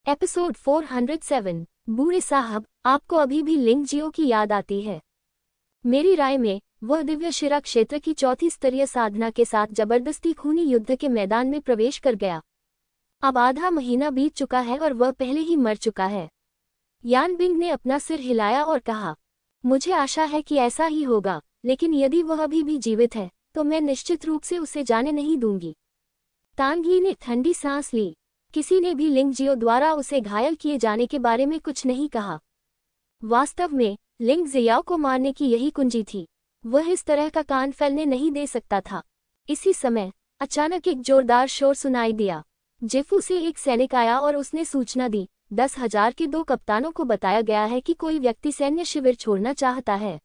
Episode 407। बूढ़े साहब, आपको अभी भी लिंग जियो की याद आती है? मेरी राय में वह दिव्य शिरा क्षेत्र की चौथी स्तरीय साधना के साथ जबरदस्ती खूनी युद्ध के मैदान में प्रवेश कर गया। अब आधा महीना बीत चुका है और वह पहले ही मर चुका है। यान बिंग ने अपना सिर हिलाया और कहा, मुझे आशा है कि ऐसा ही होगा, लेकिन यदि वह अभी भी जीवित है तो मैं निश्चित रूप से उसे जाने नहीं दूंगी। तांग यी ने ठंडी सांस ली। किसी ने भी लिंग जियो द्वारा उसे घायल किए जाने के बारे में कुछ नहीं कहा। वास्तव में लिंग जियाओ को मारने की यही कुंजी थी। वह इस तरह का कान फैलने नहीं दे सकता था। इसी समय अचानक एक जोरदार शोर सुनाई दिया। जेफू से एक सैनिक आया और उसने सूचना दी, 10,000 के 2 कप्तानों को बताया गया है कि कोई व्यक्ति सैन्य शिविर छोड़ना चाहता है।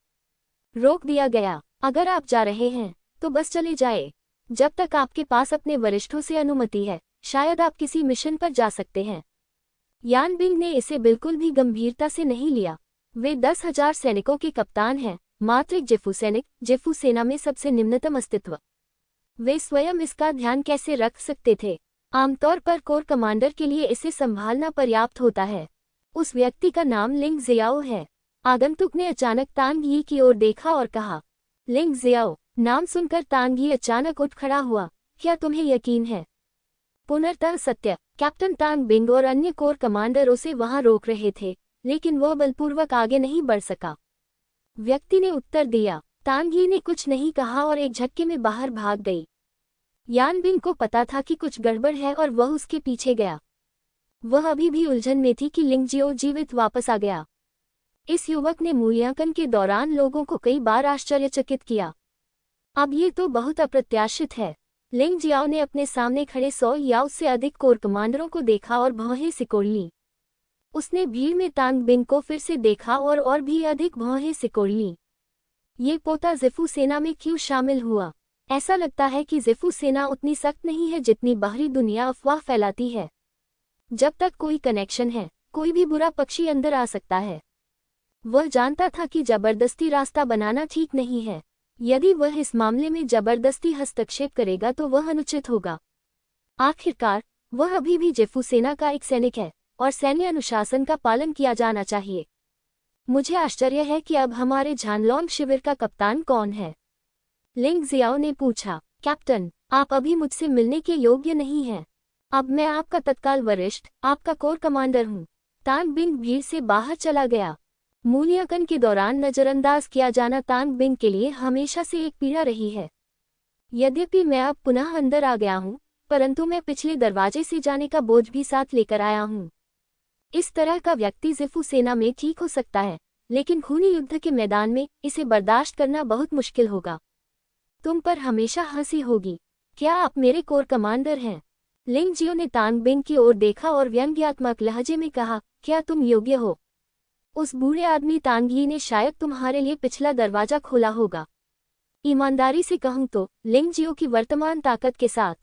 रोक दिया गया। अगर आप जा रहे हैं तो बस चले जाए। जब तक आपके पास अपने वरिष्ठों से अनुमति है, शायद आप किसी मिशन पर जा सकते हैं। यान बिंग ने इसे बिल्कुल भी गंभीरता से नहीं लिया। वे 10,000 सैनिकों के कप्तान हैं, मात्र एक जेफू सैनिक, जेफू सेना में सबसे निम्नतम अस्तित्व। वे स्वयं इसका ध्यान कैसे रख सकते थे? आमतौर पर कोर कमांडर के लिए इसे संभालना पर्याप्त होता है। उस व्यक्ति का नाम लिंग जियाओ है। आगंतुक ने अचानक तांग यी की ओर देखा और कहा, लिंग जियाओ। नाम सुनकर तांग यी अचानक उठ खड़ा हुआ। क्या तुम्हें यकीन है? पुनर्तः सत्य। कैप्टन तांग बिंग और अन्य कोर कमांडर उसे वहां रोक रहे थे, लेकिन वह बलपूर्वक आगे नहीं बढ़ सका। व्यक्ति ने उत्तर दिया। तांग यी ने कुछ नहीं कहा और एक झटके में बाहर भाग गई। यान बिंग को पता था कि कुछ गड़बड़ है और वह उसके पीछे गया। वह अभी भी उलझन में थी कि लिंग जियो जीवित वापस आ गया। इस युवक ने मूल्यांकन के दौरान लोगों को कई बार आश्चर्यचकित किया। अब ये तो बहुत अप्रत्याशित है। लिंग जियाओ ने अपने सामने खड़े 100 या उससे अधिक कोर कमांडरों को देखा और भौहें सिकोड़ लीं। उसने भीड़ में तांग बिंग को फिर से देखा और भी अधिक भौहें सिकोड़ लीं। ये पोता जेफू सेना में क्यों शामिल हुआ? ऐसा लगता है कि जेफू सेना उतनी सख्त नहीं है जितनी बाहरी दुनिया अफवाह फैलाती है। जब तक कोई कनेक्शन है, कोई भी बुरा पक्षी अंदर आ सकता है। वह जानता था कि जबरदस्ती रास्ता बनाना ठीक नहीं है। यदि वह इस मामले में जबरदस्ती हस्तक्षेप करेगा तो वह अनुचित होगा। आखिरकार वह अभी भी जेफू सेना का एक सैनिक है और सैन्य अनुशासन का पालन किया जाना चाहिए। मुझे आश्चर्य है कि अब हमारे झानलोंग शिविर का कप्तान कौन है? लिंग जियाओ ने पूछा। कैप्टन, आप अभी मुझसे मिलने के योग्य नहीं हैं। अब मैं आपका तत्काल वरिष्ठ, आपका कोर कमांडर हूँ। तांग बिंग भीड़ से बाहर चला गया। मूल्यांकन के दौरान नजरअंदाज किया जाना तांग बिंग के लिए हमेशा से एक पीड़ा रही है। यद्यपि मैं अब पुनः अंदर आ गया हूँ, परंतु मैं पिछले दरवाजे से जाने का बोझ भी साथ लेकर आया हूँ। इस तरह का व्यक्ति जेफू सेना में ठीक हो सकता है, लेकिन खूनी युद्ध के मैदान में इसे बर्दाश्त करना बहुत मुश्किल होगा। तुम पर हमेशा हंसी होगी। क्या आप मेरे कोर कमांडर हैं? लिंग जियो ने तांग बिंग की ओर देखा और व्यंग्यात्मक लहजे में कहा, क्या तुम योग्य हो? उस बूढ़े आदमी तांग यी ने शायद तुम्हारे लिए पिछला दरवाजा खोला होगा। ईमानदारी से कहूं तो लिंग जियो की वर्तमान ताकत के साथ,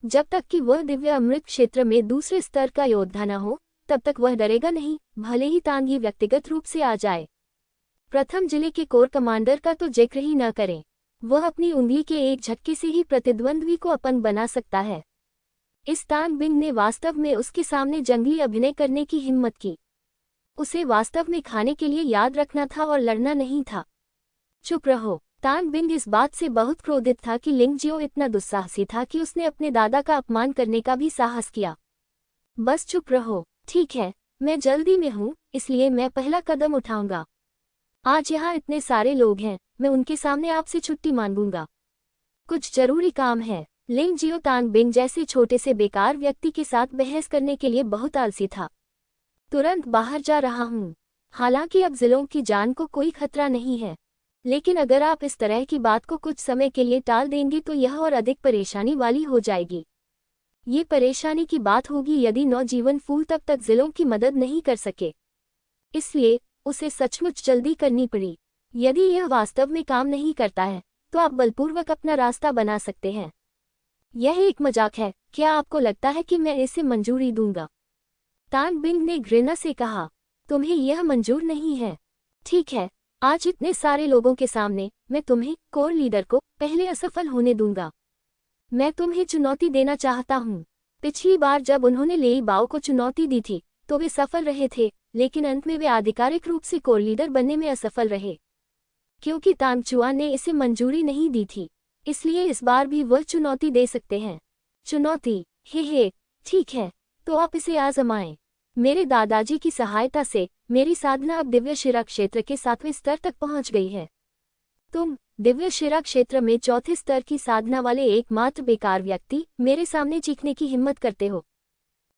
जब तक कि वह दिव्य अमृत क्षेत्र में दूसरे स्तर का योद्धा न हो, तब तक वह डरेगा नहीं, भले ही तांग यी व्यक्तिगत रूप से आ जाए। प्रथम जिले के कोर कमांडर का तो जिक्र ही न करें। वह अपनी उंगली के एक झटके से ही प्रतिद्वंद्वी को अपन बना सकता है। इस तांग बिंग ने वास्तव में उसके सामने जंगली अभिनय करने की हिम्मत की। उसे वास्तव में खाने के लिए याद रखना था और लड़ना नहीं था। चुप रहो। तांग बिंग इस बात से बहुत क्रोधित था कि लिंग जियो इतना दुस्साहसी था कि उसने अपने दादा का अपमान करने का भी साहस किया। बस चुप रहो। ठीक है, मैं जल्दी में हूँ, इसलिए मैं पहला कदम उठाऊंगा। आज यहाँ इतने सारे लोग हैं, मैं उनके सामने आपसे छुट्टी मांगूंगा। कुछ जरूरी काम है। लिंग जियो तांग बिंग जैसे छोटे से बेकार व्यक्ति के साथ बहस करने के लिए बहुत आलसी था। तुरंत बाहर जा रहा हूँ। हालांकि अब जिलों की जान को कोई खतरा नहीं है, लेकिन अगर आप इस तरह की बात को कुछ समय के लिए टाल देंगे तो यह और अधिक परेशानी वाली हो जाएगी। ये परेशानी की बात होगी यदि नौजीवन फूल तब तक जिलों की मदद नहीं कर सके। इसलिए उसे सचमुच जल्दी करनी पड़ी। यदि यह वास्तव में काम नहीं करता है तो आप बलपूर्वक अपना रास्ता बना सकते हैं। यह एक मजाक है। क्या आपको लगता है कि मैं इसे मंजूरी दूंगा? तांग बिंग ने घृणा से कहा, तुम्हें यह मंजूर नहीं है। ठीक है, आज इतने सारे लोगों के सामने मैं तुम्हें, कोर लीडर को, पहले असफल होने दूंगा। मैं तुम्हें चुनौती देना चाहता हूँ। पिछली बार जब उन्होंने लेई बाओ को चुनौती दी थी तो वे सफल रहे थे, लेकिन अंत में वे आधिकारिक रूप से कोर लीडर बनने में असफल रहे क्योंकि तांग चुआन ने इसे मंजूरी नहीं दी थी। इसलिए इस बार भी वह चुनौती दे सकते हैं। चुनौती, हे, ठीक है, तो आप इसे आजमाएं। मेरे दादाजी की सहायता से मेरी साधना अब दिव्य शिरा क्षेत्र के 7वें स्तर तक पहुंच गई है। तुम दिव्य शिरा क्षेत्र में 4थे स्तर की साधना वाले एकमात्र बेकार व्यक्ति मेरे सामने चीखने की हिम्मत करते हो।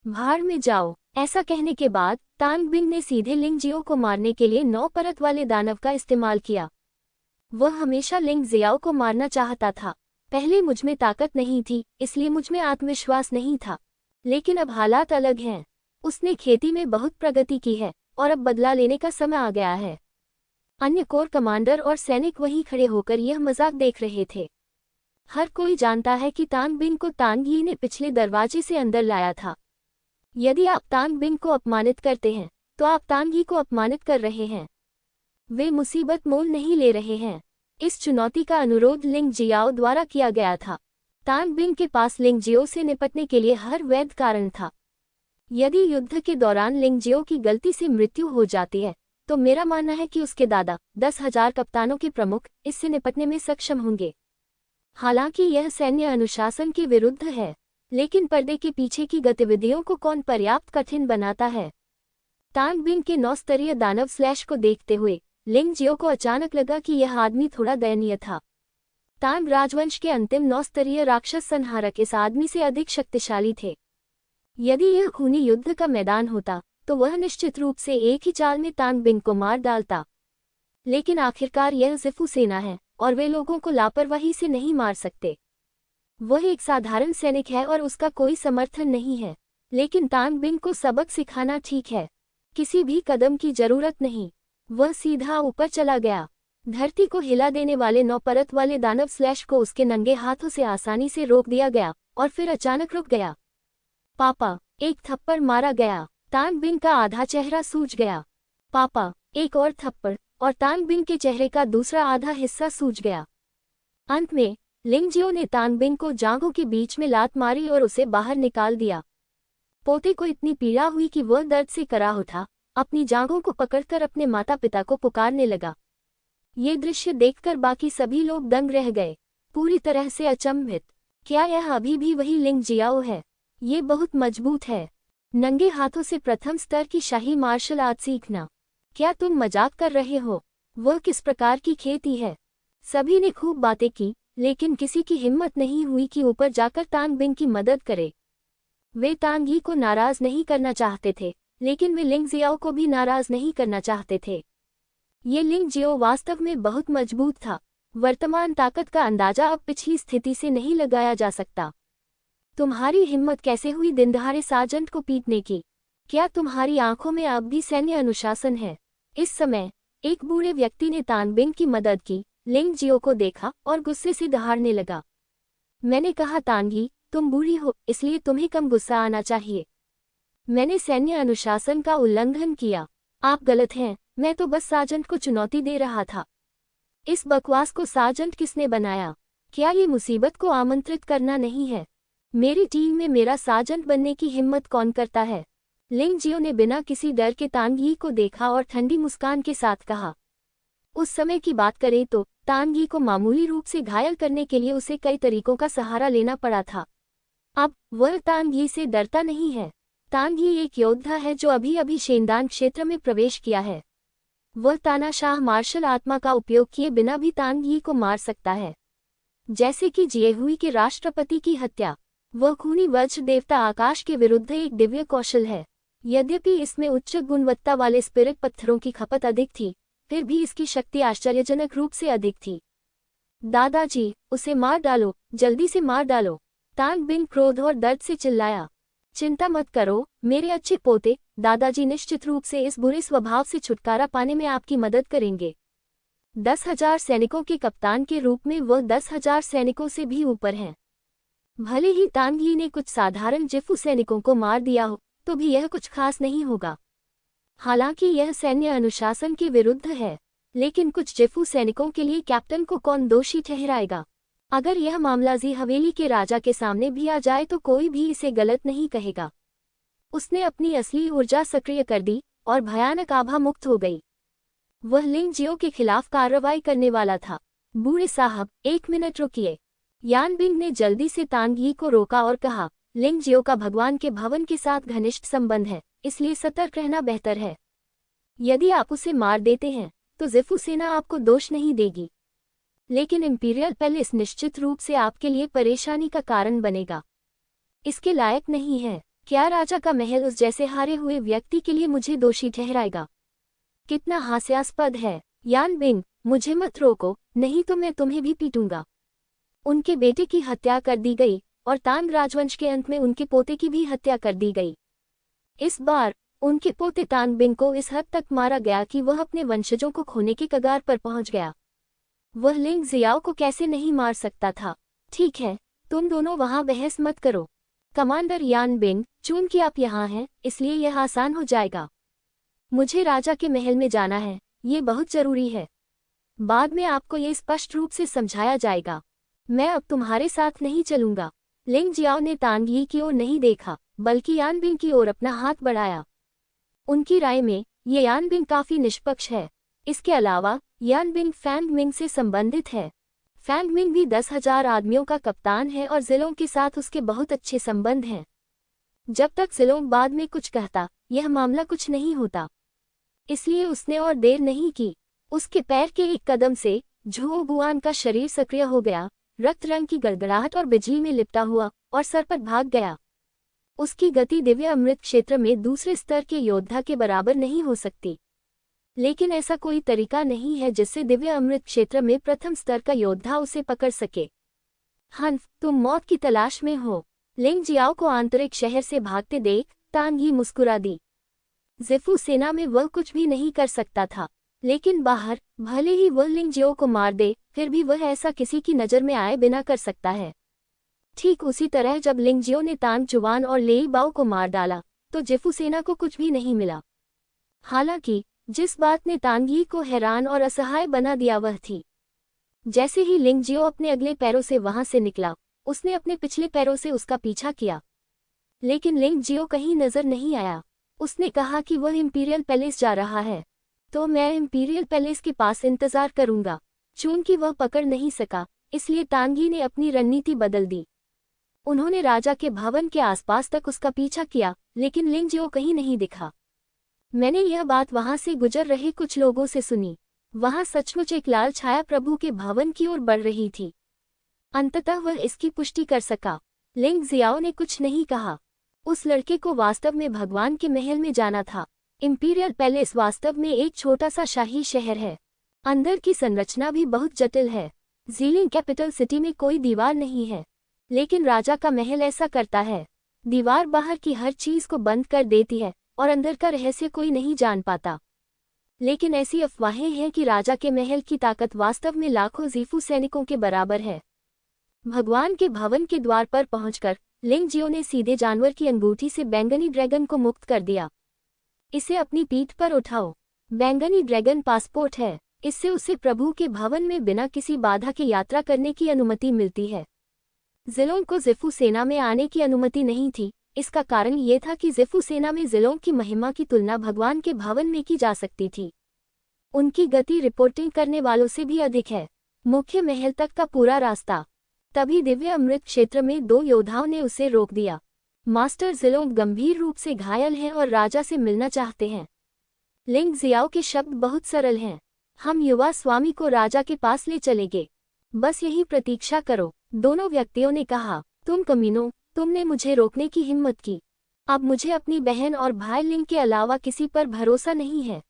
भाड़ में जाओ। ऐसा कहने के बाद तांग बिंग ने सीधे लिंग जियो को मारने के लिए 9 परत वाले दानव का इस्तेमाल किया। वह हमेशा लिंग जियाओ को मारना चाहता था। पहले मुझमें ताकत नहीं थी, इसलिए मुझमें आत्मविश्वास नहीं था, लेकिन अब हालात अलग हैं। उसने खेती में बहुत प्रगति की है और अब बदला लेने का समय आ गया है। अन्य कोर कमांडर और सैनिक वहीं खड़े होकर यह मजाक देख रहे थे। हर कोई जानता है कि तांग बिंग को तांग यी ने पिछले दरवाजे से अंदर लाया था। यदि आप तांग बिंग को अपमानित करते हैं तो आप तांग यी को अपमानित कर रहे हैं। वे मुसीबत मोल नहीं ले रहे हैं। इस चुनौती का अनुरोध लिंग जियाओ द्वारा किया गया था। तांग बिंग के पास लिंग जियो से निपटने के लिए हर वैध कारण था। यदि युद्ध के दौरान लिंग जियो की गलती से मृत्यु हो जाती है तो मेरा मानना है कि उसके दादा 10,000 कप्तानों के प्रमुख इससे निपटने में सक्षम होंगे। हालांकि यह सैन्य अनुशासन के विरुद्ध है, लेकिन पर्दे के पीछे की गतिविधियों को कौन पर्याप्त कठिन बनाता है? तांग बिंग के 9 स्तरीय दानव स्लैश को देखते हुए लिंग जियो को अचानक लगा कि यह आदमी थोड़ा दयनीय था। तांग राजवंश के अंतिम 9 स्तरीय राक्षस संहारक इस आदमी से अधिक शक्तिशाली थे। यदि यह खूनी युद्ध का मैदान होता तो वह निश्चित रूप से एक ही चाल में तांग बिंग को मार डालता, लेकिन आखिरकार यह ज़िफू सेना है और वे लोगों को लापरवाही से नहीं मार सकते। वह एक साधारण सैनिक है और उसका कोई समर्थन नहीं है, लेकिन तांग बिंग को सबक सिखाना ठीक है। किसी भी कदम की जरूरत नहीं। वह सीधा ऊपर चला गया। धरती को हिला देने वाले 9 परत वाले दानव स्लैश को उसके नंगे हाथों से आसानी से रोक दिया गया और फिर अचानक रुक गया। पापा, एक थप्पड़ मारा गया। तांग बिंग का आधा चेहरा सूज गया। पापा, एक और थप्पड़, और तांग बिंग के चेहरे का दूसरा आधा हिस्सा सूज गया। अंत में लिंग जियो ने तांग बिंग को जांघों के बीच में लात मारी और उसे बाहर निकाल दिया। पोते को इतनी पीड़ा हुई कि वह दर्द से कराह उठा, अपनी जांघों को पकड़कर अपने माता पिता को पुकारने लगा। ये दृश्य देखकर बाकी सभी लोग दंग रह गए, पूरी तरह से अचंभित। क्या यह अभी भी वही लिंग जियाओ है? ये बहुत मजबूत है। नंगे हाथों से प्रथम स्तर की शाही मार्शल आर्ट सीखना। क्या तुम मजाक कर रहे हो? वह किस प्रकार की खेती है? सभी ने खूब बातें की, लेकिन किसी की हिम्मत नहीं हुई कि ऊपर जाकर तांग बिंग की मदद करे। वे तांग यी को नाराज नहीं करना चाहते थे, लेकिन वे लिंग जियाओ को भी नाराज नहीं करना चाहते थे। ये लिंग जियो वास्तव में बहुत मजबूत था। वर्तमान ताकत का अंदाजा अब पिछली स्थिति से नहीं लगाया जा सकता। तुम्हारी हिम्मत कैसे हुई दिनदहाड़े सार्जेंट को पीटने की? क्या तुम्हारी आंखों में अब भी सैन्य अनुशासन है? इस समय एक बूढ़े व्यक्ति ने तांग बिंग की मदद की, लिंग जियो को देखा और गुस्से से दहाड़ने लगा। मैंने कहा तांग यी, तुम बूढ़ी हो, इसलिए तुम्हें कम गुस्सा आना चाहिए। मैंने सैन्य अनुशासन का उल्लंघन किया। आप गलत हैं, मैं तो बस सार्जेंट को चुनौती दे रहा था। इस बकवास को सार्जेंट किसने बनाया? क्या ये मुसीबत को आमंत्रित करना नहीं है? मेरी टीम में मेरा सार्जेंट बनने की हिम्मत कौन करता है? लिंग जियो ने बिना किसी डर के तांग यी को देखा और ठंडी मुस्कान के साथ कहा। उस समय की बात करें तो तांग यी को मामूली रूप से घायल करने के लिए उसे कई तरीकों का सहारा लेना पड़ा था। अब वह तांग यी से डरता नहीं है। तांग यी एक योद्धा है जो अभी अभी शेनदान क्षेत्र में प्रवेश किया है। वह तानाशाह मार्शल आत्मा का उपयोग किए बिना भी तांग यी को मार सकता है, जैसे कि जिएहुई के राष्ट्रपति की हत्या। वह खूनी वज्र देवता आकाश के विरुद्ध एक दिव्य कौशल है। यद्यपि इसमें उच्च गुणवत्ता वाले स्पिरिट पत्थरों की खपत अधिक थी, फिर भी इसकी शक्ति आश्चर्यजनक रूप से अधिक थी। दादाजी, उसे मार डालो, जल्दी से मार डालो। तांग बिंग क्रोध और दर्द से चिल्लाया। चिंता मत करो मेरे अच्छे पोते, दादाजी निश्चित रूप से इस बुरे स्वभाव से छुटकारा पाने में आपकी मदद करेंगे। 10,000 सैनिकों के कप्तान के रूप में वह 10,000 सैनिकों से भी ऊपर हैं। भले ही तांग यी ने कुछ साधारण जिफू सैनिकों को मार दिया हो, तो भी यह कुछ खास नहीं होगा। हालांकि यह सैन्य अनुशासन के विरुद्ध है, लेकिन कुछ जिफू सैनिकों के लिए कैप्टन को कौन दोषी ठहराएगा? अगर यह मामला जी हवेली के राजा के सामने भी आ जाए तो कोई भी इसे गलत नहीं कहेगा। उसने अपनी असली ऊर्जा सक्रिय कर दी और भयानक आभा मुक्त हो गई। वह लिंग जियो के खिलाफ कार्रवाई करने वाला था। बूढ़े साहब, 1 मिनट रुकिए। यान बिंग ने जल्दी से तांग यी को रोका और कहा, लिंग जियो का भगवान के भवन के साथ घनिष्ठ संबंध है, इसलिए सतर्क रहना बेहतर है। यदि आप उसे मार देते हैं तो ज़िफ़ू सेना आपको दोष नहीं देगी, लेकिन इंपीरियल पैलेस निश्चित रूप से आपके लिए परेशानी का कारण बनेगा। इसके लायक नहीं है। क्या राजा का महल उस जैसे हारे हुए व्यक्ति के लिए मुझे दोषी ठहराएगा? कितना हास्यास्पद है। यान बिंग, मुझे मत रोको, नहीं तो मैं तुम्हें भी पीटूंगा। उनके बेटे की हत्या कर दी गई और तांग राजवंश के अंत में उनके पोते की भी हत्या कर दी गई। इस बार उनके पोते तांग बिंग को इस हद तक मारा गया कि वह अपने वंशजों को खोने के कगार पर पहुंच गया। वह लिंग जियाओ को कैसे नहीं मार सकता था? ठीक है, तुम दोनों वहां बहस मत करो। कमांडर यान बिंग, चूंकि आप यहाँ हैं इसलिए यह आसान हो जाएगा। मुझे राजा के महल में जाना है, ये बहुत जरूरी है। बाद में आपको ये स्पष्ट रूप से समझाया जाएगा। मैं अब तुम्हारे साथ नहीं चलूंगा। लिंग जियाओ ने तांग यी की ओर नहीं देखा, बल्कि यान बिंग की ओर अपना हाथ बढ़ाया। उनकी राय में ये यान बिंग काफी निष्पक्ष है। इसके अलावा यान बिंग फैंग मिंग से संबंधित है। फैंग मिंग भी 10,000 आदमियों का कप्तान है और जिलों के साथ उसके बहुत अच्छे संबंध हैं। जब तक जिलों बाद में कुछ कहता, यह मामला कुछ नहीं होता। इसलिए उसने और देर नहीं की। उसके पैर के एक कदम से झुओ बुआन का शरीर सक्रिय हो गया, रक्त रंग की गड़गड़ाहट और बिजली में लिपटा हुआ, और सर पर भाग गया। उसकी गति दिव्य अमृत क्षेत्र में दूसरे स्तर के योद्धा के बराबर नहीं हो सकती, लेकिन ऐसा कोई तरीका नहीं है जिससे दिव्य अमृत क्षेत्र में प्रथम स्तर का योद्धा उसे पकड़ सके। हन्फ, तुम मौत की तलाश में हो। लिंग जियाओ को आंतरिक शहर से भागते देख तांग यी मुस्कुरा दी। ज़िफ़ू सेना में वह कुछ भी नहीं कर सकता था, लेकिन बाहर भले ही वह लिंग जियो को मार दे, फिर भी वह ऐसा किसी की नज़र में आए बिना कर सकता है। ठीक उसी तरह जब लिंग जियो ने तांग जुवान और लेई बाओ को मार डाला तो ज़िफ़ू सेना को कुछ भी नहीं मिला। हालांकि जिस बात ने तांग यी को हैरान और असहाय बना दिया वह थी, जैसे ही लिंग जियो अपने अगले पैरों से वहां से निकला, उसने अपने पिछले पैरों से उसका पीछा किया, लेकिन लिंग जियो कहीं नजर नहीं आया। उसने कहा कि वह इंपीरियल पैलेस जा रहा है, तो मैं इंपीरियल पैलेस के पास इंतजार करूंगा। चूंकि वह पकड़ नहीं सका, इसलिए तांग यी ने अपनी रणनीति बदल दी। उन्होंने राजा के भवन के आसपास तक उसका पीछा किया, लेकिन लिंग जियो कहीं नहीं दिखा। मैंने यह बात वहां से गुजर रहे कुछ लोगों से सुनी। वहां सचमुच एक लाल छाया प्रभु के भवन की ओर बढ़ रही थी। अंततः वह इसकी पुष्टि कर सका। लिंग जियाओ ने कुछ नहीं कहा। उस लड़के को वास्तव में भगवान के महल में जाना था। इंपीरियल पैलेस वास्तव में एक छोटा सा शाही शहर है। अंदर की संरचना भी बहुत जटिल है। ज़ीलिंग कैपिटल सिटी में कोई दीवार नहीं है, लेकिन राजा का महल ऐसा करता है। दीवार बाहर की हर चीज को बंद कर देती है और अंदर का रहस्य कोई नहीं जान पाता। लेकिन ऐसी अफवाहें हैं कि राजा के महल की ताकत वास्तव में लाखों ज़िफ़ू सैनिकों के बराबर है। भगवान के भवन के द्वार पर पहुंचकर लिंग जियो ने सीधे जानवर की अंगूठी से बैंगनी ड्रैगन को मुक्त कर दिया। इसे अपनी पीठ पर उठाओ। बैंगनी ड्रैगन पासपोर्ट है। इससे उसे प्रभु के भवन में बिना किसी बाधा के यात्रा करने की अनुमति मिलती है। जिलों को ज़िफ़ू सेना में आने की अनुमति नहीं थी। इसका कारण ये था कि ज़िफ़ू सेना में जिलों की महिमा की तुलना भगवान के भवन में की जा सकती थी। उनकी गति रिपोर्टिंग करने वालों से भी अधिक है। मुख्य महल तक का पूरा रास्ता। तभी दिव्य अमृत क्षेत्र में 2 योद्धाओं ने उसे रोक दिया। मास्टर जिलों गंभीर रूप से घायल हैं और राजा से मिलना चाहते हैं। लिंग जियाओ के शब्द बहुत सरल हैं। हम युवा स्वामी को राजा के पास ले चलेंगे, बस यही प्रतीक्षा करो। दोनों व्यक्तियों ने कहा, तुम कमीनों, तुमने मुझे रोकने की हिम्मत की। अब मुझे अपनी बहन और भाई लिंग के अलावा किसी पर भरोसा नहीं है।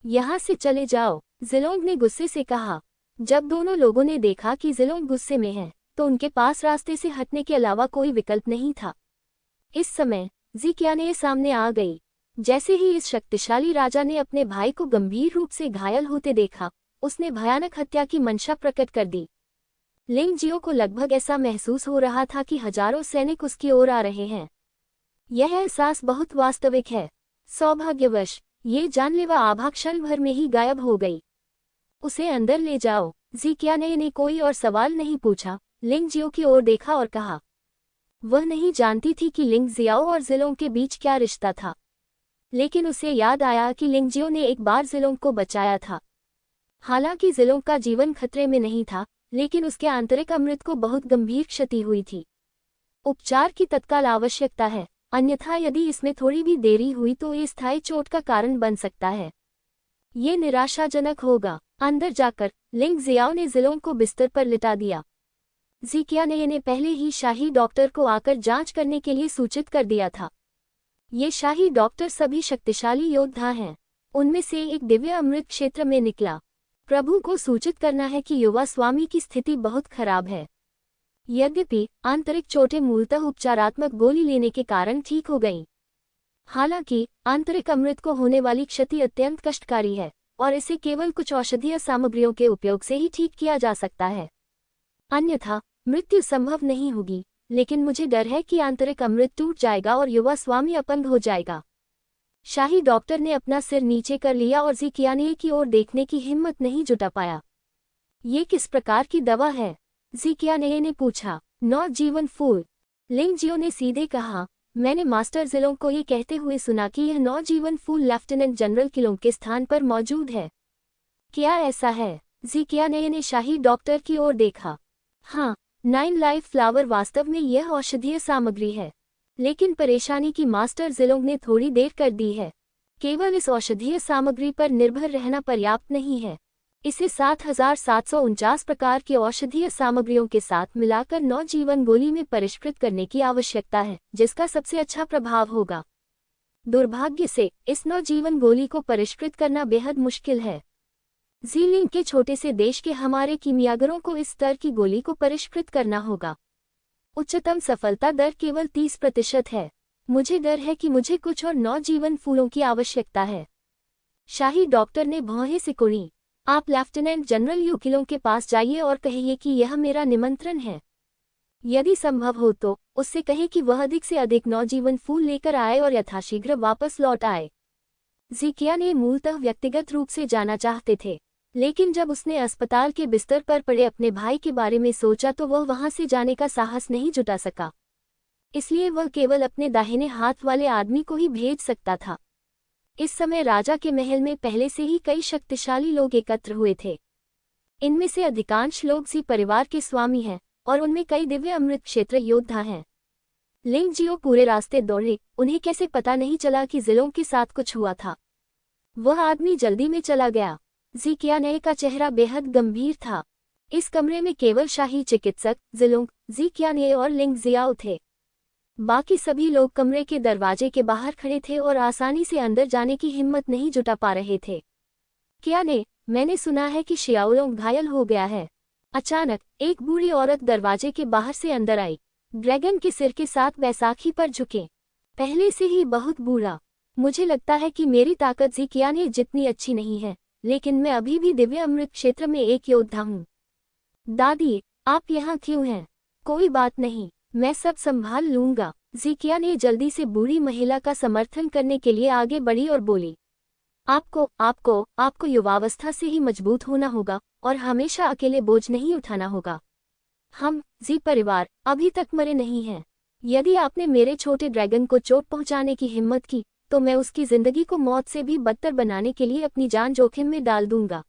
यहाँ से चले जाओ, जिलोंग ने गुस्से से कहा। जब दोनों लोगों ने देखा कि जिलोंग गुस्से में है, तो उनके पास रास्ते से हटने के अलावा कोई विकल्प नहीं था। इस समय ज़िक्याने सामने आ गई। जैसे ही इस शक्तिशाली राजा ने अपने भाई को गंभीर रूप से घायल होते देखा, उसने भयानक हत्या की मंशा प्रकट कर दी। लिंग जियो को लगभग ऐसा महसूस हो रहा था कि हजारों सैनिक उसकी ओर आ रहे हैं। यह एहसास बहुत वास्तविक है। सौभाग्यवश ये जानलेवा आभा क्षण भर में ही गायब हो गई। उसे अंदर ले जाओ, ज़िक्याने ने कोई और सवाल नहीं पूछा, लिंग जियो की ओर देखा और कहा। वह नहीं जानती थी कि लिंग जियाओ और जिलोंग के बीच क्या रिश्ता था, लेकिन उसे याद आया कि लिंग जियो ने एक बार जिलोंग को बचाया था। हालांकि जिलोंग का जीवन खतरे में नहीं था, लेकिन उसके आंतरिक अमृत को बहुत गंभीर क्षति हुई थी। उपचार की तत्काल आवश्यकता है, अन्यथा यदि इसमें थोड़ी भी देरी हुई तो ये स्थायी चोट का कारण बन सकता है। ये निराशाजनक होगा। अंदर जाकर लिंग जियाओ ने जिलोंग को बिस्तर पर लिटा दिया। ज़िक्याने ने पहले ही शाही डॉक्टर को आकर जांच करने के लिए सूचित कर दिया था। ये शाही डॉक्टर सभी शक्तिशाली योद्धा हैं। उनमें से एक दिव्य अमृत क्षेत्र में निकला। प्रभु को सूचित करना है कि युवा स्वामी की स्थिति बहुत खराब है। यद्यपि आंतरिक चोटें मूलतः उपचारात्मक गोली लेने के कारण ठीक हो गईं। हालांकि आंतरिक अमृत को होने वाली क्षति अत्यंत कष्टकारी है और इसे केवल कुछ औषधीय सामग्रियों के उपयोग से ही ठीक किया जा सकता है, अन्यथा मृत्यु संभव नहीं होगी। लेकिन मुझे डर है कि आंतरिक अमृत टूट जाएगा और युवा स्वामी अपंग हो जाएगा। शाही डॉक्टर ने अपना सिर नीचे कर लिया और ज़िक्याने की ओर देखने की हिम्मत नहीं जुटा पाया। ये किस प्रकार की दवा है? ज़िक्याने ने पूछा। नवजीवन फूल, लिंग जियो ने सीधे कहा। मैंने मास्टर जिलोंग को ये कहते हुए सुना कि यह नवजीवन फूल लेफ्टिनेंट जनरल किलोंग के स्थान पर मौजूद है। क्या ऐसा है? ज़िक्याने ने शाही डॉक्टर की ओर देखा। हाँ, 9 लाइफ फ्लावर वास्तव में यह औषधीय सामग्री है, लेकिन परेशानी की मास्टर जिलोंग ने थोड़ी देर कर दी है। केवल इस औषधीय सामग्री पर निर्भर रहना पर्याप्त नहीं है। इसे 7749 प्रकार की औषधीय सामग्रियों के साथ मिलाकर नवजीवन गोली में परिष्कृत करने की आवश्यकता है, जिसका सबसे अच्छा प्रभाव होगा। दुर्भाग्य से इस नवजीवन गोली को परिष्कृत करना बेहद मुश्किल है। ज़ीलिंग के छोटे से देश के हमारे कीमियागरों को इस स्तर की गोली को परिष्कृत करना होगा। उच्चतम सफलता दर केवल 30% है। मुझे डर है कि मुझे कुछ और नवजीवन फूलों की आवश्यकता है। शाही डॉक्टर ने भौहें सिकुड़ी। आप लेफ्टिनेंट जनरल यूकिलों के पास जाइए और कहिए कि यह मेरा निमंत्रण है। यदि संभव हो तो उससे कहें कि वह अधिक से अधिक नवजीवन फूल लेकर आए और यथाशीघ्र वापस लौट आए। ज़िक्याने मूलतः व्यक्तिगत रूप से जाना चाहते थे, लेकिन जब उसने अस्पताल के बिस्तर पर पड़े अपने भाई के बारे में सोचा तो वह वहां से जाने का साहस नहीं जुटा सका। इसलिए वह केवल अपने दाहिने हाथ वाले आदमी को ही भेज सकता था। इस समय राजा के महल में पहले से ही कई शक्तिशाली लोग एकत्र हुए थे। इनमें से अधिकांश लोग ज़ी परिवार के स्वामी हैं और उनमें कई दिव्य अमृत क्षेत्र योद्धा हैं। लिंग जियो पूरे रास्ते दौड़े, उन्हें कैसे पता नहीं चला कि जिलों के साथ कुछ हुआ था। वह आदमी जल्दी में चला गया। ज़िक्याने का चेहरा बेहद गंभीर था। इस कमरे में केवल शाही चिकित्सक, जिलोंग, ज़िक्याने और लिंग जियाओ थे। बाकी सभी लोग कमरे के दरवाजे के बाहर खड़े थे और आसानी से अंदर जाने की हिम्मत नहीं जुटा पा रहे थे। क्या ने, मैंने सुना है कि शियाओलोंग घायल हो गया है। अचानक एक बूढ़ी औरत दरवाजे के बाहर से अंदर आई। ड्रैगन के सिर के साथ बैसाखी पर झुके, पहले से ही बहुत बूढ़ा। मुझे लगता है कि मेरी ताकत ज़िक्याने जितनी अच्छी नहीं है, लेकिन मैं अभी भी दिव्य अमृत क्षेत्र में एक योद्धा हूँ। दादी, आप यहाँ क्यों हैं? कोई बात नहीं, मैं सब संभाल लूंगा। ज़िक्याने जल्दी से बूढ़ी महिला का समर्थन करने के लिए आगे बढ़ी और बोली, आपको युवावस्था से ही मजबूत होना होगा और हमेशा अकेले बोझ नहीं उठाना होगा। हम, ज़ी परिवार, अभी तक मरे नहीं हैं। यदि आपने मेरे छोटे ड्रैगन को चोट पहुंचाने की हिम्मत की, तो मैं उसकी जिंदगी को मौत से भी बदतर बनाने के लिए अपनी जान जोखिम में डाल दूंगा।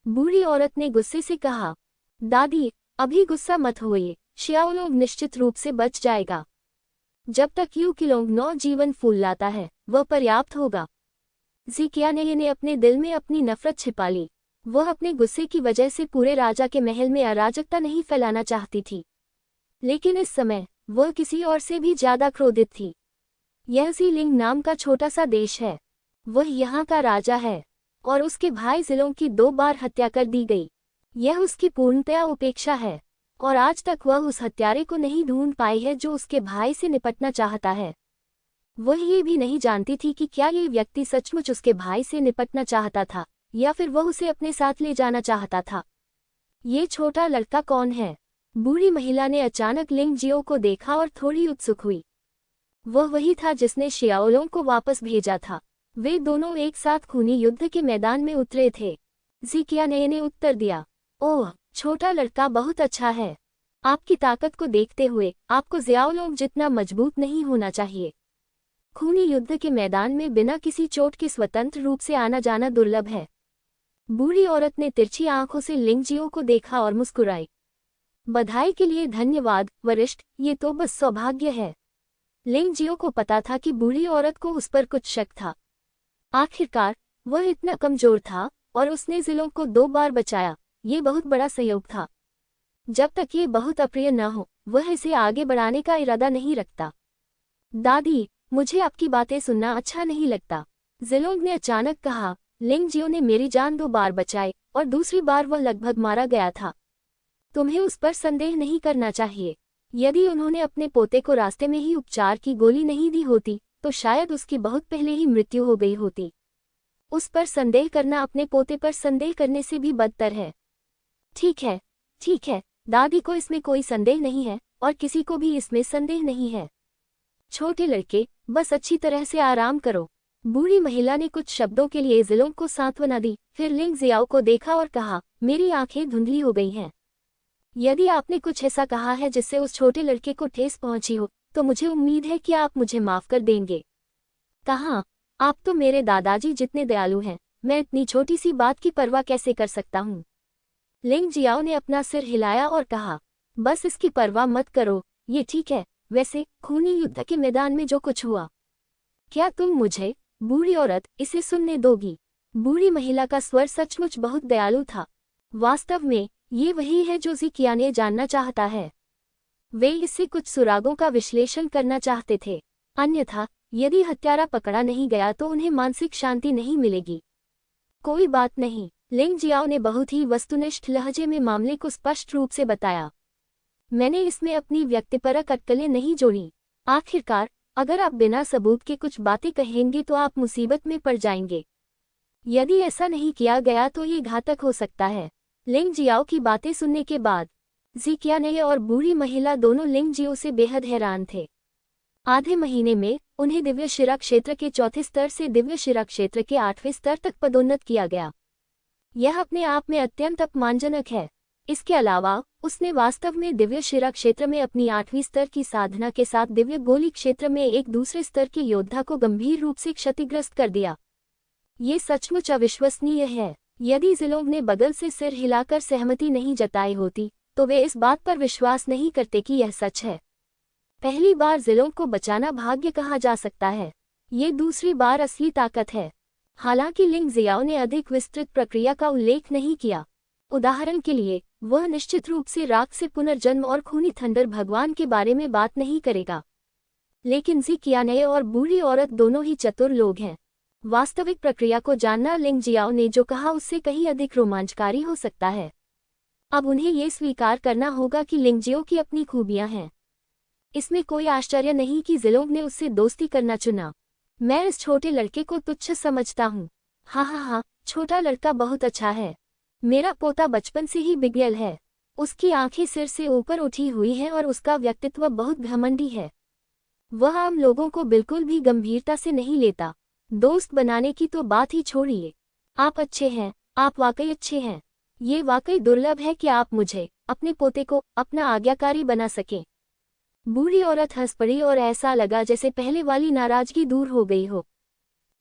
बूढ़ी औरत ने गुस्से से कहा। दादी, अभी गुस्सा मत होइए, शियाओलोंग निश्चित रूप से बच जाएगा। जब तक यूकिलोंग नवजीवन फूल लाता है, वह पर्याप्त होगा। ज़िक्याने ने अपने दिल में अपनी नफरत छिपा ली। वह अपने गुस्से की वजह से पूरे राजा के महल में अराजकता नहीं फैलाना चाहती थी, लेकिन इस समय वह किसी और से भी ज्यादा क्रोधित थी। यह ज़ीलिंग नाम का छोटा सा देश है। वह यहाँ का राजा है और उसके भाई जिलों की 2 बार हत्या कर दी गई। यह उसकी पूर्णतया उपेक्षा है और आज तक वह उस हत्यारे को नहीं ढूंढ पाई है जो उसके भाई से निपटना चाहता है। वह ये भी नहीं जानती थी कि क्या ये व्यक्ति सचमुच उसके भाई से निपटना चाहता था या फिर वह उसे अपने साथ ले जाना चाहता था। ये छोटा लड़का कौन है? बूढ़ी महिला ने अचानक लिंग जियो को देखा और थोड़ी उत्सुक हुई। वह वही था जिसने शियाओलोंग को वापस भेजा था। वे दोनों एक साथ खूनी युद्ध के मैदान में उतरे थे। ज़िक्याने ने उत्तर दिया। ओह, छोटा लड़का बहुत अच्छा है। आपकी ताकत को देखते हुए आपको ज़ियाओलोंग जितना मजबूत नहीं होना चाहिए। खूनी युद्ध के मैदान में बिना किसी चोट के स्वतंत्र रूप से आना जाना दुर्लभ है। बूढ़ी औरत ने तिरछी आंखों से लिंगजियो को देखा और मुस्कुराई। बधाई के लिए धन्यवाद वरिष्ठ, ये तो बस सौभाग्य है। लिंगजियो को पता था कि बूढ़ी औरत को उस पर कुछ शक था। आखिरकार वह इतना कमजोर था और उसने ज़िलों को 2 बार बचाया। ये बहुत बड़ा संयोग था। जब तक ये बहुत अप्रिय न हो, वह इसे आगे बढ़ाने का इरादा नहीं रखता। दादी, मुझे आपकी बातें सुनना अच्छा नहीं लगता, ज़िलोंग ने अचानक कहा। लिंगजियो ने मेरी जान 2 बार बचाई और दूसरी बार वह लगभग मारा गया था। तुम्हें उस पर संदेह नहीं करना चाहिए। यदि उन्होंने अपने पोते को रास्ते में ही उपचार की गोली नहीं दी होती तो शायद उसकी बहुत पहले ही मृत्यु हो गई होती। उस पर संदेह करना अपने पोते पर संदेह करने से भी बदतर है। ठीक है, ठीक है, दादी को इसमें कोई संदेह नहीं है और किसी को भी इसमें संदेह नहीं है। छोटे लड़के, बस अच्छी तरह से आराम करो। बूढ़ी महिला ने कुछ शब्दों के लिए ज़िलोंग को सांत्वना दी, फिर लिंग जियाओ को देखा और कहा, मेरी आंखें धुंधली हो गई हैं। यदि आपने कुछ ऐसा कहा है जिससे उस छोटे लड़के को ठेस पहुंची हो, तो मुझे उम्मीद है कि आप मुझे माफ कर देंगे। कहाँ, आप तो मेरे दादाजी जितने दयालु हैं, मैं इतनी छोटी सी बात की परवाह कैसे कर सकता हूँ। लिंग जियाओ ने अपना सिर हिलाया और कहा, बस इसकी परवाह मत करो, ये ठीक है। वैसे खूनी युद्ध के मैदान में जो कुछ हुआ, क्या तुम मुझे, बूढ़ी औरत, इसे सुनने दोगी? बूढ़ी महिला का स्वर सचमुच बहुत दयालु था। वास्तव में ये वही है जो ज़िकियाने जानना चाहता है। वे इससे कुछ सुरागों का विश्लेषण करना चाहते थे। अन्यथा यदि हत्यारा पकड़ा नहीं गया तो उन्हें मानसिक शांति नहीं मिलेगी। कोई बात नहीं, लिंग जियाओ ने बहुत ही वस्तुनिष्ठ लहजे में मामले को स्पष्ट रूप से बताया। मैंने इसमें अपनी व्यक्तिपरक अटकलें नहीं जोड़ी। आखिरकार अगर आप बिना सबूत के कुछ बातें कहेंगे तो आप मुसीबत में पड़ जाएंगे। यदि ऐसा नहीं किया गया तो ये घातक हो सकता है। लिंग जियाओ की बातें सुनने के बाद ज़िकियाने और बूढ़ी महिला दोनों लिंग जियो से बेहद हैरान थे। आधे महीने में उन्हें दिव्य शिरा क्षेत्र के 4थे स्तर से दिव्य शिरा क्षेत्र के 8वें स्तर तक पदोन्नत किया गया। यह अपने आप में अत्यंत अपमानजनक है। इसके अलावा उसने वास्तव में दिव्य शिरा क्षेत्र में अपनी 8वीं स्तर की साधना के साथ दिव्य गोली क्षेत्र में एक दूसरे स्तर के योद्धा को गंभीर रूप से क्षतिग्रस्त कर दिया। ये सचमुच अविश्वसनीय है। यदि ज़िलोंग ने बगल से सिर हिलाकर सहमति नहीं जताई होती तो वे इस बात पर विश्वास नहीं करते कि यह सच है। पहली बार ज़िलोंग को बचाना भाग्य कहा जा सकता है, ये दूसरी बार असली ताकत है। हालांकि लिंग जियाओ ने अधिक विस्तृत प्रक्रिया का उल्लेख नहीं किया। उदाहरण के लिए वह निश्चित रूप से राख से पुनर्जन्म और खूनी थंडर भगवान के बारे में बात नहीं करेगा। लेकिन ज़िकियाने और बूढ़ी औरत दोनों ही चतुर लोग हैं। वास्तविक प्रक्रिया को जानना लिंग जियाओ ने जो कहा उससे कहीं अधिक रोमांचकारी हो सकता है। अब उन्हें ये स्वीकार करना होगा कि लिंगजियो की अपनी खूबियां हैं। इसमें कोई आश्चर्य नहीं कि ज़िलोंग ने उससे दोस्ती करना चुना। मैं इस छोटे लड़के को तुच्छ समझता हूँ। हाँ, छोटा लड़का बहुत अच्छा है। मेरा पोता बचपन से ही बिगड़ल है। उसकी आंखें सिर से ऊपर उठी हुई हैं और उसका व्यक्तित्व बहुत घमंडी है। वह आम लोगों को बिल्कुल भी गंभीरता से नहीं लेता। दोस्त बनाने की तो बात ही छोड़िए। आप अच्छे हैं, आप वाकई अच्छे हैं। ये वाकई दुर्लभ है कि आप मुझे, अपने पोते को, अपना आज्ञाकारी बना सकें। बूढ़ी औरत हंस पड़ी और ऐसा लगा जैसे पहले वाली नाराजगी दूर हो गई हो।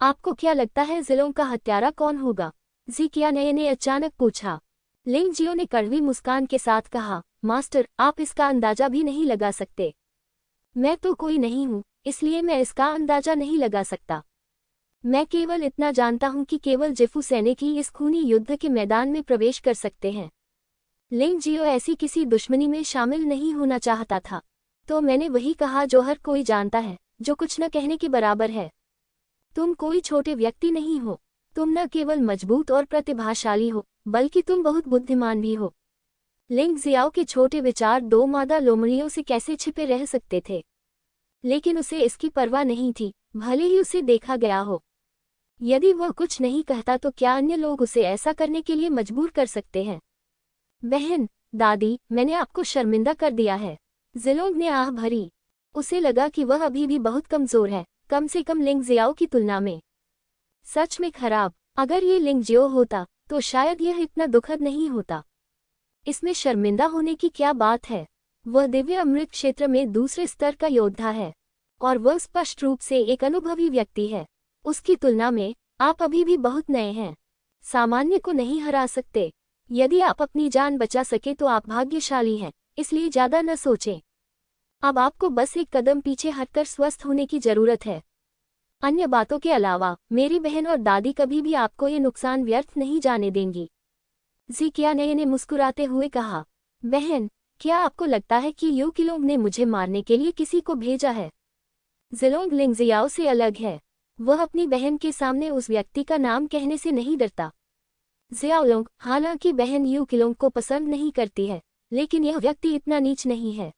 आपको क्या लगता है ज़िलोंग का हत्यारा कौन होगा? ज़िकियाने ने अचानक पूछा। लिंग जियो ने कड़वी मुस्कान के साथ कहा, मास्टर, आप इसका अंदाजा भी नहीं लगा सकते। मैं तो कोई नहीं हूँ, इसलिए मैं इसका अंदाजा नहीं लगा सकता। मैं केवल इतना जानता हूँ कि केवल जिफू सैनिक ही इस खूनी युद्ध के मैदान में प्रवेश कर सकते हैं। लिंग जियो ऐसी किसी दुश्मनी में शामिल नहीं होना चाहता था। तो मैंने वही कहा जो हर कोई जानता है, जो कुछ न कहने के बराबर है। तुम कोई छोटे व्यक्ति नहीं हो। तुम न केवल मजबूत और प्रतिभाशाली हो, बल्कि तुम बहुत बुद्धिमान भी हो। लिंग जियाओ के छोटे विचार 2 मादा लोमड़ियों से कैसे छिपे रह सकते थे, लेकिन उसे इसकी परवाह नहीं थी, भले ही उसे देखा गया हो। यदि वह कुछ नहीं कहता तो क्या अन्य लोग उसे ऐसा करने के लिए मजबूर कर सकते हैं? बहन, दादी, मैंने आपको शर्मिंदा कर दिया है। ज़िलोंग ने आह भरी। उसे लगा कि वह अभी भी बहुत कमज़ोर है, कम से कम लिंग जियाओ की तुलना में। सच में खराब। अगर ये लिंग जियो होता तो शायद यह इतना दुखद नहीं होता। इसमें शर्मिंदा होने की क्या बात है? वह दिव्य अमृत क्षेत्र में दूसरे स्तर का योद्धा है और वह स्पष्ट रूप से एक अनुभवी व्यक्ति है। उसकी तुलना में आप अभी भी बहुत नए हैं, सामान्य को नहीं हरा सकते। यदि आप अपनी जान बचा सके तो आप भाग्यशाली हैं, इसलिए ज्यादा न सोचें। अब आपको बस एक कदम पीछे हटकर स्वस्थ होने की जरूरत है। अन्य बातों के अलावा मेरी बहन और दादी कभी भी आपको ये नुकसान व्यर्थ नहीं जाने देंगी। ज़िक्यानये ने मुस्कुराते हुए कहा, बहन, क्या आपको लगता है कि यू किलोंग ने मुझे मारने के लिए किसी को भेजा है? ज़िलोंग लिंगजियाओ से अलग है। वह अपनी बहन के सामने उस व्यक्ति का नाम कहने से नहीं डरता। ज़ियाओलोंग, हालांकि बहन यू किलोंग को पसंद नहीं करती है, लेकिन यह व्यक्ति इतना नीच नहीं है।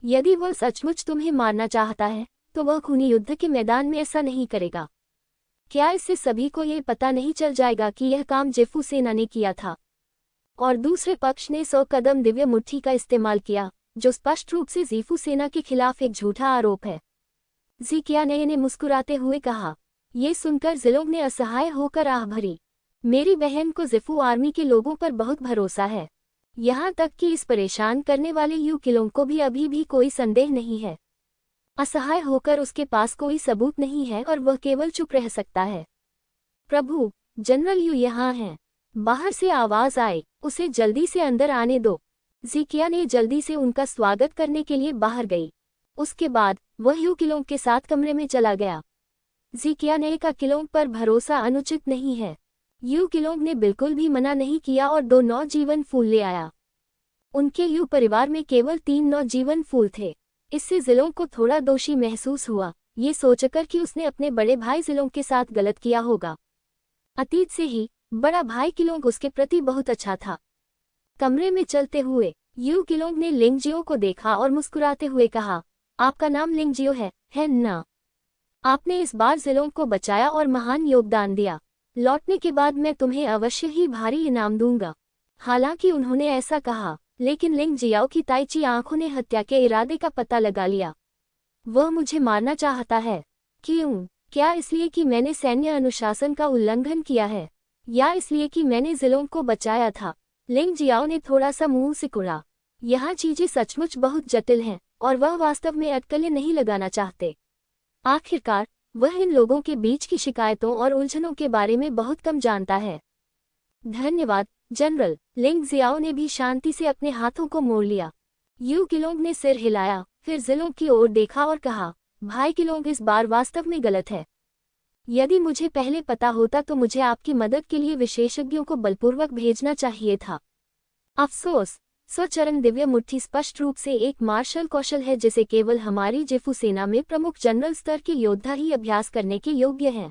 यदि वह सचमुच तुम्हें मारना चाहता है तो वह खूनी युद्ध के मैदान में ऐसा नहीं करेगा। क्या इससे सभी को यह पता नहीं चल जाएगा कि यह काम जेफू सेना ने किया था? और दूसरे पक्ष ने 100 कदम दिव्य मुट्ठी का इस्तेमाल किया, जो स्पष्ट रूप से जीफू सेना के खिलाफ एक झूठा आरोप है। ज़िक्यानये ने मुस्कुराते हुए कहा। ये सुनकर ज़िलोंग ने असहाय होकर आह भरी। मेरी बहन को ज़िफू आर्मी के लोगों पर बहुत भरोसा है, यहाँ तक कि इस परेशान करने वाले यू किलोंग को भी अभी भी कोई संदेह नहीं है। असहाय होकर उसके पास कोई सबूत नहीं है और वह केवल चुप रह सकता है। प्रभु, जनरल यू यहाँ हैं। बाहर से आवाज आए, उसे जल्दी से अंदर आने दो। ज़िक्यानये जल्दी से उनका स्वागत करने के लिए बाहर गई। उसके बाद वह यू किलोंग के साथ कमरे में चला गया। ज़िक्यानये का किलोंग पर भरोसा अनुचित नहीं है। यू किलोंग ने बिल्कुल भी मना नहीं किया और 2 नौजीवन फूल ले आया। उनके यू परिवार में केवल 3 नौजीवन फूल थे। इससे ज़िलोंग को थोड़ा दोषी महसूस हुआ, ये सोचकर कि उसने अपने बड़े भाई ज़िलोंग के साथ गलत किया होगा। अतीत से ही बड़ा भाई किलोंग उसके प्रति बहुत अच्छा था। कमरे में चलते हुए यू किलोंग ने लिंगजियो को देखा और मुस्कुराते हुए कहा, आपका नाम लिंगजियो है ना? आपने इस बार ज़िलोंग को बचाया और महान योगदान दिया। लौटने के बाद मैं तुम्हें अवश्य ही भारी इनाम दूंगा। हालांकि उन्होंने ऐसा कहा, लेकिन लिंगजियाओ की ताइची आंखों ने हत्या के इरादे का पता लगा लिया। वह मुझे मारना चाहता है। क्यों? क्या इसलिए कि मैंने सैन्य अनुशासन का उल्लंघन किया है, या इसलिए कि मैंने ज़िलोंग को बचाया था? लिंगजियाओ ने थोड़ा सा मुंह सिकुड़ा। यहाँ चीजें सचमुच बहुत जटिल हैं और वह वास्तव में अटकलें नहीं लगाना चाहते। आखिरकार वह इन लोगों के बीच की शिकायतों और उलझनों के बारे में बहुत कम जानता है। धन्यवाद जनरल। लिंगजियाओ ने भी शांति से अपने हाथों को मोड़ लिया। यू किलोंग ने सिर हिलाया, फिर ज़िलोंग की ओर देखा और कहा, भाई किलोंग, इस बार वास्तव में गलत है। यदि मुझे पहले पता होता तो मुझे आपकी मदद के लिए विशेषज्ञों को बलपूर्वक भेजना चाहिए था। अफसोस, स्वचरण दिव्य मुट्ठी स्पष्ट रूप से एक मार्शल कौशल है जिसे केवल हमारी जेफू सेना में प्रमुख जनरल स्तर के योद्धा ही अभ्यास करने के योग्य हैं।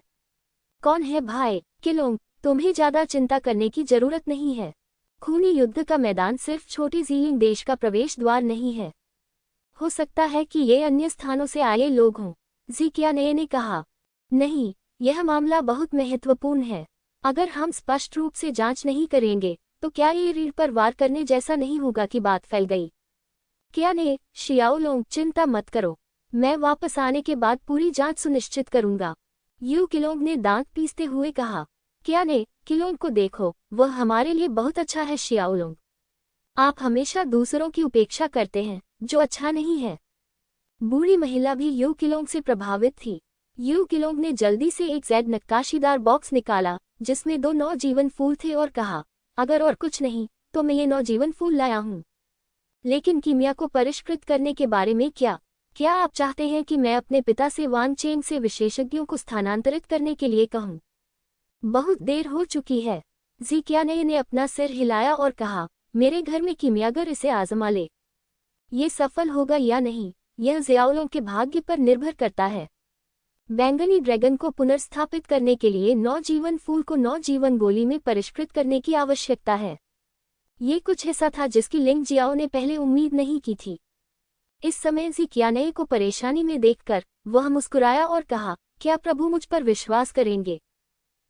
कौन है भाई किलोंग? तुम्हें ज्यादा चिंता करने की जरूरत नहीं है। खूनी युद्ध का मैदान सिर्फ छोटे ज़िलिंग देश का प्रवेश द्वार नहीं है। हो सकता है कि ये अन्य स्थानों से आए लोग हों। ज़िक्यानये ने कहा, नहीं, यह मामला बहुत महत्वपूर्ण है। अगर हम स्पष्ट रूप से जांच नहीं करेंगे तो क्या ये रीढ़ पर वार करने जैसा नहीं होगा कि बात फैल गई? क्या ने शियाओलोंग, चिंता मत करो, मैं वापस आने के बाद पूरी जांच सुनिश्चित करूंगा। यू किलोंग ने दांत पीसते हुए कहा। क्या ने किलोंग को देखो, वह हमारे लिए बहुत अच्छा है शियाओलोंग। आप हमेशा दूसरों की उपेक्षा करते हैं, जो अच्छा नहीं है। बूढ़ी महिला भी यू किलोंग से प्रभावित थी। यू किलोंग ने जल्दी से एक जेड नक्काशीदार बॉक्स निकाला जिसमें 2 नौजीवन फूल थे और कहा, अगर और कुछ नहीं तो मैं ये नौजीवन फूल लाया हूँ। लेकिन कीमिया को परिष्कृत करने के बारे में क्या आप चाहते हैं कि मैं अपने पिता से वान चेंग से विशेषज्ञों को स्थानांतरित करने के लिए कहूँ? बहुत देर हो चुकी है। ज़िक्यानये ने अपना सिर हिलाया और कहा, मेरे घर में कीमियागर इसे आजमा ले। ये सफल होगा या नहीं, यह ज़ियाओलोंग के भाग्य पर निर्भर करता है। बैंगनी ड्रैगन को पुनर्स्थापित करने के लिए नौजीवन फूल को नौजीवन गोली में परिष्कृत करने की आवश्यकता है। ये कुछ ऐसा था जिसकी लिंगजियाओ ने पहले उम्मीद नहीं की थी। इस समय ज़िक्यानये को परेशानी में देखकर वह मुस्कुराया और कहा, क्या प्रभु मुझ पर विश्वास करेंगे?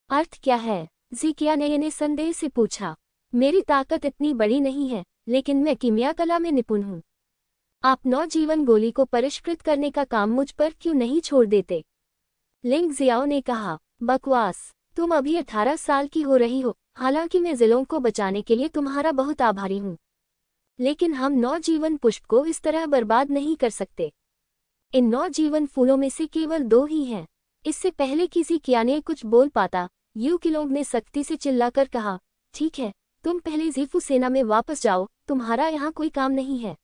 अर्थ क्या है? ज़िक्यानये ने संदेह से पूछा। मेरी ताकत इतनी बड़ी नहीं है, लेकिन मैं कीमिया कला में निपुण हूँ। आप नौजीवन गोली को परिष्कृत करने का काम मुझ पर क्यों नहीं छोड़ देते? लिंगजियाओ ने कहा, बकवास, तुम अभी 18 साल की हो रही हो, हालांकि मैं जिलों को बचाने के लिए तुम्हारा बहुत आभारी हूँ, लेकिन हम नवजीवन पुष्प को इस तरह बर्बाद नहीं कर सकते। इन नवजीवन फूलों में से केवल 2 ही हैं। इससे पहले किसी कियाने कुछ बोल पाता, यू किलोंग ने सख्ती से चिल्लाकर कहा, ठीक है, तुम पहले जीफू सेना में वापस जाओ, तुम्हारा यहाँ कोई काम नहीं है।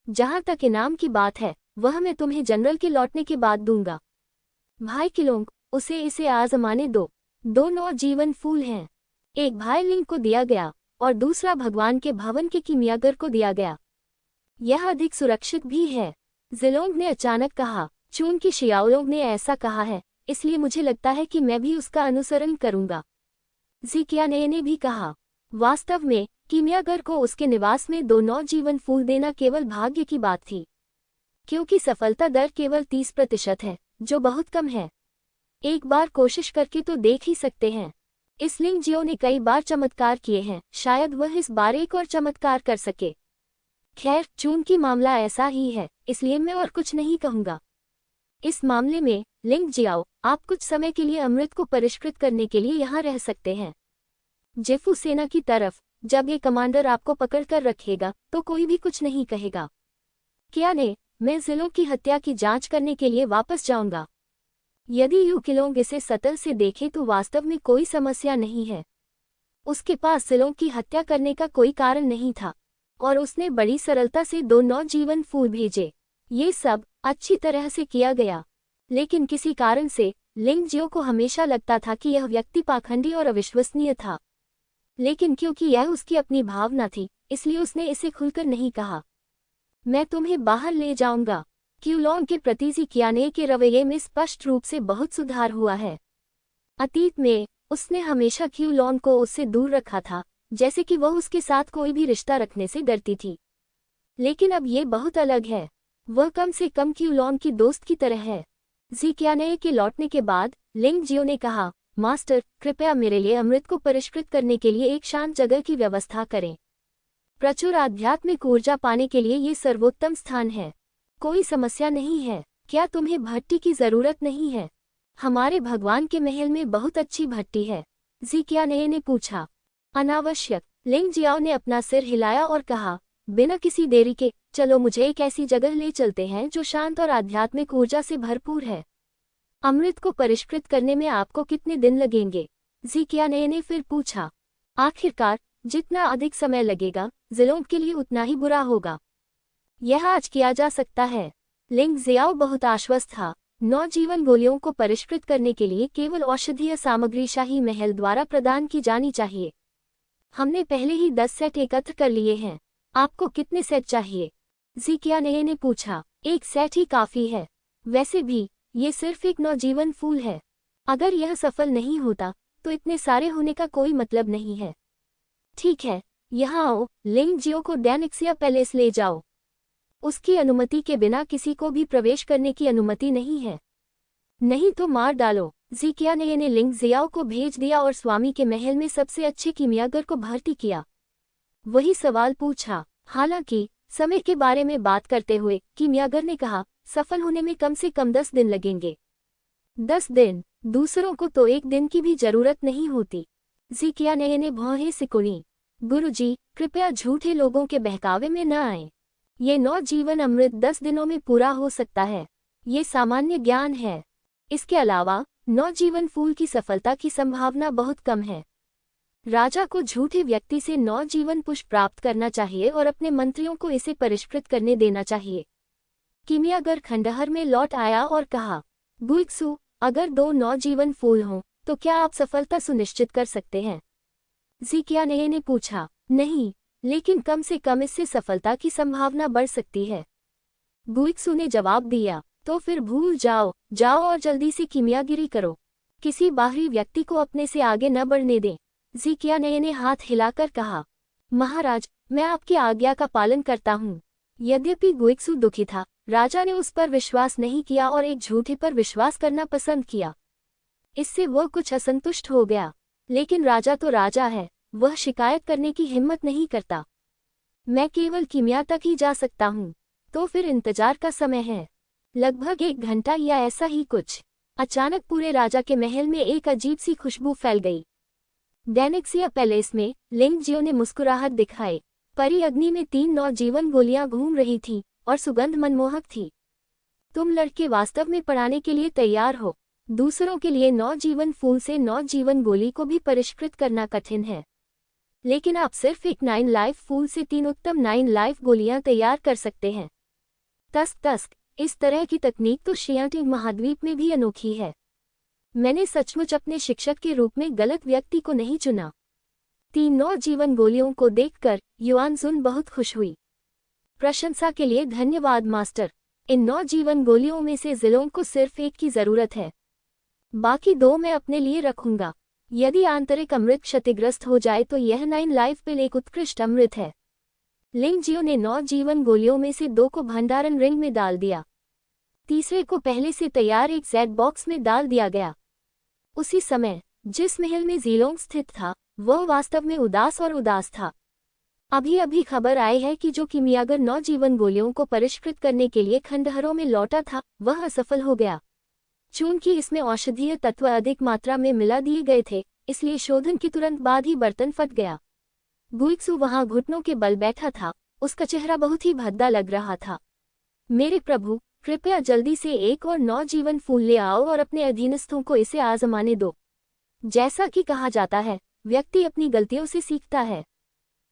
जहाँ तक इनाम की बात है, वह मैं तुम्हें जनरल के लौटने के बाद दूंगा। भाई किलोंग, इसे आजमाने दो। 2 नवजीवन फूल हैं। एक भाई लिंग को दिया गया और दूसरा भगवान के भवन के कीमियागर को दिया गया। यह अधिक सुरक्षित भी है। जिलोंग ने अचानक कहा, चूंकि शियाओलोंग ने ऐसा कहा है, इसलिए मुझे लगता है कि मैं भी उसका अनुसरण करूंगा। जिकियाने ने भी कहा। वास्तव में कीमियागर को उसके निवास में 2 नवजीवन फूल देना केवल भाग्य की बात थी, क्योंकि सफलता दर केवल 30% है, जो बहुत कम है। एक बार कोशिश करके तो देख ही सकते हैं। इस लिंग जियो ने कई बार चमत्कार किए हैं, शायद वह इस बार एक और चमत्कार कर सके। खैर, चूंकि मामला ऐसा ही है, इसलिए मैं और कुछ नहीं कहूंगा। इस मामले में लिंग जियाओ, आप कुछ समय के लिए अमृत को परिष्कृत करने के लिए यहाँ रह सकते हैं। जेफू सेना की तरफ जब ये कमांडर आपको पकड़कर रखेगा तो कोई भी कुछ नहीं कहेगा। क्या ने, मैं जिलों की हत्या की जांच करने के लिए वापस जाऊंगा। यदि यू किलोंग इसे सतह से देखे तो वास्तव में कोई समस्या नहीं है। उसके पास जिलों की हत्या करने का कोई कारण नहीं था और उसने बड़ी सरलता से 2 नवजीवन फूल भेजे। ये सब अच्छी तरह से किया गया, लेकिन किसी कारण से लिंग जियो को हमेशा लगता था कि यह व्यक्ति पाखंडी और अविश्वसनीय था। लेकिन क्योंकि यह उसकी अपनी भावना थी, इसलिए उसने इसे खुलकर नहीं कहा। मैं तुम्हें बाहर ले जाऊंगा। क्यूलोंग के प्रति जिकियाने के रवैये में स्पष्ट रूप से बहुत सुधार हुआ है। अतीत में उसने हमेशा क्यूलोंग को उससे दूर रखा था, जैसे कि वह उसके साथ कोई भी रिश्ता रखने से डरती थी। लेकिन अब ये बहुत अलग है। वह कम से कम क्यूलोंग की दोस्त की तरह है। जिकियाने के लौटने के बाद लिंग जियो ने कहा, मास्टर, कृपया मेरे लिए अमृत को परिष्कृत करने के लिए एक शांत जगह की व्यवस्था करें। प्रचुर आध्यात्मिक ऊर्जा पाने के लिए ये सर्वोत्तम स्थान है। कोई समस्या नहीं है। क्या तुम्हें भट्टी की जरूरत नहीं है? हमारे भगवान के महल में बहुत अच्छी भट्टी है, जिकियाने ने पूछा। अनावश्यक, लिंग जियाओ ने अपना सिर हिलाया और कहा, बिना किसी देरी के चलो मुझे एक ऐसी जगह ले चलते हैं जो शांत और आध्यात्मिक ऊर्जा से भरपूर है। अमृत को परिष्कृत करने में आपको कितने दिन लगेंगे? जिकियाने ने फिर पूछा। आखिरकार जितना अधिक समय लगेगा जिलों के लिए उतना ही बुरा होगा। यह आज किया जा सकता है। लिंग जियाओ बहुत आश्वस्त था। नवजीवन गोलियों को परिष्कृत करने के लिए केवल औषधीय सामग्री शाही महल द्वारा प्रदान की जानी चाहिए। हमने पहले ही 10 सेट एकत्र कर लिए हैं। आपको कितने सेट चाहिए? जिकियाने ने पूछा। 1 सेट ही काफी है। वैसे भी ये सिर्फ एक नवजीवन फूल है। अगर यह सफल नहीं होता तो इतने सारे होने का कोई मतलब नहीं है। ठीक है, यहाँ आओ। लिंग जियो को डैनिक्सिया पैलेस ले जाओ। उसकी अनुमति के बिना किसी को भी प्रवेश करने की अनुमति नहीं है, नहीं तो मार डालो। जिकियाने ने लिंग जियाओ को भेज दिया और स्वामी के महल में सबसे अच्छे कीमियागर को भर्ती किया। वही सवाल पूछा। हालांकि समय के बारे में बात करते हुए कीमियागर ने कहा, सफल होने में कम से कम 10 दिन लगेंगे। 10 दिन? दूसरों को तो 1 दिन की भी जरूरत नहीं होती। जिकियाने ने भौहें सिकुड़ी। गुरुजी, कृपया झूठे लोगों के बहकावे में न आए। ये नवजीवन अमृत 10 दिनों में पूरा हो सकता है। ये सामान्य ज्ञान है। इसके अलावा नवजीवन फूल की सफलता की संभावना बहुत कम है। राजा को झूठे व्यक्ति से नवजीवन पुष्प प्राप्त करना चाहिए और अपने मंत्रियों को इसे परिष्कृत करने देना चाहिए। कीमियागर खंडहर में लौट आया और कहा, गुइक्सू, अगर 2 नवजीवन फूल हों तो क्या आप सफलता सुनिश्चित कर सकते हैं? जिकियाने ने पूछा। नहीं, लेकिन कम से कम इससे सफलता की संभावना बढ़ सकती है। गुइक्सू ने जवाब दिया। तो फिर भूल जाओ और जल्दी से कीमियागिरी करो। किसी बाहरी व्यक्ति को अपने से आगे न बढ़ने दें। जिकियाने ने हाथ हिलाकर कहा, महाराज, मैं आपकी आज्ञा का पालन करता हूँ। यद्यपि गुइक्सू दुखी था, राजा ने उस पर विश्वास नहीं किया और एक झूठे पर विश्वास करना पसंद किया। इससे वह कुछ असंतुष्ट हो गया, लेकिन राजा तो राजा है, वह शिकायत करने की हिम्मत नहीं करता। मैं केवल कीमिया तक ही जा सकता हूँ। तो फिर इंतजार का समय है, लगभग 1 घंटा या ऐसा ही कुछ। अचानक पूरे राजा के महल में एक अजीब सी खुशबू फैल गई। डैनेक्सिया पैलेस में लिंग जियो ने मुस्कुराहट दिखाई। परी अग्नि में 3 नौजीवन गोलियां घूम रही थीं और सुगंध मनमोहक थी। तुम लड़के वास्तव में पढ़ाने के लिए तैयार हो। दूसरों के लिए नौजीवन फूल से नौजीवन गोली को भी परिष्कृत करना कठिन है, लेकिन आप सिर्फ एक 9 लाइफ फूल से 3 उत्तम 9 लाइफ गोलियां तैयार कर सकते हैं। तस्क, इस तरह की तकनीक तो शियाटिंग महाद्वीप में भी अनोखी है। मैंने सचमुच अपने शिक्षक के रूप में गलत व्यक्ति को नहीं चुना। 3 नौजीवन गोलियों को देखकर युआनजुन बहुत खुश हुई। प्रशंसा के लिए धन्यवाद मास्टर। इन नौजीवन गोलियों में से जिलों को सिर्फ एक की जरूरत है, बाकी 2 मैं अपने लिए रखूंगा। यदि आंतरिक अमृत क्षतिग्रस्त हो जाए तो यह 9 लाइफ पिल एक उत्कृष्ट अमृत है। लिंग जियो ने 9 जीवन गोलियों में से 2 को भंडारण रिंग में डाल दिया। तीसरे को पहले से तैयार एक जेड बॉक्स में डाल दिया गया। उसी समय जिस महल में जीलोंग स्थित था वह वास्तव में उदास था। अभी अभी खबर आई है कि जो किमियागर 9 जीवन गोलियों को परिष्कृत करने के लिए खंडहरों में लौटा था वह असफल हो गया। चूंकि इसमें औषधीय तत्व अधिक मात्रा में मिला दिए गए थे, इसलिए शोधन के तुरंत बाद ही बर्तन फट गया। गुइक्सू वहां घुटनों के बल बैठा था। उसका चेहरा बहुत ही भद्दा लग रहा था। मेरे प्रभु, कृपया जल्दी से एक और 9 जीवन फूल ले आओ और अपने अधीनस्थों को इसे आजमाने दो। जैसा कि कहा जाता है, व्यक्ति अपनी गलतियों से सीखता है।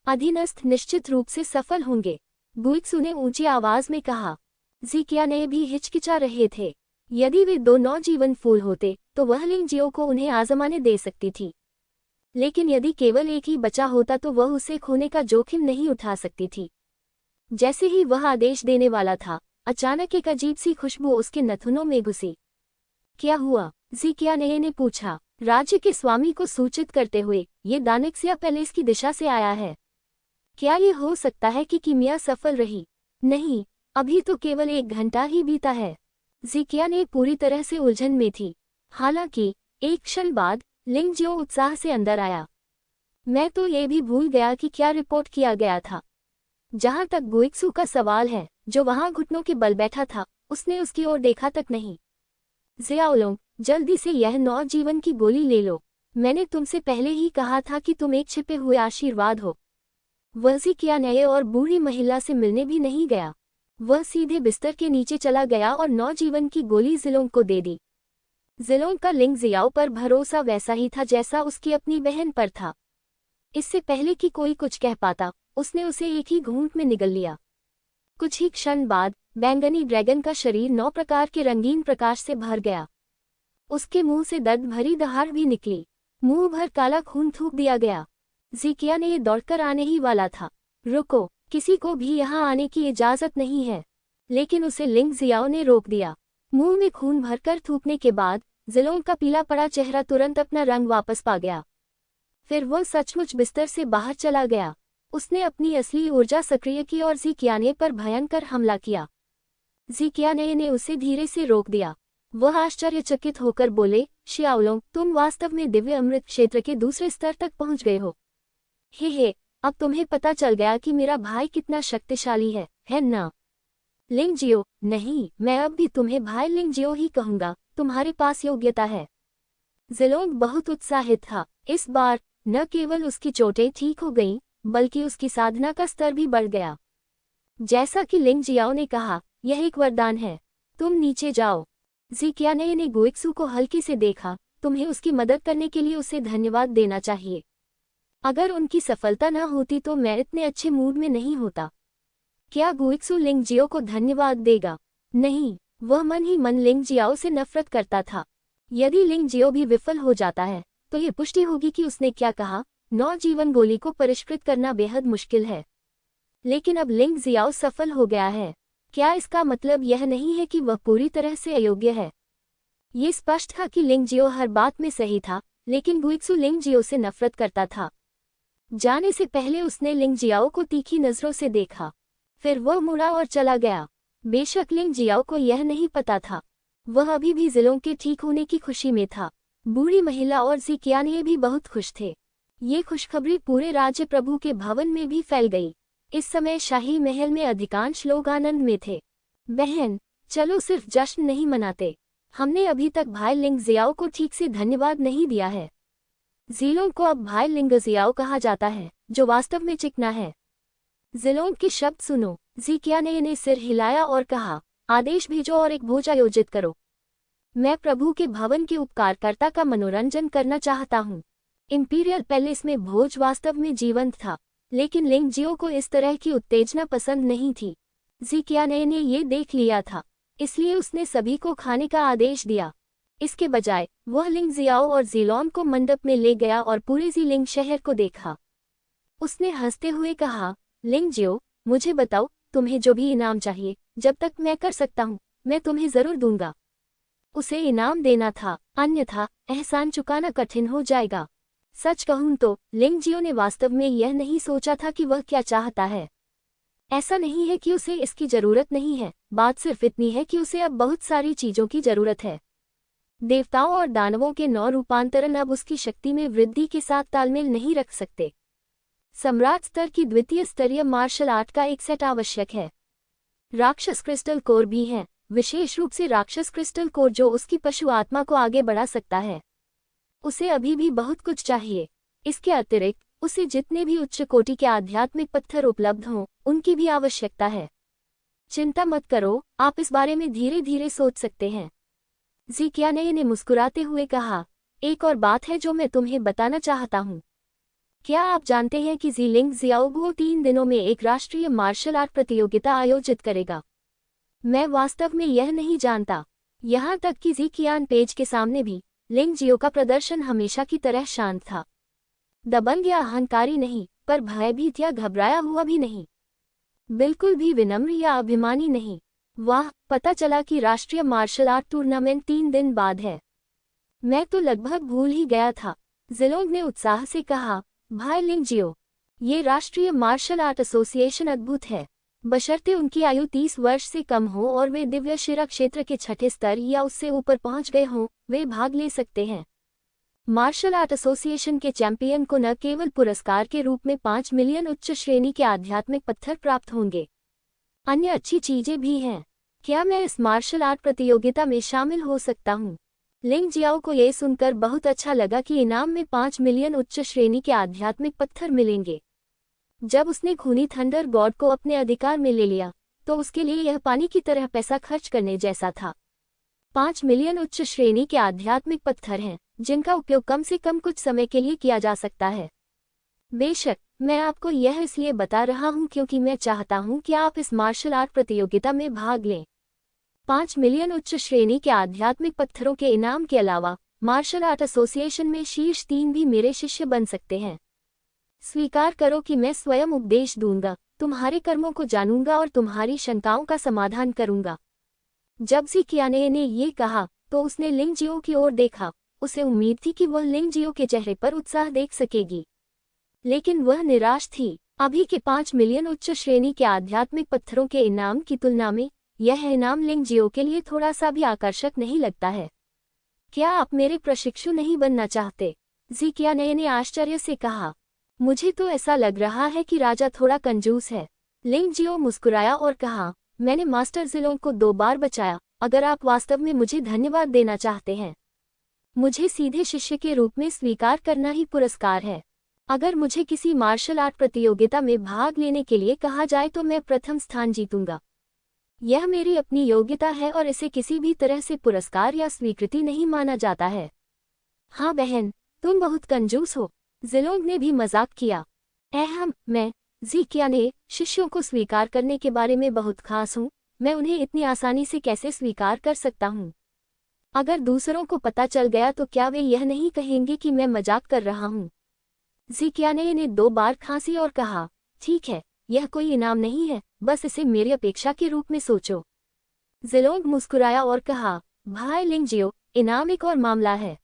अधीनस्थ निश्चित रूप से सफल होंगे, गुइक्सू ने ऊंची आवाज में कहा। ज़िकिया ने भी हिचकिचा रहे थे। यदि वे 2 नौजीवन फूल होते तो वह लिंग जियो को उन्हें आजमाने दे सकती थी, लेकिन यदि केवल एक ही बचा होता तो वह उसे खोने का जोखिम नहीं उठा सकती थी। जैसे ही वह आदेश देने वाला था, अचानक एक अजीब सी खुशबू उसके नथुनों में घुसी। क्या हुआ? ज़िकिया ने पूछा, राज्य के स्वामी को सूचित करते हुए। ये दानेक्सिया पैलेस की दिशा से आया है। क्या ये हो सकता है कि कीमिया सफल रही? नहीं, अभी तो केवल 1 घंटा ही बीता है। ज़िकिया ने पूरी तरह से उलझन में थी। हालांकि एक क्षण बाद लिंग जियो उत्साह से अंदर आया। मैं तो ये भी भूल गया कि क्या रिपोर्ट किया गया था। जहां तक गुइक्सू का सवाल है, जो वहां घुटनों के बल बैठा था, उसने उसकी ओर देखा तक नहीं। ज़ियाओलोंग, जल्दी से यह 9 जीवन की गोली ले लो। मैंने तुमसे पहले ही कहा था कि तुम एक छिपे हुए आशीर्वाद हो। वह ज़िकिया नए और बूढ़ी महिला से मिलने भी नहीं गया। वह सीधे बिस्तर के नीचे चला गया और 9 जीवन की गोली ज़िलोंग को दे दी। ज़िलोंग का लिंग जियाओ पर भरोसा वैसा ही था जैसा उसकी अपनी बहन पर था। इससे पहले कि कोई कुछ कह पाता, उसने उसे एक ही घूंट में निगल लिया। कुछ ही क्षण बाद बैंगनी ड्रैगन का शरीर 9 प्रकार के रंगीन प्रकाश से भर गया। उसके मुंह से दर्द भरी दहाड़ भी निकली। मुंह भर काला खून थूक दिया गया। ज़िकिया ने ये दौड़कर आने ही वाला था। रुको, किसी को भी यहाँ आने की इजाजत नहीं है। लेकिन उसे लिंग जियाओ ने रोक दिया। मुंह में खून भरकर थूकने के बाद ज़िलोंग का पीला पड़ा चेहरा तुरंत अपना रंग वापस पा गया। फिर वह सचमुच बिस्तर से बाहर चला गया। उसने अपनी असली ऊर्जा सक्रिय की और ज़िकियाने पर भयंकर हमला किया। ज़िकियाने ने उसे धीरे से रोक दिया। वह आश्चर्यचकित होकर बोले, शियाओलोंग, तुम वास्तव में दिव्य अमृत क्षेत्र के दूसरे स्तर तक पहुंच गए हो। हे, अब तुम्हें पता चल गया कि मेरा भाई कितना शक्तिशाली है ना? लिंग जियो, नहीं, मैं अब भी तुम्हें भाई लिंग जियो ही कहूंगा। तुम्हारे पास योग्यता है। ज़िलोंग बहुत उत्साहित था। इस बार न केवल उसकी चोटें ठीक हो गईं, बल्कि उसकी साधना का स्तर भी बढ़ गया। जैसा कि लिंग जियाओ ने कहा, यह एक वरदान है। तुम नीचे जाओ। ज़िकियाने ने गुइक्सू को हल्के से देखा। तुम्हें उसकी मदद करने के लिए उसे धन्यवाद देना चाहिए। अगर उनकी सफलता न होती तो मैं इतने अच्छे मूड में नहीं होता। क्या गुइक्सू लिंग जियो को धन्यवाद देगा? नहीं, वह मन ही मन लिंग जियाओ से नफरत करता था। यदि लिंग जियो भी विफल हो जाता है तो ये पुष्टि होगी कि उसने क्या कहा, 9 जीवन गोली को परिष्कृत करना बेहद मुश्किल है। लेकिन अब लिंग जियाओ सफल हो गया है। क्या इसका मतलब यह नहीं है कि वह पूरी तरह से अयोग्य है? ये स्पष्ट था कि लिंग जियो हर बात में सही था, लेकिन गुइक्सू लिंग जियो से नफरत करता था। जाने से पहले उसने लिंग जियाओ को तीखी नजरों से देखा। फिर वह मुड़ा और चला गया। बेशक लिंग जियाओ को यह नहीं पता था। वह अभी भी ज़िलोंग के ठीक होने की खुशी में था। बूढ़ी महिला और ज़िकियाने भी बहुत खुश थे। ये खुशखबरी पूरे राज्य प्रभु के भवन में भी फैल गई। इस समय शाही महल में अधिकांश लोग आनंद में थे। बहन, चलो सिर्फ जश्न नहीं मनाते, हमने अभी तक भाई लिंग जियाओ को ठीक से धन्यवाद नहीं दिया है। जीलोंग को अब भाई लिंग जियाओ कहा जाता है, जो वास्तव में चिकना है। जिलोंग के शब्द सुनो। ज़िक्याने ने सिर हिलाया और कहा, आदेश भेजो और एक भोज आयोजित करो। मैं प्रभु के भवन के उपकारकर्ता का मनोरंजन करना चाहता हूँ। इंपीरियल पैलेस में भोज वास्तव में जीवंत था, लेकिन लिंग जियो को इस तरह की उत्तेजना पसंद नहीं थी। ज़िक्याने ने ये देख लिया था, इसलिए उसने सभी को खाने का आदेश दिया। इसके बजाय वह लिंग जियाओ और जीलोंग को मंडप में ले गया और पूरे जीलिंग शहर को देखा। उसने हंसते हुए कहा, लिंग जियो, मुझे बताओ, तुम्हें जो भी इनाम चाहिए, जब तक मैं कर सकता हूँ, मैं तुम्हें जरूर दूंगा। उसे इनाम देना था, अन्यथा एहसान चुकाना कठिन हो जाएगा। सच कहूं तो लिंग जियो ने वास्तव में यह नहीं सोचा था कि वह क्या चाहता है। ऐसा नहीं है कि उसे इसकी जरूरत नहीं है, बात सिर्फ इतनी है कि उसे अब बहुत सारी चीजों की जरूरत है। देवताओं और दानवों के 9 रूपांतरण अब उसकी शक्ति में वृद्धि के साथ तालमेल नहीं रख सकते। सम्राट स्तर की द्वितीय स्तरीय मार्शल आर्ट का एक सेट आवश्यक है। राक्षस क्रिस्टल कोर भी हैं, विशेष रूप से राक्षस क्रिस्टल कोर जो उसकी पशु आत्मा को आगे बढ़ा सकता है। उसे अभी भी बहुत कुछ चाहिए। इसके अतिरिक्त उसे जितने भी उच्च कोटि के आध्यात्मिक पत्थर उपलब्ध हों, उनकी भी आवश्यकता है। चिंता मत करो, आप इस बारे में धीरे धीरे सोच सकते हैं। ज़िक्याने ने मुस्कुराते हुए कहा, एक और बात है जो मैं तुम्हें बताना चाहता हूँ। क्या आप जानते हैं कि जीलिंग जियाओगुओ 3 दिनों में एक राष्ट्रीय मार्शल आर्ट प्रतियोगिता आयोजित करेगा? मैं वास्तव में यह नहीं जानता। यहाँ तक कि ज़िक्यान पेज के सामने भी लिंग जियो का प्रदर्शन हमेशा की तरह शांत था। दबंग या अहंकारी नहीं, पर भयभीत या घबराया हुआ भी नहीं। बिल्कुल भी विनम्र या अभिमानी नहीं। वाह, पता चला कि राष्ट्रीय मार्शल आर्ट टूर्नामेंट 3 दिन बाद है। मैं तो लगभग भूल ही गया था। जिलोंग ने उत्साह से कहा, भाई लिंग जियो, ये राष्ट्रीय मार्शल आर्ट एसोसिएशन अद्भुत है। बशर्ते उनकी आयु 30 वर्ष से कम हो और वे दिव्य शिरा क्षेत्र के 6ठे स्तर या उससे ऊपर पहुंच गए हों, वे भाग ले सकते हैं। मार्शल आर्ट एसोसिएशन के चैंपियन को न केवल पुरस्कार के रूप में 5 मिलियन उच्च श्रेणी के आध्यात्मिक पत्थर प्राप्त होंगे, अन्य अच्छी चीजें भी हैं। क्या मैं इस मार्शल आर्ट प्रतियोगिता में शामिल हो सकता हूँ? लिंग जियाओ को यह सुनकर बहुत अच्छा लगा कि इनाम में 5 मिलियन उच्च श्रेणी के आध्यात्मिक पत्थर मिलेंगे। जब उसने खूनी थंडर गॉड को अपने अधिकार में ले लिया, तो उसके लिए यह पानी की तरह पैसा खर्च करने जैसा था। 5 मिलियन उच्च श्रेणी के आध्यात्मिक पत्थर हैं, जिनका उपयोग कम से कम कुछ समय के लिए किया जा सकता है। बेशक, मैं आपको यह इसलिए बता रहा हूं क्योंकि मैं चाहता हूं कि आप इस मार्शल आर्ट प्रतियोगिता में भाग लें। 5 मिलियन उच्च श्रेणी के आध्यात्मिक पत्थरों के इनाम के अलावा मार्शल आर्ट एसोसिएशन में शीर्ष 3 भी मेरे शिष्य बन सकते हैं। स्वीकार करो कि मैं स्वयं उपदेश दूंगा, तुम्हारे कर्मों को जानूंगा और तुम्हारी शंकाओं का समाधान करूंगा। जब ज़िक्याने ने ये कहा, तो उसने लिंग जियो की ओर देखा। उसे उम्मीद थी कि वह लिंग जियो के चेहरे पर उत्साह देख सकेगी, लेकिन वह निराश थी। अभी के 5 मिलियन उच्च श्रेणी के आध्यात्मिक पत्थरों के इनाम की तुलना में यह इनाम लिंग जियो के लिए थोड़ा सा भी आकर्षक नहीं लगता है। क्या आप मेरे प्रशिक्षु नहीं बनना चाहते? ज़िक्याने ने आश्चर्य से कहा। मुझे तो ऐसा लग रहा है कि राजा थोड़ा कंजूस है। लिंग जियो मुस्कुराया और कहा, मैंने मास्टर जिलोंग को 2 बार बचाया। अगर आप वास्तव में मुझे धन्यवाद देना चाहते हैं, मुझे सीधे शिष्य के रूप में स्वीकार करना ही पुरस्कार है। अगर मुझे किसी मार्शल आर्ट प्रतियोगिता में भाग लेने के लिए कहा जाए तो मैं प्रथम स्थान जीतूंगा। यह मेरी अपनी योग्यता है और इसे किसी भी तरह से पुरस्कार या स्वीकृति नहीं माना जाता है। हाँ बहन, तुम बहुत कंजूस हो, जिलोंग ने भी मजाक किया। मैं ज़िक्याने शिष्यों को स्वीकार करने के बारे में बहुत खास हूँ। मैं उन्हें इतनी आसानी से कैसे स्वीकार कर सकता हूँ? अगर दूसरों को पता चल गया तो क्या वे यह नहीं कहेंगे कि मैं मजाक कर रहा हूँ? ज़िक्याने ने 2 बार खांसी और कहा, ठीक है, यह कोई इनाम नहीं है, बस इसे मेरी अपेक्षा के रूप में सोचो। जिलोंग मुस्कुराया और कहा, भाई लिंग जियो, इनाम एक और मामला है।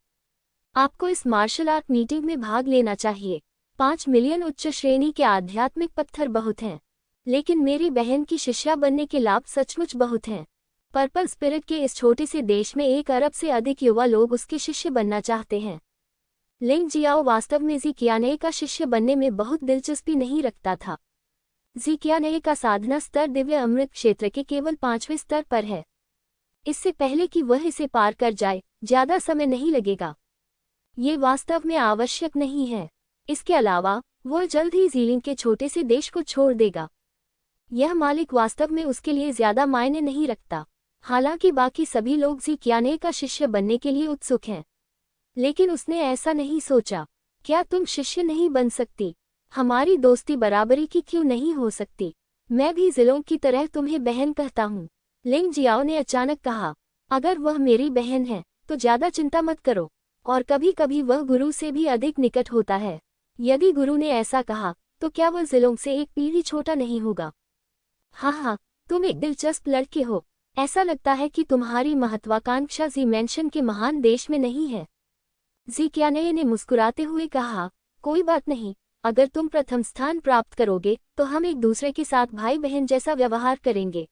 आपको इस मार्शल आर्ट मीटिंग में भाग लेना चाहिए। 5 मिलियन उच्च श्रेणी के आध्यात्मिक पत्थर बहुत हैं, लेकिन मेरी बहन की शिष्या बनने के लाभ सचमुच बहुत हैं। पर्पल स्पिरिट के इस छोटे से देश में 1 अरब से अधिक युवा लोग उसके शिष्य बनना चाहते हैं। लिंग जियाओ वास्तव में ज़िक्याने का शिष्य बनने में बहुत दिलचस्पी नहीं रखता था। ज़िक्याने का साधना स्तर दिव्य अमृत क्षेत्र के केवल 5वें स्तर पर है। इससे पहले कि वह इसे पार कर जाए ज्यादा समय नहीं लगेगा। ये वास्तव में आवश्यक नहीं है। इसके अलावा वह जल्द ही ज़ीलिंग के छोटे से देश को छोड़ देगा। यह मालिक वास्तव में उसके लिए ज्यादा मायने नहीं रखता। हालांकि बाकी सभी लोग ज़ी क़ियाने का शिष्य बनने के लिए उत्सुक हैं, लेकिन उसने ऐसा नहीं सोचा। क्या तुम शिष्य नहीं बन सकती? हमारी दोस्ती बराबरी की क्यों नहीं हो सकती? मैं भी ज़िलों की तरह तुम्हें बहन कहता हूँ। लिंग जियाओ ने अचानक कहा। अगर वह मेरी बहन है तो ज्यादा चिंता मत करो। और कभी कभी वह गुरु से भी अधिक निकट होता है। यदि गुरु ने ऐसा कहा तो क्या वह ज़िलों से एक पीढ़ी छोटा नहीं होगा? हाँ, तुम एक दिलचस्प लड़के हो। ऐसा लगता है कि तुम्हारी महत्वाकांक्षा ज़ी मेंशन के महान देश में नहीं है। ज़ी क़ियाने ने मुस्कुराते हुए कहा, कोई बात नहीं, अगर तुम प्रथम स्थान प्राप्त करोगे तो हम एक दूसरे के साथ भाई बहन जैसा व्यवहार करेंगे।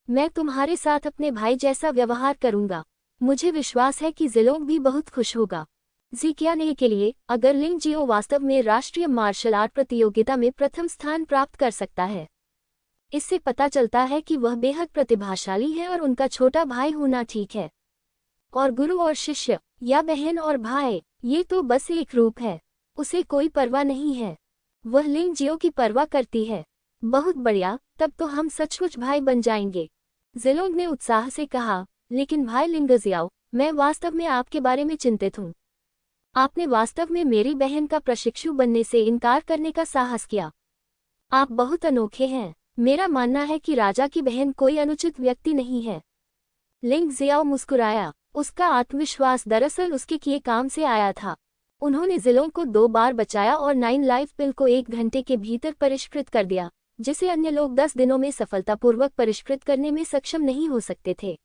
मैं तुम्हारे साथ अपने भाई जैसा व्यवहार करूंगा। मुझे विश्वास है कि ज़िलोंग भी बहुत खुश होगा। ज़ी क़ियाने के लिए, अगर लिंग जियो वास्तव में राष्ट्रीय मार्शल आर्ट प्रतियोगिता में प्रथम स्थान प्राप्त कर सकता है, इससे पता चलता है कि वह बेहद प्रतिभाशाली है और उनका छोटा भाई होना ठीक है। और गुरु और शिष्य, या बहन और भाई, ये तो बस एक रूप है। उसे कोई परवाह नहीं है। वह लिंग जियो की परवाह करती है। बहुत बढ़िया, तब तो हम सचमुच भाई बन जाएंगे। ज़िलोंग ने उत्साह से कहा, लेकिन भाई लिंग जियाओ, मैं वास्तव में आपके बारे में चिंतित हूँ। आपने वास्तव में मेरी बहन का प्रशिक्षु बनने से इनकार करने का साहस किया। आप बहुत अनोखे हैं। मेरा मानना है कि राजा की बहन कोई अनुचित व्यक्ति नहीं है। लिंग जियाओ मुस्कुराया। उसका आत्मविश्वास दरअसल उसके किए काम से आया था। उन्होंने ज़िलों को 2 बार बचाया और 9 लाइफ पिल को 1 घंटे के भीतर परिष्कृत कर दिया, जिसे अन्य लोग 10 दिनों में सफलतापूर्वक परिष्कृत करने में सक्षम नहीं हो सकते थे।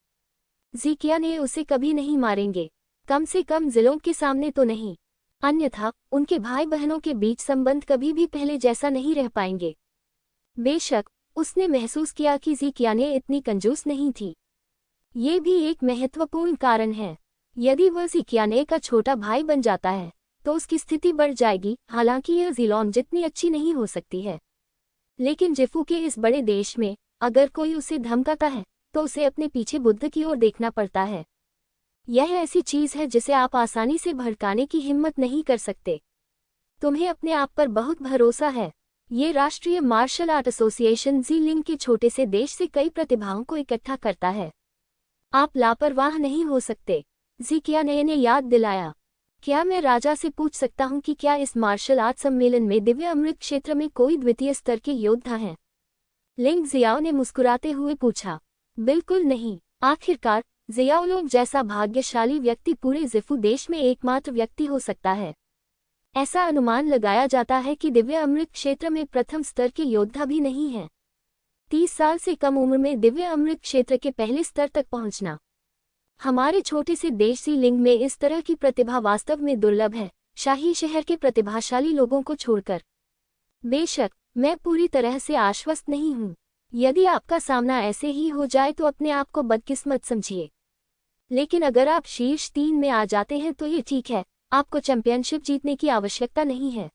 ज़ी क़ियाने उसे कभी नहीं मारेंगे, कम से कम ज़िलों के सामने तो नहीं। अन्यथा उनके भाई बहनों के बीच संबंध कभी भी पहले जैसा नहीं रह पाएंगे। बेशक उसने महसूस किया कि ज़ी क़ियाने इतनी कंजूस नहीं थी। ये भी एक महत्वपूर्ण कारण है। यदि वह ज़ी क़ियाने का छोटा भाई बन जाता है तो उसकी स्थिति बढ़ जाएगी। हालांकि यह ज़िलोंग जितनी अच्छी नहीं हो सकती है, लेकिन जिफू के इस बड़े देश में अगर कोई उसे धमकाता है तो उसे अपने पीछे बुद्ध की ओर देखना पड़ता है। यह ऐसी चीज है जिसे आप आसानी से भड़काने की हिम्मत नहीं कर सकते। तुम्हें अपने आप पर बहुत भरोसा है। ये राष्ट्रीय मार्शल आर्ट एसोसिएशन ज़ीलिंग के छोटे से देश से कई प्रतिभाओं को इकट्ठा करता है। आप लापरवाह नहीं हो सकते, ज़ी क़ियाने ने याद दिलाया। क्या मैं राजा से पूछ सकता हूँ कि क्या इस मार्शल आर्ट सम्मेलन में दिव्य अमृत क्षेत्र में कोई द्वितीय स्तर के योद्धा हैं? लिंग जियाओ ने मुस्कुराते हुए पूछा। बिल्कुल नहीं। आखिरकार जियाओलोंग जैसा भाग्यशाली व्यक्ति पूरे जिफू देश में एकमात्र व्यक्ति हो सकता है। ऐसा अनुमान लगाया जाता है कि दिव्य अमृत क्षेत्र में प्रथम स्तर के योद्धा भी नहीं हैं। 30 साल से कम उम्र में दिव्य अमृत क्षेत्र के पहले स्तर तक पहुंचना। हमारे छोटे से देश ज़ीलिंग में इस तरह की प्रतिभा वास्तव में दुर्लभ है, शाही शहर के प्रतिभाशाली लोगों को छोड़कर। बेशक मैं पूरी तरह से आश्वस्त नहीं हूँ। यदि आपका सामना ऐसे ही हो जाए तो अपने आप को बदकिस्मत समझिए। लेकिन अगर आप शीर्ष 3 में आ जाते हैं तो ये ठीक है, आपको चैंपियनशिप जीतने की आवश्यकता नहीं है।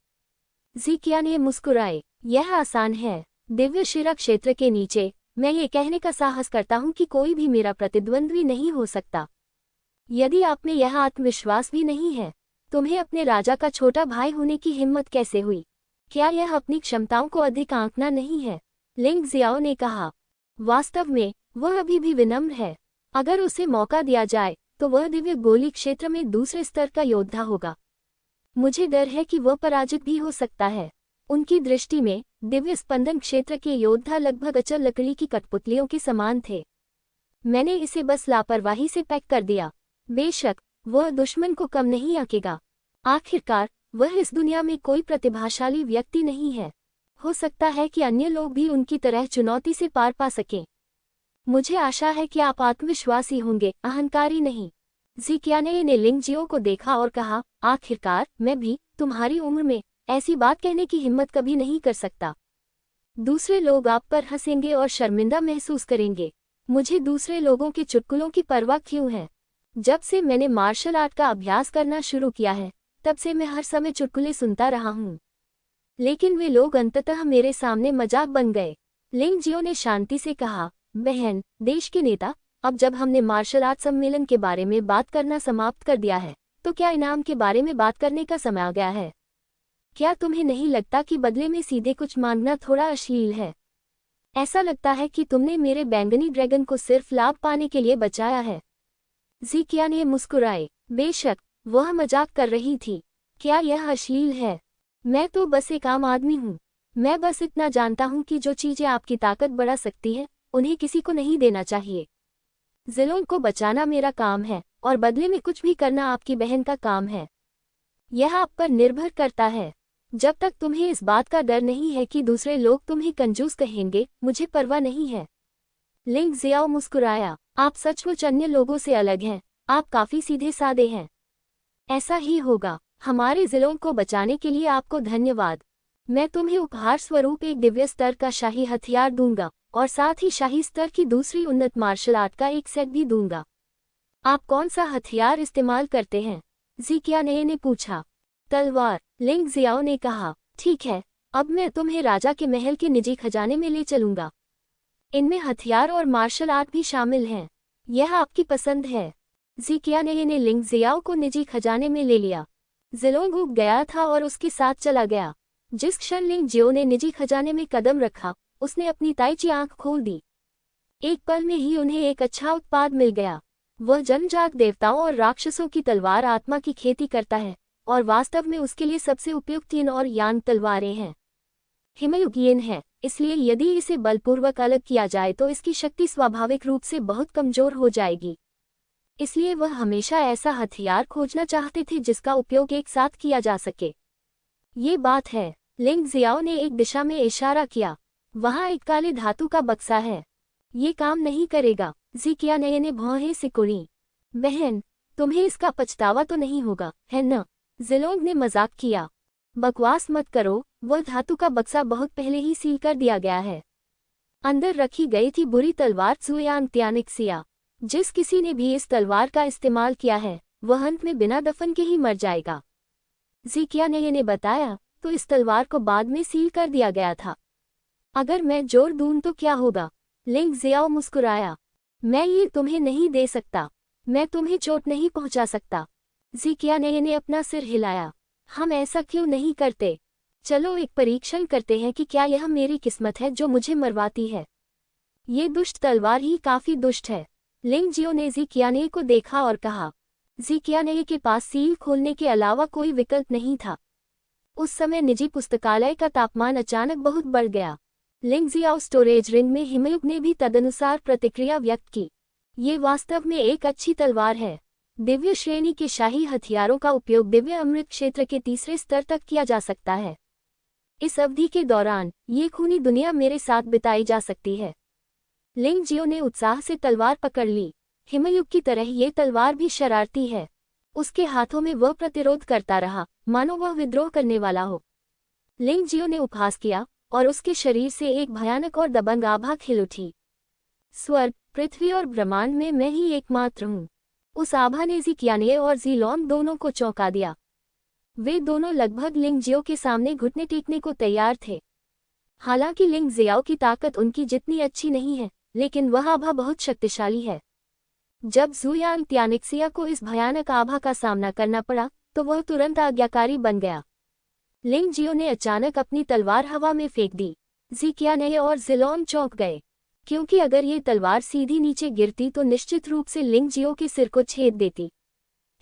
ज़ी क़ियाने मुस्कुराए। यह आसान है। दिव्य शिरा क्षेत्र के नीचे मैं ये कहने का साहस करता हूँ कि कोई भी मेरा प्रतिद्वंद्वी नहीं हो सकता। यदि आप में यह आत्मविश्वास भी नहीं है, तुम्हें अपने राजा का छोटा भाई होने की हिम्मत कैसे हुई? क्या यह अपनी क्षमताओं को अधिक आंकना नहीं है? लिंग जियाओ ने कहा। वास्तव में वह अभी भी विनम्र है। अगर उसे मौका दिया जाए तो वह दिव्य गोली क्षेत्र में दूसरे स्तर का योद्धा होगा। मुझे डर है कि वह पराजित भी हो सकता है। उनकी दृष्टि में दिव्य स्पंदन क्षेत्र के योद्धा लगभग अचल लकड़ी की कठपुतलियों के समान थे। मैंने इसे बस लापरवाही से पैक कर दिया। बेशक वह दुश्मन को कम नहीं आंकेगा। आखिरकार वह इस दुनिया में कोई प्रतिभाशाली व्यक्ति नहीं है। हो सकता है कि अन्य लोग भी उनकी तरह चुनौती से पार पा सकें। मुझे आशा है कि आप आत्मविश्वासी होंगे, अहंकारी नहीं। ज़ी क़ियाने ने लिंग जियो को देखा और कहा, आखिरकार मैं भी तुम्हारी उम्र में ऐसी बात कहने की हिम्मत कभी नहीं कर सकता। दूसरे लोग आप पर हंसेंगे और शर्मिंदा महसूस करेंगे। मुझे दूसरे लोगों के चुटकुलों की परवाह क्यों है? जब से मैंने मार्शल आर्ट का अभ्यास करना शुरू किया है तब से मैं हर समय चुटकुले सुनता रहा हूँ, लेकिन वे लोग अंततः मेरे सामने मजाक बन गए। लिंग जियो ने शांति से कहा, बहन, देश के नेता, अब जब हमने मार्शल आर्ट सम्मेलन के बारे में बात करना समाप्त कर दिया है, तो क्या इनाम के बारे में बात करने का समय आ गया है? क्या तुम्हें नहीं लगता कि बदले में सीधे कुछ मांगना थोड़ा अश्लील है? ऐसा लगता है कि तुमने मेरे बैंगनी ड्रैगन को सिर्फ लाभ पाने के लिए बचाया है। ज़िकिया ने मुस्कुराए। बेशक, वह मजाक कर रही थी। क्या यह अश्लील है? मैं तो बस एक आम आदमी हूँ। मैं बस इतना जानता हूँ कि जो चीज़ें आपकी ताकत बढ़ा सकती है, उन्हें किसी को नहीं देना चाहिए। ज़िलोंग को बचाना मेरा काम है, और बदले में कुछ भी करना आपकी बहन का काम है। यह आप पर निर्भर करता है। जब तक तुम्हें इस बात का डर नहीं है कि दूसरे लोग तुम्हें कंजूस कहेंगे, मुझे परवाह नहीं है। लिंग जियाओ मुस्कुराया। आप सचमुच अन्य लोगों से अलग हैं। आप काफी सीधे साधे हैं। ऐसा ही होगा। हमारे ज़िलोंग को बचाने के लिए आपको धन्यवाद। मैं तुम्हें उपहार स्वरूप एक दिव्य स्तर का शाही हथियार दूंगा, और साथ ही शाही स्तर की दूसरी उन्नत मार्शल आर्ट का एक सेट भी दूंगा। आप कौन सा हथियार इस्तेमाल करते हैं? ज़िकिया ने पूछा। तलवार, लिंग जियाओ ने कहा। ठीक है, अब मैं तुम्हें राजा के महल के निजी खजाने में ले चलूंगा। इनमें हथियार और मार्शल आर्ट भी शामिल हैं। यह आपकी पसंद है। ज़िकिया ने लिंग जियाओ को निजी खजाने में ले लिया। ज़िलोंग उब गया था और उसके साथ चला गया। जिस क्षण लिंग जियो ने निजी खजाने में कदम रखा, उसने अपनी ताइची आंख खोल दी। एक पल में ही उन्हें एक अच्छा उत्पाद मिल गया। वह जन्मजात देवताओं और राक्षसों की तलवार आत्मा की खेती करता है, और वास्तव में उसके लिए सबसे उपयुक्त यिन और यांग तलवारें हैं। हिमयुग यिन है, इसलिए यदि इसे बलपूर्वक अलग किया जाए तो इसकी शक्ति स्वाभाविक रूप से बहुत कमजोर हो जाएगी। इसलिए वह हमेशा ऐसा हथियार खोजना चाहते थे जिसका उपयोग एक साथ किया जा सके। ये बात है। लिंग जियाओ ने एक दिशा में इशारा किया। वहाँ एक काले धातु का बक्सा है। ये काम नहीं करेगा। ज़िकिया ने भौहें सिकुड़ी। बहन, तुम्हें इसका पछतावा तो नहीं होगा, है न? ज़िलोंग ने मजाक किया। बकवास मत करो, वह धातु का बक्सा बहुत पहले ही सील कर दिया गया है। अंदर रखी गई थी बुरी तलवार ज़ुयांग त्यानिक्सिया। जिस किसी ने भी इस तलवार का इस्तेमाल किया है, वह अंत में बिना दफन के ही मर जाएगा। ज़िकिया ने बताया, तो इस तलवार को बाद में सील कर दिया गया था। अगर मैं जोर दूं तो क्या होगा? लिंग जियाओ मुस्कुराया। मैं ये तुम्हें नहीं दे सकता। मैं तुम्हें चोट नहीं पहुंचा सकता। ज़िकिया ने अपना सिर हिलाया। हम ऐसा क्यों नहीं करते? चलो एक परीक्षण करते हैं कि क्या यह मेरी किस्मत है जो मुझे मरवाती है। ये दुष्ट तलवार ही काफी दुष्ट है। लिंग जियो ने ज़िकिया को देखा और कहा। ज़िकिया के पास सील खोलने के अलावा कोई विकल्प नहीं था। उस समय निजी पुस्तकालय का तापमान अचानक बहुत बढ़ गया। लिंग जियाओ स्टोरेज रिंग में हिमयुग ने भी तदनुसार प्रतिक्रिया व्यक्त की। ये वास्तव में एक अच्छी तलवार है। दिव्य श्रेणी के शाही हथियारों का उपयोग दिव्य अमृत क्षेत्र के तीसरे स्तर तक किया जा सकता है। इस अवधि के दौरान ये खूनी दुनिया मेरे साथ बिताई जा सकती है। लिंग जियो ने उत्साह से तलवार पकड़ ली। हिमयुग की तरह ये तलवार भी शरारती है। उसके हाथों में वह प्रतिरोध करता रहा, मानो वह विद्रोह करने वाला हो। लिंग जियो ने उपहास किया, और उसके शरीर से एक भयानक और दबंग आभा खिल उठी। स्वर्ग, पृथ्वी और ब्रह्मांड में मैं ही एकमात्र हूँ। उस आभा ने ज़िकिया और ज़िलोंग दोनों को चौंका दिया। वे दोनों लगभग लिंग जियो के सामने घुटने टेकने को तैयार थे। हालांकि लिंग जियाओ की ताकत उनकी जितनी अच्छी नहीं है, लेकिन वह आभा बहुत शक्तिशाली है। जब ज़ुयांग त्यानिक्सिया को इस भयानक आभा का सामना करना पड़ा, तो वह तुरंत आज्ञाकारी बन गया। लिंग जियो ने अचानक अपनी तलवार हवा में फेंक दी। ज़िकिया और ज़िलोंग चौंक गए, क्योंकि अगर ये तलवार सीधी नीचे गिरती तो निश्चित रूप से लिंग जियो के सिर को छेद देती।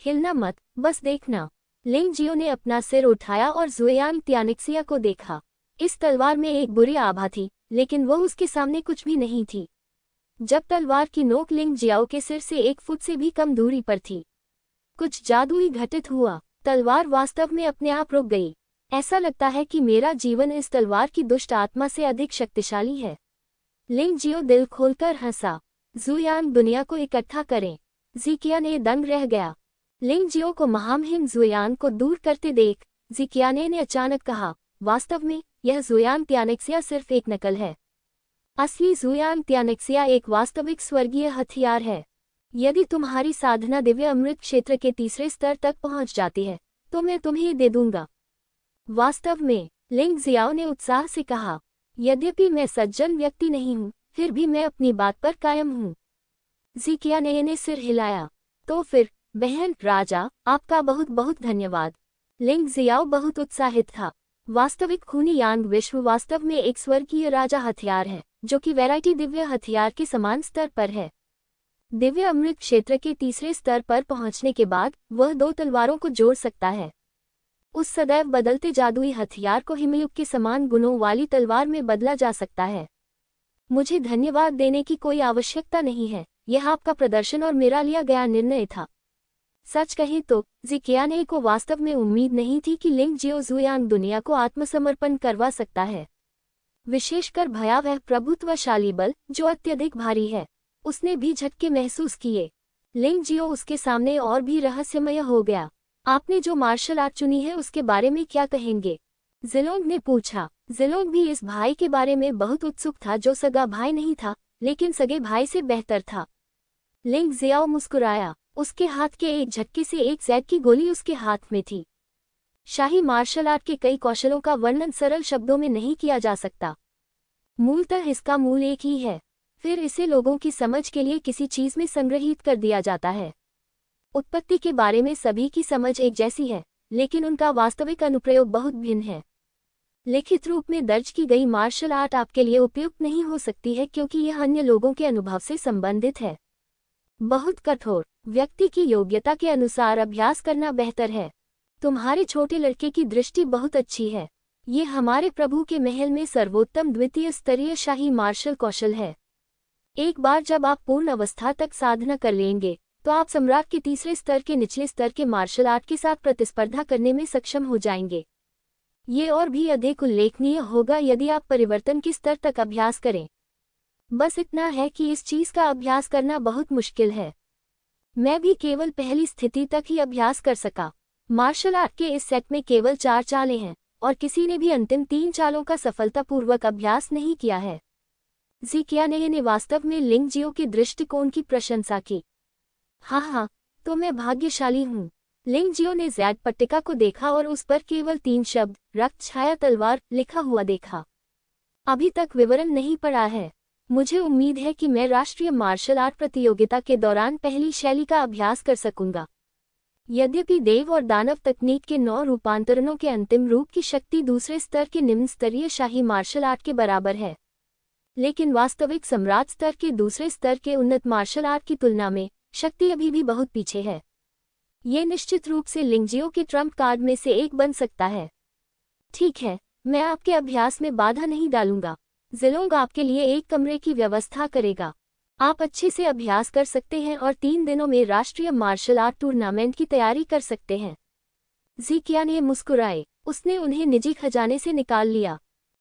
हिलना मत, बस देखना। लिंग जियो ने अपना सिर उठाया और ज़ुयांग त्यानिक्सिया को देखा। इस तलवार में एक बुरी आभा थी, लेकिन वह उसके सामने कुछ भी नहीं थी। जब तलवार की नोक लिंग जियाओ के सिर से 1 फुट से भी कम दूरी पर थी, कुछ जादुई घटित हुआ। तलवार वास्तव में अपने आप रुक गई। ऐसा लगता है कि मेरा जीवन इस तलवार की दुष्ट आत्मा से अधिक शक्तिशाली है। लिंग जियो दिल खोलकर हंसा। ज़ुयांग दुनिया को इकट्ठा करें। ज़िकिया दंग रह गया। लिंग जियो को महामहिम ज़ुयांग को दूर करते देख ज़िकिया ने अचानक कहा, वास्तव में यह ज़ुयांग त्यानिक्सिया सिर्फ एक नकल है। असली ज़ुयांग त्यानिक्सिया एक वास्तविक स्वर्गीय हथियार है। यदि तुम्हारी साधना दिव्य अमृत क्षेत्र के तीसरे स्तर तक पहुंच जाती है, तो मैं तुम्हें दे दूंगा। वास्तव में, लिंग जियाओ ने उत्साह से कहा, यद्यपि मैं सज्जन व्यक्ति नहीं हूँ, फिर भी मैं अपनी बात पर कायम हूँ। ज़िकियाने ने सिर हिलाया। तो फिर बहन राजा, आपका बहुत बहुत धन्यवाद। लिंग जियाओ बहुत उत्साहित था। वास्तविक खूनी यांग विश्व वास्तव में एक स्वर्गीय राजा हथियार है, जो कि वैरायटी दिव्य हथियार के समान स्तर पर है। दिव्य अमृत क्षेत्र के तीसरे स्तर पर पहुंचने के बाद वह 2 तलवारों को जोड़ सकता है। उस सदैव बदलते जादुई हथियार को हिमयुग के समान गुणों वाली तलवार में बदला जा सकता है। मुझे धन्यवाद देने की कोई आवश्यकता नहीं है, यह आपका प्रदर्शन और मेरा लिया गया निर्णय था। सच कहें तो ज़िकियाने को वास्तव में उम्मीद नहीं थी कि लिंग जियो जुयांग दुनिया को आत्मसमर्पण करवा सकता है, विशेषकर भयावह प्रभुत्वशाली बल जो अत्यधिक भारी है। उसने भी झटके महसूस किए। लिंग जियो उसके सामने और भी रहस्यमय हो गया। आपने जो मार्शल आर्ट चुनी है उसके बारे में क्या कहेंगे? ज़िलोंग ने पूछा। ज़िलोंग भी इस भाई के बारे में बहुत उत्सुक था जो सगा भाई नहीं था, लेकिन सगे भाई से बेहतर था। लिंग जियाओ मुस्कुराया। उसके हाथ के एक झटके से एक जैद की गोली उसके हाथ में थी। शाही मार्शल आर्ट के कई कौशलों का वर्णन सरल शब्दों में नहीं किया जा सकता। मूलतः इसका मूल एक ही है, फिर इसे लोगों की समझ के लिए किसी चीज में संग्रहित कर दिया जाता है। उत्पत्ति के बारे में सभी की समझ एक जैसी है, लेकिन उनका वास्तविक अनुप्रयोग बहुत भिन्न है। लिखित रूप में दर्ज की गई मार्शल आर्ट आपके लिए उपयुक्त नहीं हो सकती है क्योंकि यह अन्य लोगों के अनुभव से संबंधित है। बहुत कठोर, व्यक्ति की योग्यता के अनुसार अभ्यास करना बेहतर है। तुम्हारे छोटे लड़के की दृष्टि बहुत अच्छी है। ये हमारे प्रभु के महल में सर्वोत्तम द्वितीय स्तरीय शाही मार्शल कौशल है। एक बार जब आप पूर्ण अवस्था तक साधना कर लेंगे, तो आप सम्राट के तीसरे स्तर के निचले स्तर के मार्शल आर्ट के साथ प्रतिस्पर्धा करने में सक्षम हो जाएंगे। ये और भी अधिक उल्लेखनीय होगा यदि आप परिवर्तन के स्तर तक अभ्यास करें। बस इतना है कि इस चीज का अभ्यास करना बहुत मुश्किल है। मैं भी केवल पहली स्थिति तक ही अभ्यास कर सका। मार्शल आर्ट के इस सेट में केवल 4 चालें हैं और किसी ने भी अंतिम 3 चालों का सफलतापूर्वक अभ्यास नहीं किया है। ज़िकियाने ने वास्तव में लिंग जियो के दृष्टिकोण की प्रशंसा की। हाँ, तो मैं भाग्यशाली हूँ। लिंग जियो ने ज़ैड पट्टिका को देखा और उस पर केवल 3 शब्द रक्त छाया तलवार लिखा हुआ देखा। अभी तक विवरण नहीं पढ़ा है। मुझे उम्मीद है कि मैं राष्ट्रीय मार्शल आर्ट प्रतियोगिता के दौरान पहली शैली का अभ्यास कर सकूंगा। यद्यपि देव और दानव तकनीक के 9 रूपांतरणों के अंतिम रूप की शक्ति दूसरे स्तर के निम्न स्तरीय शाही मार्शल आर्ट के बराबर है, लेकिन वास्तविक सम्राट स्तर के दूसरे स्तर के उन्नत मार्शल आर्ट की तुलना में शक्ति अभी भी बहुत पीछे है। ये निश्चित रूप से लिंग जियो के ट्रम्प कार्ड में से एक बन सकता है। ठीक है, मैं आपके अभ्यास में बाधा नहीं डालूंगा। ज़िलोंग आपके लिए एक कमरे की व्यवस्था करेगा। आप अच्छे से अभ्यास कर सकते हैं और 3 दिनों में राष्ट्रीय मार्शल आर्ट टूर्नामेंट की तैयारी कर सकते हैं। ज़िकियाने मुस्कुराए। उसने उन्हें निजी खजाने से निकाल लिया।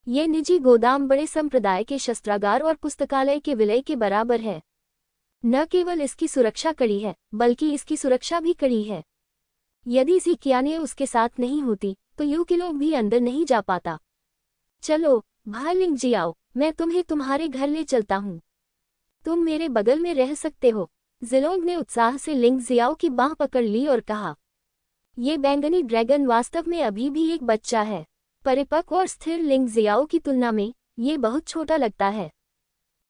ये निजी गोदाम बड़े संप्रदाय के शस्त्रागार और पुस्तकालय के विलय के बराबर है। न केवल इसकी सुरक्षा कड़ी है, बल्कि इसकी सुरक्षा भी कड़ी है। यदि ज़िकियाने उसके साथ नहीं होती, तो यू के लोग भी अंदर नहीं जा पाता। चलो भाई लिंग जियाओ, मैं तुम्हें तुम्हारे घर ले चलता हूँ। तुम मेरे बगल में रह सकते हो। ज़िलोंग ने उत्साह से लिंग जियाओ की बांह पकड़ ली और कहा, ये बैंगनी ड्रैगन वास्तव में अभी भी एक बच्चा है। परिपक्व और स्थिर लिंग जियाओ की तुलना में ये बहुत छोटा लगता है।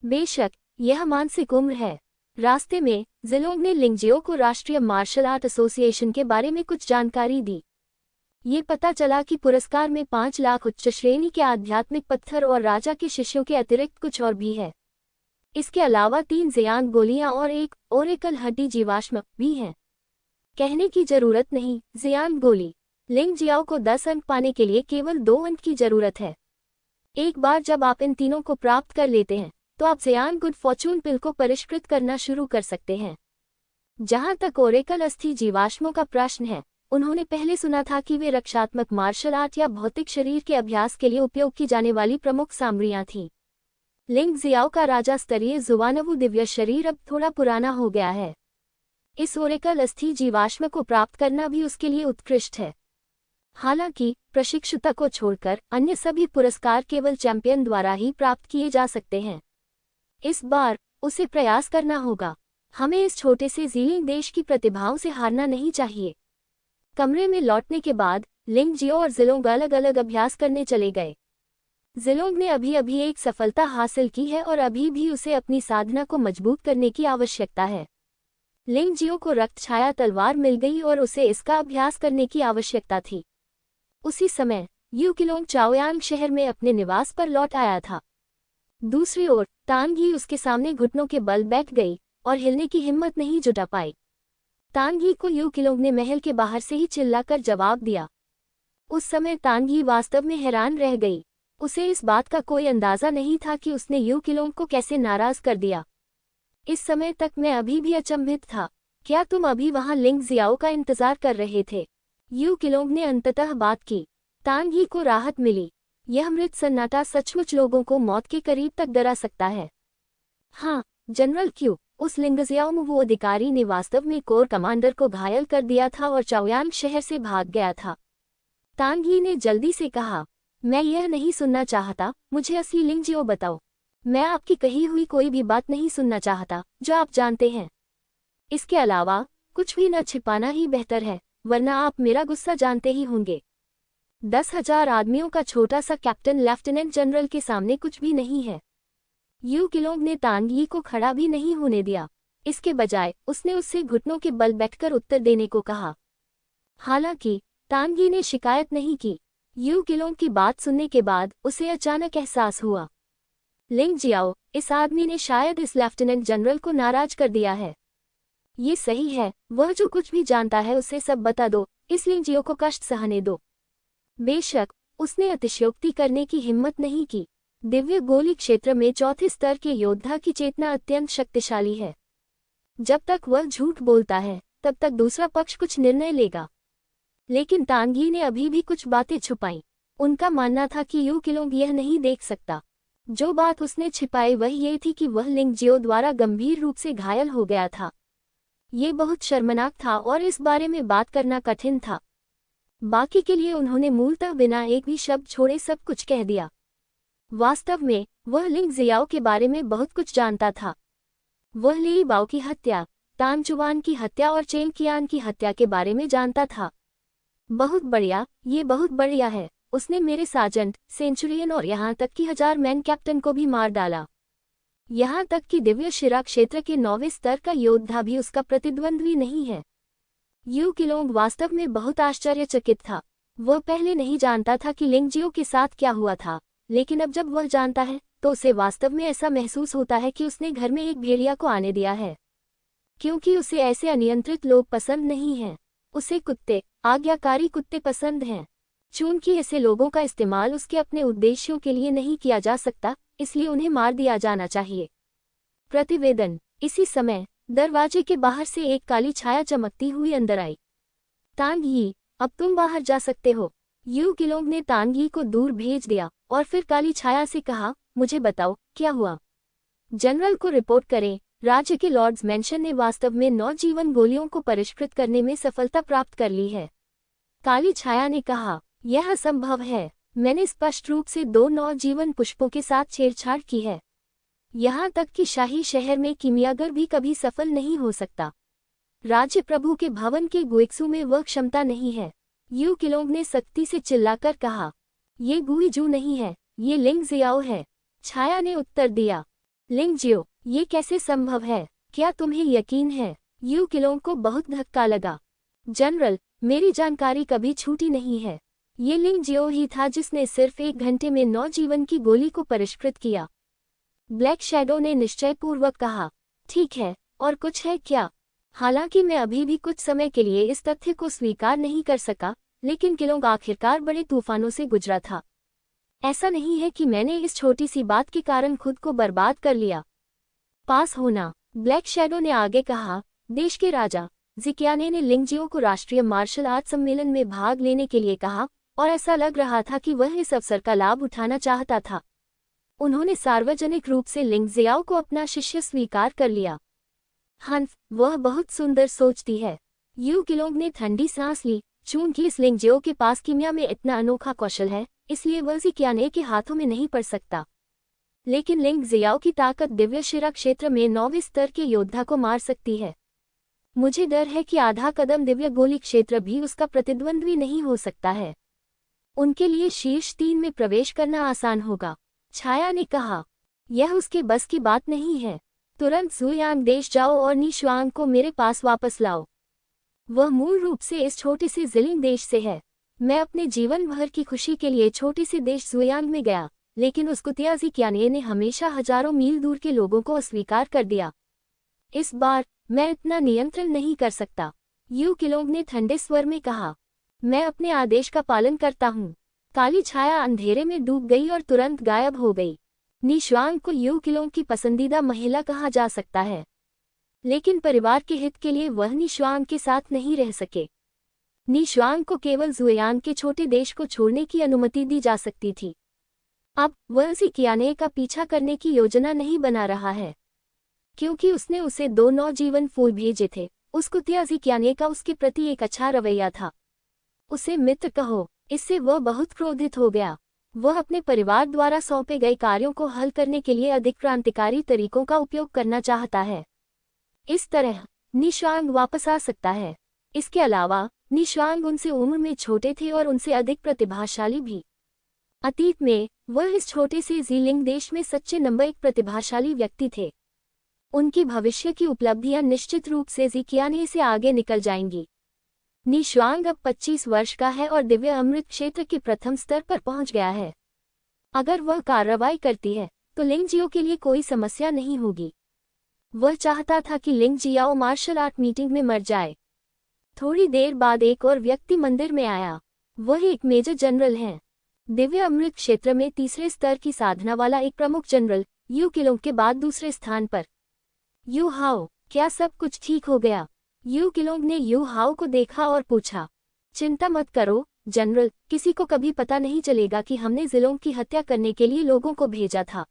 बेशक यह मानसिक उम्र है। रास्ते में ज़िलोंग ने लिंग जियो को राष्ट्रीय मार्शल आर्ट एसोसिएशन के बारे में कुछ जानकारी दी। ये पता चला कि पुरस्कार में 5 लाख उच्च श्रेणी के आध्यात्मिक पत्थर और राजा के शिष्यों के अतिरिक्त कुछ और भी है। इसके अलावा 3 ज़ियान गोलियां और एक ओरेकल हड्डी जीवाश्म भी हैं। कहने की जरूरत नहीं, ज़ियान गोली। लिंग जियाओ को 10 अंक पाने के लिए केवल 2 अंक की जरूरत है। एक बार जब आप इन तीनों को प्राप्त कर लेते हैं, तो आप ज़ियान गुड फॉर्चून पिल को परिष्कृत करना शुरू कर सकते हैं। जहां तक ओरेकल अस्थि जीवाश्मों का प्रश्न है, उन्होंने पहले सुना था कि वे रक्षात्मक मार्शल आर्ट या भौतिक शरीर के अभ्यास के लिए उपयोग की जाने वाली प्रमुख सामग्रियां थीं। लिंग जियाओ का राजा स्तरीय जुवानवु दिव्य शरीर अब थोड़ा पुराना हो गया है। इस ओरेकल अस्थि जीवाश्म को प्राप्त करना भी उसके लिए उत्कृष्ट है। हालांकि प्रशिक्षुता को छोड़कर अन्य सभी पुरस्कार केवल चैंपियन द्वारा ही प्राप्त किए जा सकते हैं। इस बार उसे प्रयास करना होगा। हमें इस छोटे से ज़ीलिंग देश की प्रतिभाओं से हारना नहीं चाहिए। कमरे में लौटने के बाद लिंग जियो और ज़िलोंग अलग अलग अभ्यास करने चले गए। जिलोंग ने अभी अभी एक सफलता हासिल की है और अभी भी उसे अपनी साधना को मजबूत करने की आवश्यकता है। लिंग जियो को रक्त छाया तलवार मिल गई और उसे इसका अभ्यास करने की आवश्यकता थी। उसी समय यू किलोंग चाओयांग शहर में अपने निवास पर लौट आया था। दूसरी ओर तांग ही उसके सामने घुटनों के बल बैठ गई और हिलने की हिम्मत नहीं जुटा पाई। तांग ही को यू किलोंग ने महल के बाहर से ही चिल्लाकर जवाब दिया। उस समय तांग ही वास्तव में हैरान रह गई। उसे इस बात का कोई अंदाजा नहीं था कि उसने यू किलोंग को कैसे नाराज कर दिया। इस समय तक मैं अभी भी अचंभित था। क्या तुम अभी वहां लिंग जियाओ का इंतजार कर रहे थे? यू किलोंग ने अंततः बात की। तांग ही को राहत मिली। यह मृत सन्नाटा सचमुच लोगों को मौत के करीब तक डरा सकता है। हाँ जनरल क्यू, उस लिंगजियाओ वो अधिकारी ने वास्तव में कोर कमांडर को घायल कर दिया था और चाओयांग शहर से भाग गया था। तांग ही ने जल्दी से कहा, मैं यह नहीं सुनना चाहता, मुझे असली लिंग जियो बताओ। मैं आपकी कही हुई कोई भी बात नहीं सुनना चाहता जो आप जानते हैं। इसके अलावा कुछ भी न छिपाना ही बेहतर है, वरना आप मेरा गुस्सा जानते ही होंगे। 10,000 आदमियों का छोटा सा कैप्टन लेफ्टिनेंट जनरल के सामने कुछ भी नहीं है। यू किलोंग ने तांग ही को खड़ा भी नहीं होने दिया। इसके बजाय उसने उससे घुटनों के बल बैठकर उत्तर देने को कहा। हालांकि तांग ही ने शिकायत नहीं की। यू किलोंग की बात सुनने के बाद उसे अचानक एहसास हुआ, लिंग जियाओ, इस आदमी ने शायद इस लेफ्टिनेंट जनरल को नाराज कर दिया है। ये सही है, वह जो कुछ भी जानता है उसे सब बता दो, इस लिंग जियो को कष्ट सहने दो। बेशक उसने अतिशयोक्ति करने की हिम्मत नहीं की। दिव्य गोली क्षेत्र में चौथे स्तर के योद्धा की चेतना अत्यंत शक्तिशाली है। जब तक वह झूठ बोलता है तब तक दूसरा पक्ष कुछ निर्णय लेगा। लेकिन तांग ही ने अभी भी कुछ बातें छुपाई। उनका मानना था कि यू किलोंग यह नहीं देख सकता। जो बात उसने छिपाई वह ये थी कि वह लिंग जियो द्वारा गंभीर रूप से घायल हो गया था। ये बहुत शर्मनाक था और इस बारे में बात करना कठिन था। बाकी के लिए उन्होंने मूलतः बिना एक भी शब्द छोड़े सब कुछ कह दिया। वास्तव में वह लिंग जियाओ के बारे में बहुत कुछ जानता था। वह ली बाओ की हत्या, तान चुवान की हत्या और चेंग कियान की हत्या के बारे में जानता था। बहुत बढ़िया, ये बहुत बढ़िया है। उसने मेरे सार्जेंट, सेंचुरियन और यहाँ तक कि 1000 मैन कैप्टन को भी मार डाला। यहाँ तक कि दिव्य शिरा क्षेत्र के 9वें स्तर का योद्धा भी उसका प्रतिद्वंद्वी नहीं है। यू किलोंग वास्तव में बहुत आश्चर्यचकित था। वह पहले नहीं जानता था कि लिंग जियो के साथ क्या हुआ था, लेकिन अब जब वह जानता है तो उसे वास्तव में ऐसा महसूस होता है कि उसने घर में एक भेड़िया को आने दिया है। क्योंकि उसे ऐसे अनियंत्रित लोग पसंद नहीं हैं। उसे कुत्ते, आज्ञाकारी कुत्ते पसंद हैं। चूंकि ऐसे लोगों का इस्तेमाल उसके अपने उद्देश्यों के लिए नहीं किया जा सकता, इसलिए उन्हें मार दिया जाना चाहिए। प्रतिवेदन। इसी समय दरवाजे के बाहर से एक काली छाया चमकती हुई अंदर आई। तांग ही, अब तुम बाहर जा सकते हो। यू किलोंग ने तांग ही को दूर भेज दिया और फिर काली छाया से कहा, मुझे बताओ क्या हुआ। जनरल को रिपोर्ट करें, राज्य के लॉर्ड्स मेंशन ने वास्तव में 9 जीवन गोलियों को परिष्कृत करने में सफलता प्राप्त कर ली है। काली छाया ने कहा, यह असंभव है। मैंने स्पष्ट रूप से 2 9 जीवन पुष्पों के साथ छेड़छाड़ की है। यहाँ तक कि शाही शहर में किमियागर भी कभी सफल नहीं हो सकता। राज्य प्रभु के भवन के गुइक्सू में वह क्षमता नहीं है। यू किलोंग ने सख्ती से चिल्लाकर कहा, ये गुई जू नहीं है, ये लिंग जियाओ है। छाया ने उत्तर दिया, लिंग जियो, ये कैसे संभव है? क्या तुम्हें यकीन है? यू किलोंग को बहुत धक्का लगा। जनरल, मेरी जानकारी कभी छूटी नहीं है। ये लिंग जियो ही था जिसने सिर्फ 1 घंटे में 9 जीवन की गोली को परिष्कृत किया। ब्लैक शैडो ने निश्चयपूर्वक कहा, ठीक है, और कुछ है क्या? हालांकि मैं अभी भी कुछ समय के लिए इस तथ्य को स्वीकार नहीं कर सका, लेकिन किलोंग आखिरकार बड़े तूफानों से गुजरा था। ऐसा नहीं है कि मैंने इस छोटी सी बात के कारण खुद को बर्बाद कर लिया। पास होना। ब्लैक शैडो ने आगे कहा, देश के राजा जिक्याने ने लिंग जियो को राष्ट्रीय मार्शल आर्ट सम्मेलन में भाग लेने के लिए कहा और ऐसा लग रहा था कि वह इस अवसर का लाभ उठाना चाहता था। उन्होंने सार्वजनिक रूप से लिंग जियाओ को अपना शिष्य स्वीकार कर लिया। हंफ, वह बहुत सुंदर सोचती है। यू किलोंग ने ठंडी सांस ली। चूंकि इस लिंग जियो के पास कीमिया में इतना अनोखा कौशल है, इसलिए वह जिक्याने के हाथों में नहीं पड़ सकता। लेकिन लिंग जियाओ की ताकत दिव्य शिरा क्षेत्र में 9वें स्तर के योद्धा को मार सकती है। मुझे डर है कि आधा कदम दिव्य गोली क्षेत्र भी उसका प्रतिद्वंद्वी नहीं हो सकता है। उनके लिए शीर्ष 3 में प्रवेश करना आसान होगा। छाया ने कहा, यह उसके बस की बात नहीं है। तुरंत जुयांग देश जाओ और नी शुआंग को मेरे पास वापस लाओ। वह मूल रूप से इस छोटे से जिलिंग देश से है। मैं अपने जीवन भर की खुशी के लिए छोटे से देश जुयांग में गया, लेकिन उस कुतिया ज़िक्याने ने हमेशा हजारों मील दूर के लोगों को अस्वीकार कर दिया। इस बार मैं इतना नियंत्रण नहीं कर सकता, यू किलोंग ने ठंडे स्वर में कहा। मैं अपने आदेश का पालन करता हूँ। काली छाया अंधेरे में डूब गई और तुरंत गायब हो गई। नी शुआंग को यू किलोंग की पसंदीदा महिला कहा जा सकता है, लेकिन परिवार के हित के लिए वह नी शुआंग के साथ नहीं रह सके। नी शुआंग को केवल जुयांग के छोटे देश को छोड़ने की अनुमति दी जा सकती थी। अब वह ज़िक्याने का पीछा करने की योजना नहीं बना रहा है, क्योंकि उसने उसे 2 नौजीवन फूल भेजे थे। उस कुतिया ज़िक्याने का उसके प्रति एक अच्छा रवैया था। उसे मित्र कहो। इससे वह बहुत क्रोधित हो गया। वह अपने परिवार द्वारा सौंपे गए कार्यों को हल करने के लिए अधिक क्रांतिकारी तरीकों का उपयोग करना चाहता है। इस तरह नी शुआंग वापस आ सकता है। इसके अलावा नी शुआंग उनसे उम्र में छोटे थे और उनसे अधिक प्रतिभाशाली भी। अतीत में वह इस छोटे से ज़िलिंग देश में सच्चे नंबर 1 प्रतिभाशाली व्यक्ति थे। उनकी भविष्य की उपलब्धियां निश्चित रूप से ज़िक्याने से आगे निकल जाएंगी। नी शुआंग अब 25 वर्ष का है और दिव्य अमृत क्षेत्र के प्रथम स्तर पर पहुंच गया है। अगर वह कार्रवाई करती है तो लिंग जियो के लिए कोई समस्या नहीं होगी। वह चाहता था कि लिंग जियाओ मार्शल आर्ट मीटिंग में मर जाए। थोड़ी देर बाद एक और व्यक्ति मंदिर में आया। वह एक मेजर जनरल हैं। दिव्य अमृत क्षेत्र में तीसरे स्तर की साधना वाला एक प्रमुख जनरल, यू किलोंग के बाद दूसरे स्थान पर। यू हाओ, क्या सब कुछ ठीक हो गया? यू किलोंग ने यू हाओ को देखा और पूछा। चिंता मत करो जनरल, किसी को कभी पता नहीं चलेगा कि हमने जिलोंग की हत्या करने के लिए लोगों को भेजा था।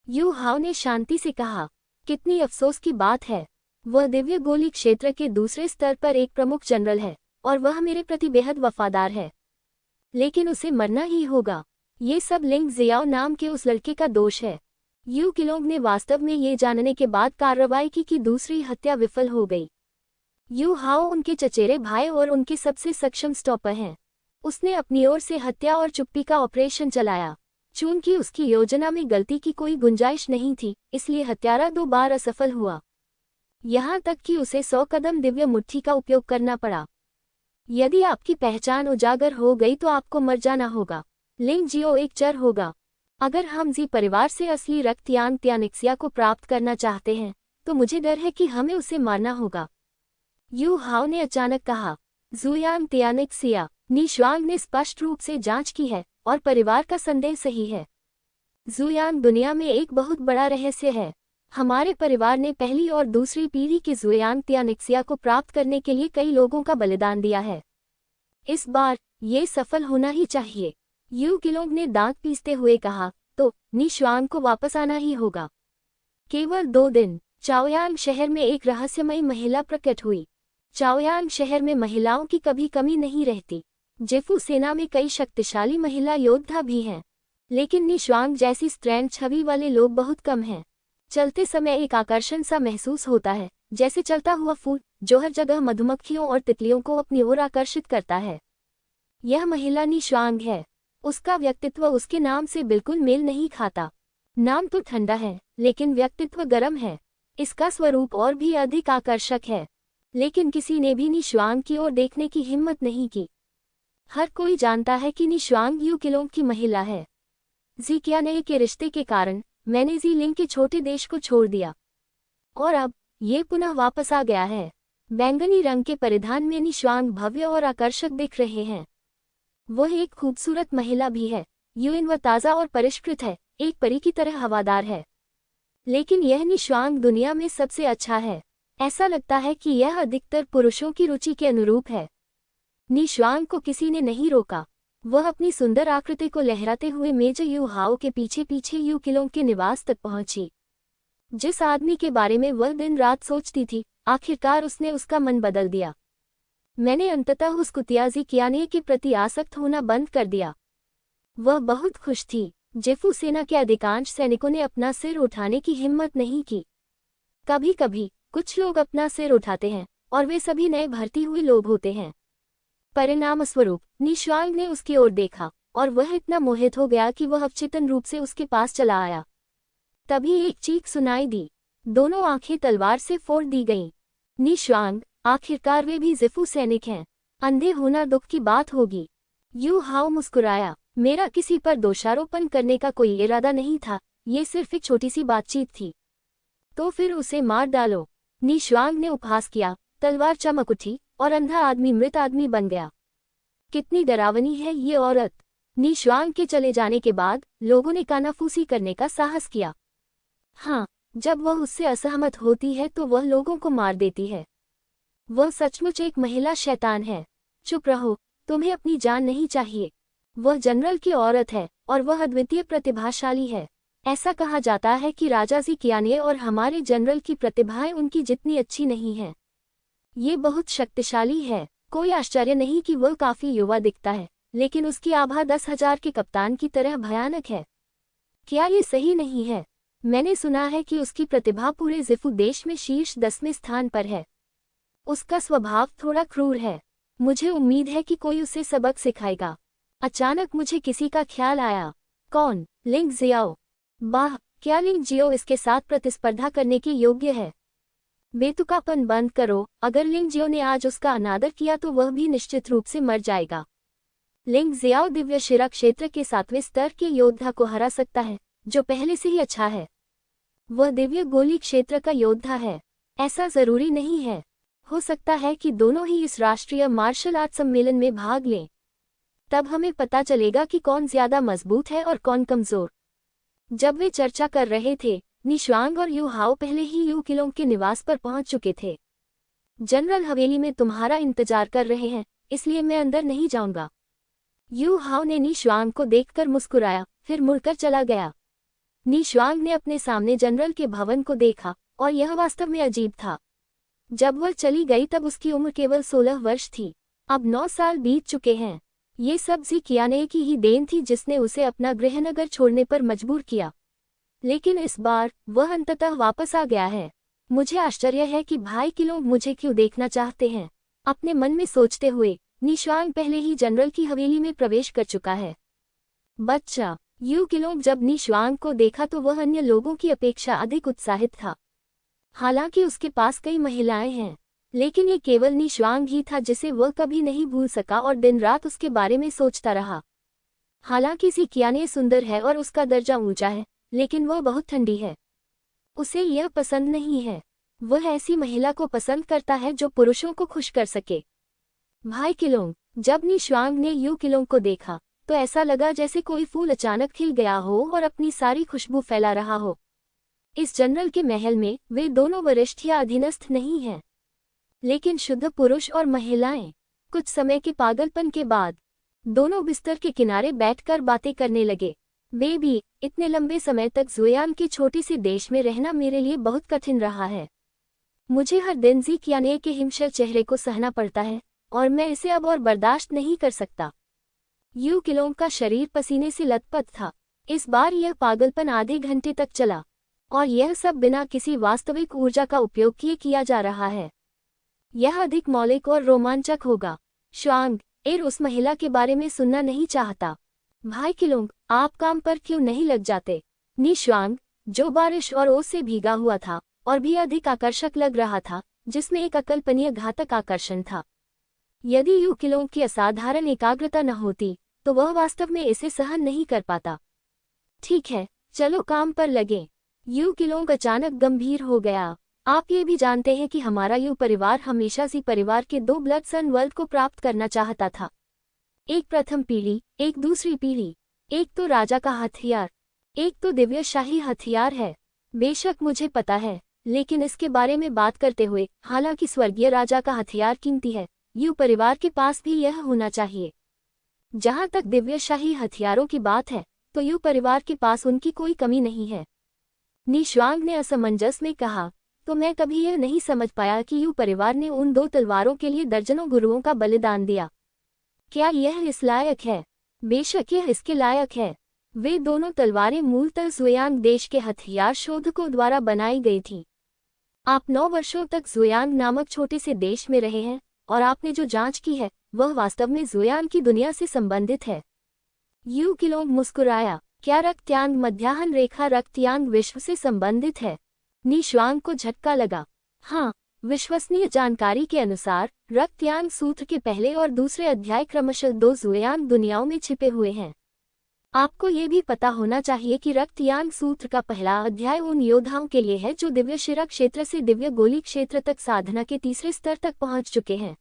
यू हाओ ने शांति से कहा। कितनी अफसोस की बात है। वह दिव्य गोली क्षेत्र के दूसरे स्तर पर एक प्रमुख जनरल है और वह मेरे प्रति बेहद वफादार है, लेकिन उसे मरना ही होगा। ये सब लिंग जियाओ नाम के उस लड़के का दोष है। यू किलोंग ने वास्तव में ये जानने के बाद कार्रवाई की कि दूसरी हत्या विफल हो गई। यू हाओ उनके चचेरे भाई और उनके सबसे सक्षम स्टॉपर हैं। उसने अपनी ओर से हत्या और चुप्पी का ऑपरेशन चलाया। चूंकि उसकी योजना में गलती की कोई गुंजाइश नहीं थी, इसलिए हत्यारा 2 बार असफल हुआ। यहाँ तक कि उसे 100 कदम दिव्य मुट्ठी का उपयोग करना पड़ा। यदि आपकी पहचान उजागर हो गई तो आपको मर जाना होगा। लिंग जियो एक चर होगा। अगर हम जी परिवार से असली रक्त यांग त्यानिक्सिया को प्राप्त करना चाहते हैं तो मुझे डर है कि हमें उसे मारना होगा। यू हाओ ने अचानक कहा। जुयांग त्यानिक्सिया। नी शुआंग ने स्पष्ट रूप से जांच की है और परिवार का संदेह सही है। जुयांग दुनिया में एक बहुत बड़ा रहस्य है। हमारे परिवार ने पहली और दूसरी पीढ़ी के जुयांग त्यानिक्सिया को प्राप्त करने के लिए कई लोगों का बलिदान दिया है। इस बार ये सफल होना ही चाहिए। यू किलोंग ने दांत पीसते हुए कहा। तो नी शुआंग को वापस आना ही होगा। केवल 2 दिन। चाओयांग शहर में एक रहस्यमयी महिला प्रकट हुई। चाओयांग शहर में महिलाओं की कभी कमी नहीं रहती। जेफू सेना में कई शक्तिशाली महिला योद्धा भी हैं, लेकिन नी शुआंग जैसी स्ट्रैंड छवि वाले लोग बहुत कम हैं। चलते समय एक आकर्षण सा महसूस होता है, जैसे चलता हुआ फूल जो हर जगह मधुमक्खियों और तितलियों को अपनी ओर आकर्षित करता है। यह महिला नी शुआंग है। उसका व्यक्तित्व उसके नाम से बिल्कुल मेल नहीं खाता। नाम तो ठंडा है, लेकिन व्यक्तित्व गर्म है। इसका स्वरूप और भी अधिक आकर्षक है, लेकिन किसी ने भी नी शुआंग की ओर देखने की हिम्मत नहीं की। हर कोई जानता है कि नी शुआंग यू किलोंग की महिला है। ज़िक्याने के रिश्ते के कारण मैंने ज़िलिंग के छोटे देश को छोड़ दिया और अब ये पुनः वापस आ गया है। बैंगनी रंग के परिधान में नी शुआंग भव्य और आकर्षक दिख रहे हैं। वह एक खूबसूरत महिला भी है। यूइन वह ताज़ा और परिष्कृत है, एक परी की तरह हवादार है। लेकिन यह नी शुआंग दुनिया में सबसे अच्छा है। ऐसा लगता है कि यह अधिकतर पुरुषों की रुचि के अनुरूप है। नी शुआंग को किसी ने नहीं रोका। वह अपनी सुंदर आकृति को लहराते हुए मेजर यू हाओ के पीछे पीछे यू किलोंग के निवास तक पहुंची। जिस आदमी के बारे में वह दिन रात सोचती थी, आखिरकार उसने उसका मन बदल दिया। मैंने अंततः उस कुतिया ज़िक्याने के प्रति आसक्त होना बंद कर दिया। वह बहुत खुश थी। जेफू सेना के अधिकांश सैनिकों ने अपना सिर उठाने की हिम्मत नहीं की। कभी कभी कुछ लोग अपना सिर उठाते हैं और वे सभी नए भर्ती हुए लोग होते हैं। परिणामस्वरूप निश्वांग ने उसकी ओर देखा और वह इतना मोहित हो गया कि वह अवचेतन रूप से उसके पास चला आया। तभी एक चीख सुनाई दी। दोनों आंखें तलवार से फोड़ दी गईं। निश्वांग, आखिरकार वे भी ज़िफू सैनिक हैं। अंधे होना दुख की बात होगी। यू हाओ मुस्कुराया। मेरा किसी पर दोषारोपण करने का कोई इरादा नहीं था, ये सिर्फ एक छोटी सी बातचीत थी। तो फिर उसे मार डालो। निश्वांग ने उपहास किया। तलवार चमक उठी और अंधा आदमी मृत आदमी बन गया। कितनी डरावनी है ये औरत। निश्वांग के चले जाने के बाद लोगों ने कानाफूसी करने का साहस किया। हाँ, जब वह उससे असहमत होती है तो वह लोगों को मार देती है। वह सचमुच एक महिला शैतान है। चुप रहो, तुम्हें अपनी जान नहीं चाहिए। वह जनरल की औरत है और वह अद्वितीय प्रतिभाशाली है। ऐसा कहा जाता है कि राजा जी कियाने और हमारे जनरल की प्रतिभाएं उनकी जितनी अच्छी नहीं हैं। ये बहुत शक्तिशाली है। कोई आश्चर्य नहीं कि वह काफी युवा दिखता है, लेकिन उसकी आभा 10,000 के कप्तान की तरह भयानक है। क्या ये सही नहीं है? मैंने सुना है कि उसकी प्रतिभा पूरे ज़िफू देश में शीर्ष 10वें स्थान पर है। उसका स्वभाव थोड़ा क्रूर है। मुझे उम्मीद है कि कोई उसे सबक सिखाएगा। अचानक मुझे किसी का ख्याल आया। कौन? लिंग जियाओ। वाह, क्या लिंग जियो इसके साथ प्रतिस्पर्धा करने के योग्य है? बेतुकापन बंद करो। अगर लिंग जियो ने आज उसका अनादर किया तो वह भी निश्चित रूप से मर जाएगा। लिंग जियाओ दिव्य शिरा क्षेत्र के 7वें स्तर के योद्धा को हरा सकता है, जो पहले से ही अच्छा है। वह दिव्य गोली क्षेत्र का योद्धा है। ऐसा जरूरी नहीं है। हो सकता है कि दोनों ही इस राष्ट्रीय मार्शल आर्ट सम्मेलन में भाग लें। तब हमें पता चलेगा कि कौन ज्यादा मजबूत है और कौन कमजोर। जब वे चर्चा कर रहे थे, निश्वांग और यू हाओ पहले ही यू किलोंग के निवास पर पहुंच चुके थे। जनरल हवेली में तुम्हारा इंतजार कर रहे हैं, इसलिए मैं अंदर नहीं जाऊंगा। यू हाओ ने निश्वांग को देखकर मुस्कुराया, फिर मुड़कर चला गया। निश्वांग ने अपने सामने जनरल के भवन को देखा और यह वास्तव में अजीब था। जब वह चली गई तब उसकी उम्र केवल 16 वर्ष थी। अब 9 साल बीत चुके हैं। ये सब जी कियाने की ही देन थी जिसने उसे अपना गृहनगर छोड़ने पर मजबूर किया। लेकिन इस बार वह अंततः वापस आ गया है। मुझे आश्चर्य है कि भाई किलोंग मुझे क्यों देखना चाहते हैं। अपने मन में सोचते हुए निश्वांग पहले ही जनरल की हवेली में प्रवेश कर चुका है। बच्चा यू किलोंग जब निश्वांग को देखा तो वह अन्य लोगों की अपेक्षा अधिक उत्साहित था। हालांकि उसके पास कई महिलाएं हैं, लेकिन ये केवल निश्वांग ही था जिसे वह कभी नहीं भूल सका और दिन रात उसके बारे में सोचता रहा। हालांकि जी कियाने सुंदर है और उसका दर्जा ऊंचा है, लेकिन वह बहुत ठंडी है। उसे यह पसंद नहीं है। वह ऐसी महिला को पसंद करता है जो पुरुषों को खुश कर सके। भाई किलोंग, जब निश्वांग ने यू किलोंग को देखा तो ऐसा लगा जैसे कोई फूल अचानक खिल गया हो और अपनी सारी खुशबू फैला रहा हो। इस जनरल के महल में वे दोनों वरिष्ठ या अधीनस्थ नहीं हैं, लेकिन शुद्ध पुरुष और महिलाएं। कुछ समय के पागलपन के बाद दोनों बिस्तर के किनारे बैठकर बातें करने लगे। बेबी, इतने लंबे समय तक जुयान के छोटे से देश में रहना मेरे लिए बहुत कठिन रहा है। मुझे हर दिन जी कियाने के हिमशर चेहरे को सहना पड़ता है और मैं इसे अब और बर्दाश्त नहीं कर सकता। यू किलोंग का शरीर पसीने से लथपथ था। इस बार यह पागलपन आधे घंटे तक चला और यह सब बिना किसी वास्तविक ऊर्जा का उपयोग किया जा रहा है। यह अधिक मौलिक और रोमांचक होगा। श्वांग एर उस महिला के बारे में सुनना नहीं चाहता। भाई किलोंग, आप काम पर क्यों नहीं लग जाते? निश्वांग, जो बारिश और ओस से भीगा हुआ था और भी अधिक आकर्षक लग रहा था, जिसमें एक अकल्पनीय घातक आकर्षण था। यदि यू किलोंग की असाधारण एकाग्रता न होती तो वह वास्तव में इसे सहन नहीं कर पाता। ठीक है, चलो काम पर लगे। यू किलोंग अचानक गंभीर हो गया। आप ये भी जानते हैं कि हमारा यू परिवार हमेशा से परिवार के 2 ब्लड सन वर्ल्ड को प्राप्त करना चाहता था। एक प्रथम पीढ़ी, एक दूसरी पीढ़ी। एक तो राजा का हथियार, एक तो दिव्य शाही हथियार है। बेशक मुझे पता है, लेकिन इसके बारे में बात करते हुए, हालांकि स्वर्गीय राजा का हथियार कीमती है, यू परिवार के पास भी यह होना चाहिए। जहां तक दिव्य शाही हथियारों की बात है, तो यू परिवार के पास उनकी कोई कमी नहीं है। निश्वांग ने असमंजस में कहा, तो मैं कभी यह नहीं समझ पाया कि यू परिवार ने उन 2 तलवारों के लिए दर्जनों गुरुओं का बलिदान दिया। क्या यह इस लायक है? बेशक यह इसके लायक है। वे दोनों तलवारें मूलतः जुयांग देश के हथियार शोधकों द्वारा बनाई गई थीं। आप 9 वर्षों तक जुयांग नामक छोटे से देश में रहे हैं और आपने जो जांच की है वह वास्तव में जुयान की दुनिया से संबंधित है। यू किलोंग मुस्कुराया। क्या रक्तयांग मध्याह्न रेखा रक्तयांग विश्व से संबंधित है? नी शुआंग को झटका लगा। हाँ, विश्वसनीय जानकारी के अनुसार रक्तयांग सूत्र के पहले और दूसरे अध्याय क्रमशः दो जुयान दुनियाओं में छिपे हुए हैं। आपको ये भी पता होना चाहिए कि रक्तयांग सूत्र का पहला अध्याय उन योद्धाओं के लिए है जो दिव्य शिरा क्षेत्र से दिव्य गोली क्षेत्र तक साधना के तीसरे स्तर तक पहुंच चुके हैं।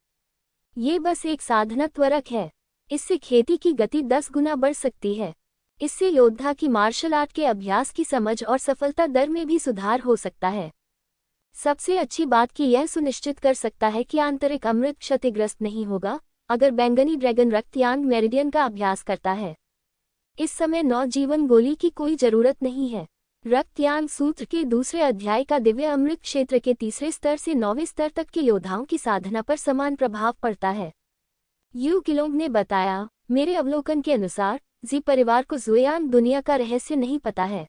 ये बस एक साधना त्वरक है। इससे खेती की गति 10 गुना बढ़ सकती है। इससे योद्धा की मार्शल आर्ट के अभ्यास की समझ और सफलता दर में भी सुधार हो सकता है। सबसे अच्छी बात कि यह सुनिश्चित कर सकता है कि आंतरिक अमृत क्षतिग्रस्त नहीं होगा अगर बैंगनी ड्रैगन रक्तयांग मेरिडियन का अभ्यास करता है। इस समय नवजीवन गोली की कोई जरूरत नहीं है। रक्तयांग सूत्र के दूसरे अध्याय का दिव्य अमृत क्षेत्र के तीसरे स्तर से 9वें स्तर तक के योद्धाओं की साधना पर समान प्रभाव पड़ता है। यू किलोंग ने बताया, मेरे अवलोकन के अनुसार जी परिवार को जुयान दुनिया का रहस्य नहीं पता है।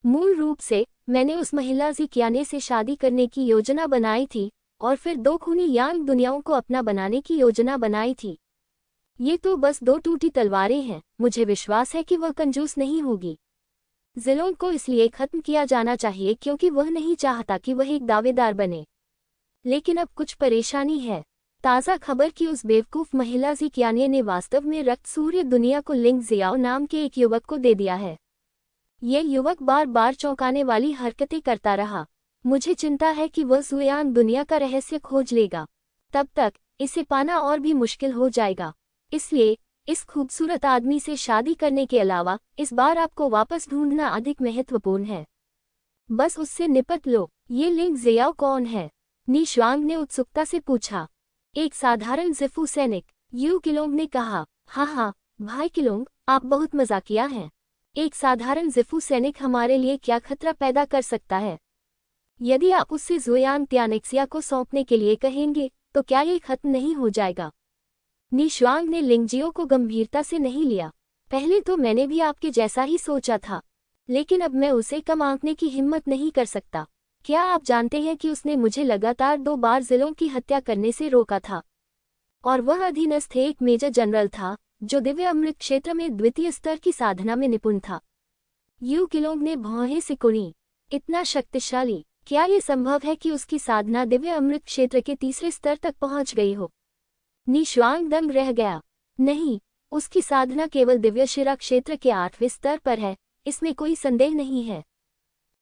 मूल रूप से मैंने उस महिला जी कियाने से शादी करने की योजना बनाई थी और फिर दो खूनी यांग दुनियाओं को अपना बनाने की योजना बनाई थी। ये तो बस दो टूटी तलवारें हैं। मुझे विश्वास है कि वह कंजूस नहीं होगी। जिलों को इसलिए खत्म किया जाना चाहिए क्योंकि वह नहीं चाहता कि वह एक दावेदार बने। लेकिन अब कुछ परेशानी है। ताज़ा खबर कि उस बेवकूफ़ महिला जी कियाने ने वास्तव में रक्त सूर्य दुनिया को लिंग जियाओ नाम के एक युवक को दे दिया है। यह युवक बार बार चौंकाने वाली हरकतें करता रहा। मुझे चिंता है कि वह जुयान दुनिया का रहस्य खोज लेगा। तब तक इसे पाना और भी मुश्किल हो जाएगा। इसलिए इस खूबसूरत आदमी से शादी करने के अलावा इस बार आपको वापस ढूंढना अधिक महत्वपूर्ण है। बस उससे निपट लो। ये लिंग जियाओ कौन है? नी शुआंग ने उत्सुकता से पूछा। एक साधारण जिफू सैनिक, यू किलोंग ने कहा। हाँ, भाई किलोंग, आप बहुत मजाकिया हैं। एक साधारण जिफू सैनिक हमारे लिए क्या खतरा पैदा कर सकता है? यदि आप उससे जुयान त्यानेक्सिया को सौंपने के लिए कहेंगे तो क्या ये खत्म नहीं हो जाएगा? नी शुआंग ने लिंगजियो को गंभीरता से नहीं लिया। पहले तो मैंने भी आपके जैसा ही सोचा था, लेकिन अब मैं उसे कम आंकने की हिम्मत नहीं कर सकता। क्या आप जानते हैं कि उसने मुझे लगातार 2 बार जिलों की हत्या करने से रोका था? और वह अधीनस्थ एक मेजर जनरल था जो दिव्य अमृत क्षेत्र में द्वितीय स्तर की साधना में निपुण था। यू किलोंग ने भौहें सिकुड़ी। इतना शक्तिशाली? क्या ये संभव है कि उसकी साधना दिव्य अमृत क्षेत्र के तीसरे स्तर तक पहुंच गई हो? नी शुआंग दंग रह गया। नहीं, उसकी साधना केवल दिव्य शिरा क्षेत्र के 8वें स्तर पर है, इसमें कोई संदेह नहीं है।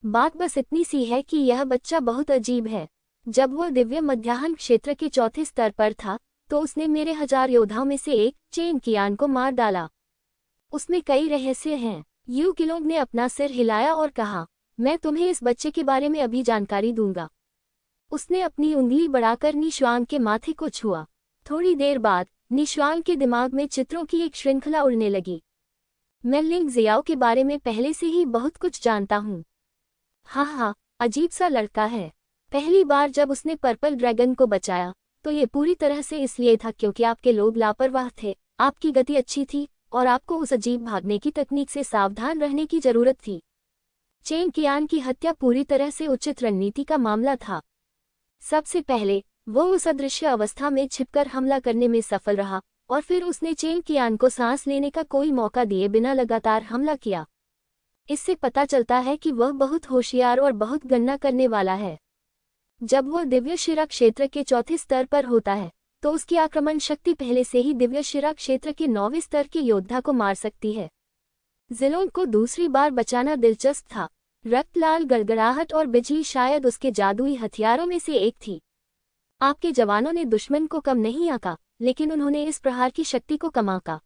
बात बस इतनी सी है कि यह बच्चा बहुत अजीब है। जब वह दिव्य मध्याह्न क्षेत्र के 4थे स्तर पर था तो उसने मेरे 1000 योद्धाओं में से एक चेन कियान को मार डाला। उसमें कई रहस्य हैं। यू किलोंग ने अपना सिर हिलाया और कहा, मैं तुम्हें इस बच्चे के बारे में अभी जानकारी दूंगा। उसने अपनी उंगली बढ़ाकर नी शुआंग के माथे को छुआ। थोड़ी देर बाद नी शुआंग के दिमाग में चित्रों की एक श्रृंखला उड़ने लगी। मैं लिंग जियाओ के बारे में पहले से ही बहुत कुछ जानता हूँ। हाँ, अजीब सा लड़का है। पहली बार जब उसने पर्पल ड्रैगन को बचाया तो ये पूरी तरह से इसलिए था क्योंकि आपके लोग लापरवाह थे, आपकी गति अच्छी थी और आपको उस अजीब भागने की तकनीक से सावधान रहने की जरूरत थी। चेन कियान की हत्या पूरी तरह से उचित रणनीति का मामला था। सबसे पहले वो उस अदृश्य अवस्था में छिपकर हमला करने में सफल रहा और फिर उसने चेन कियान को सांस लेने का कोई मौका दिए बिना लगातार हमला किया। इससे पता चलता है कि वह बहुत होशियार और बहुत गणना करने वाला है। जब वह दिव्य शिरा क्षेत्र के 4थे स्तर पर होता है तो उसकी आक्रमण शक्ति पहले से ही दिव्य शिरा क्षेत्र के 9वें स्तर के योद्धा को मार सकती है। जिलों को दूसरी बार बचाना दिलचस्प था। रक्तलाल गड़गड़ाहट और बिजली शायद उसके जादुई हथियारों में से एक थी। आपके जवानों ने दुश्मन को कम नहीं आंका, लेकिन उन्होंने इस प्रहार की शक्ति को कम आंका।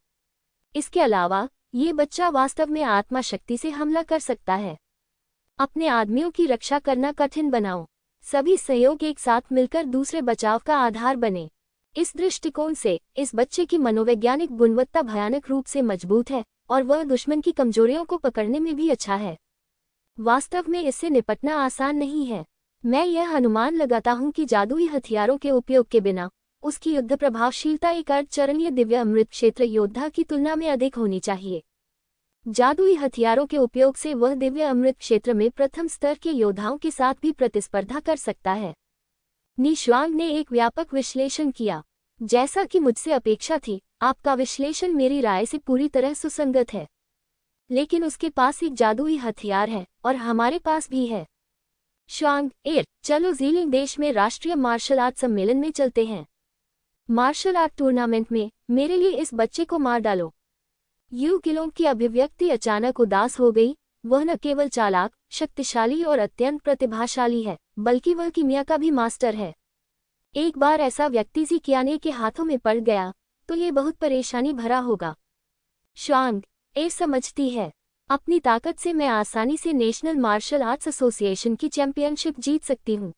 इसके अलावा ये बच्चा वास्तव में आत्मा शक्ति से हमला कर सकता है। अपने आदमियों की रक्षा करना कठिन बनाओ। सभी सहयोग एक साथ मिलकर दूसरे बचाव का आधार बने। इस दृष्टिकोण से इस बच्चे की मनोवैज्ञानिक गुणवत्ता भयानक रूप से मजबूत है और वह दुश्मन की कमजोरियों को पकड़ने में भी अच्छा है। वास्तव में इससे निपटना आसान नहीं है। मैं यह अनुमान लगाता हूं कि जादुई हथियारों के उपयोग के बिना उसकी युद्ध प्रभावशीलता एक अर्धचरणीय दिव्य अमृत क्षेत्र योद्धा की तुलना में अधिक होनी चाहिए। जादुई हथियारों के उपयोग से वह दिव्य अमृत क्षेत्र में प्रथम स्तर के योद्धाओं के साथ भी प्रतिस्पर्धा कर सकता है। नी शुआंग ने एक व्यापक विश्लेषण किया। जैसा कि मुझसे अपेक्षा थी, आपका विश्लेषण मेरी राय से पूरी तरह सुसंगत है। लेकिन उसके पास एक जादुई हथियार है और हमारे पास भी है। श्वांग एर, चलो ज़ीलिंग देश में राष्ट्रीय मार्शल आर्ट सम्मेलन में चलते हैं। मार्शल आर्ट टूर्नामेंट में मेरे लिए इस बच्चे को मार डालो। यू किलोंग की अभिव्यक्ति अचानक उदास हो गई। वह न केवल चालाक, शक्तिशाली और अत्यंत प्रतिभाशाली है, बल्कि वह कीमिया का भी मास्टर है। एक बार ऐसा व्यक्ति ज़ी कियाने के हाथों में पड़ गया तो ये बहुत परेशानी भरा होगा। श्वांग एर समझती है, अपनी ताकत से मैं आसानी से नेशनल मार्शल आर्ट्स एसोसिएशन की चैंपियनशिप जीत सकती हूँ।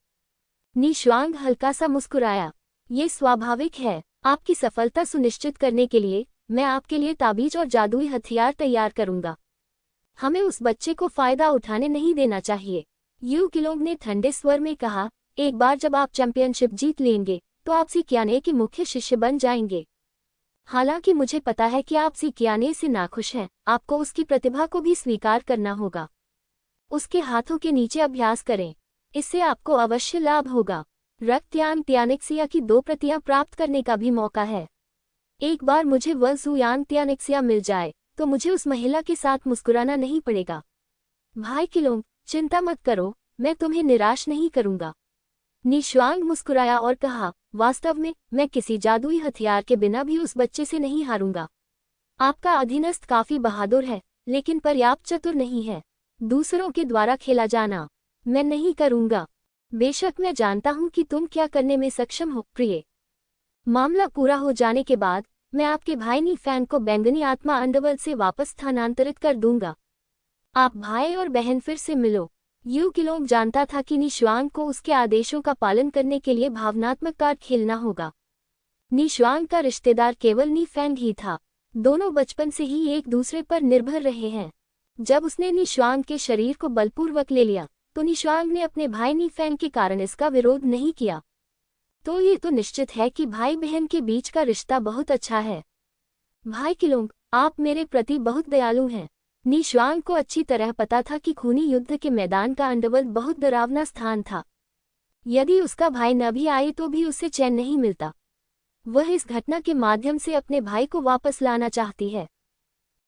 नी श्वांग हल्का सा मुस्कुराया। ये स्वाभाविक है। आपकी सफलता सुनिश्चित करने के लिए मैं आपके लिए ताबीज और जादुई हथियार तैयार करूंगा। हमें उस बच्चे को फायदा उठाने नहीं देना चाहिए। यू किलोंग ने ठंडे स्वर में कहा, एक बार जब आप चैंपियनशिप जीत लेंगे तो आप ज़ी कियाने के मुख्य शिष्य बन जाएंगे। हालांकि मुझे पता है कि आप ज़ी कियाने से नाखुश हैं, आपको उसकी प्रतिभा को भी स्वीकार करना होगा। उसके हाथों के नीचे अभ्यास करें, इससे आपको अवश्य लाभ होगा। रक्तयान त्यानिक्सिया की 2 प्रतियां प्राप्त करने का भी मौका है। एक बार मुझे वह ज़ुयान त्यानिक्सिया मिल जाए तो मुझे उस महिला के साथ मुस्कुराना नहीं पड़ेगा। भाई किलोंग, चिंता मत करो, मैं तुम्हें निराश नहीं करूंगा। नी श्वांग मुस्कुराया और कहा, वास्तव में मैं किसी जादुई हथियार के बिना भी उस बच्चे से नहीं हारूंगा। आपका अधीनस्थ काफी बहादुर है, लेकिन पर्याप्त चतुर नहीं है। दूसरों के द्वारा खेला जाना मैं नहीं करूंगा। बेशक मैं जानता हूं कि तुम क्या करने में सक्षम हो प्रिय। मामला पूरा हो जाने के बाद मैं आपके भाई नी फैंग को बैंगनी आत्मा अंडरवर्ल्ड से वापस स्थानांतरित कर दूंगा। आप भाई और बहन फिर से मिलो। यू किलोंग जानता था कि नी श्वांग को उसके आदेशों का पालन करने के लिए भावनात्मक कार्ड खेलना होगा। नी श्वांग का रिश्तेदार केवल नी फैंग ही था। दोनों बचपन से ही एक दूसरे पर निर्भर रहे हैं। जब उसने नी श्वांग के शरीर को बलपूर्वक ले लिया तो नी श्वांग ने अपने भाई नी फैंग के कारण इसका विरोध नहीं किया। तो ये तो निश्चित है कि भाई बहन के बीच का रिश्ता बहुत अच्छा है। भाई किलोंग, आप मेरे प्रति बहुत दयालु हैं। नी श्वांग को अच्छी तरह पता था कि खूनी युद्ध के मैदान का अंडरवर्ल्ड बहुत डरावना स्थान था। यदि उसका भाई न भी आए तो भी उसे चैन नहीं मिलता। वह इस घटना के माध्यम से अपने भाई को वापस लाना चाहती है।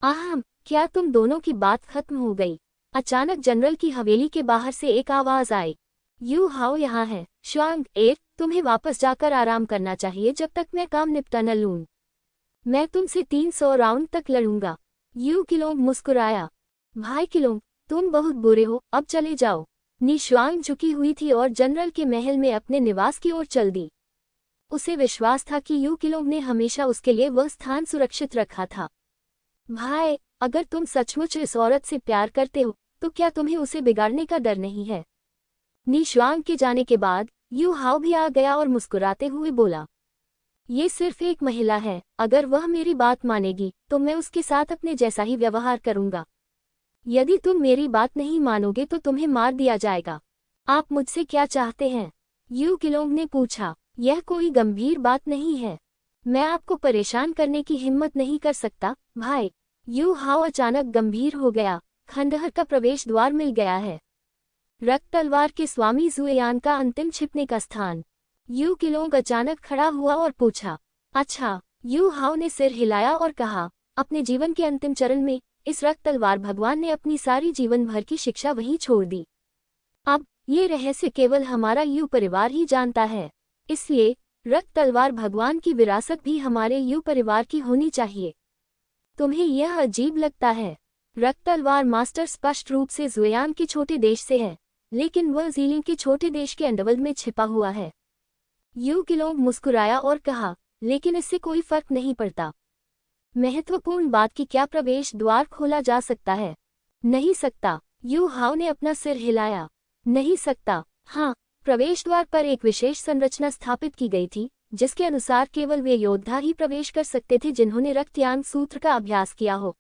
आह, क्या तुम दोनों की बात खत्म हो गई? अचानक जनरल की हवेली के बाहर से एक आवाज आई, यू हाओ यहाँ है। श्वांग एर, तुम्हें वापस जाकर आराम करना चाहिए जब तक मैं काम निपटा न लूं। मैं तुमसे 300 राउंड तक लड़ूंगा। यू किलोंग मुस्कुराया। भाई किलोंग, तुम बहुत बुरे हो, अब चले जाओ। नी श्वांग झुकी हुई थी और जनरल के महल में अपने निवास की ओर चल दी। उसे विश्वास था कि यू किलोंग ने हमेशा उसके लिए वह स्थान सुरक्षित रखा था। भाई, अगर तुम सचमुच इस औरत से प्यार करते हो तो क्या तुम्हें उसे बिगाड़ने का डर नहीं है? नी श्वांग के जाने के बाद यू हाओ भी आ गया और मुस्कुराते हुए बोला, ये सिर्फ एक महिला है, अगर वह मेरी बात मानेगी तो मैं उसके साथ अपने जैसा ही व्यवहार करूंगा। यदि तुम मेरी बात नहीं मानोगे तो तुम्हें मार दिया जाएगा। आप मुझसे क्या चाहते हैं? यू किलोंग ने पूछा। यह कोई गंभीर बात नहीं है। मैं आपको परेशान करने की हिम्मत नहीं कर सकता भाई। यू हाओ अचानक गंभीर हो गया। खंडहर का प्रवेश द्वार मिल गया है। रक्त तलवार के स्वामी ज़ुएयान का अंतिम छिपने का स्थान। यू किलोंग अचानक खड़ा हुआ और पूछा, अच्छा? यू हाओ ने सिर हिलाया और कहा, अपने जीवन के अंतिम चरण में इस रक्त तलवार भगवान ने अपनी सारी जीवन भर की शिक्षा वहीं छोड़ दी। अब ये रहस्य केवल हमारा यू परिवार ही जानता है, इसलिए रक्त तलवार भगवान की विरासत भी हमारे यू परिवार की होनी चाहिए। तुम्हें यह अजीब लगता है? रक्त तलवार मास्टर स्पष्ट रूप से ज़ुएयान के छोटे देश से है, लेकिन वह ज़ीलिंग के छोटे देश के अंडरवर्ल्ड में छिपा हुआ है। यू किलोंग मुस्कुराया और कहा, लेकिन इससे कोई फर्क नहीं पड़ता। महत्वपूर्ण बात कि क्या प्रवेश द्वार खोला जा सकता है? नहीं सकता। यू हाओ ने अपना सिर हिलाया। नहीं सकता। हाँ, प्रवेश द्वार पर एक विशेष संरचना स्थापित की गई थी, जिसके अनुसार केवल वे योद्धा ही प्रवेश कर सकते थे जिन्होंने रक्तयान सूत्र का अभ्यास किया हो।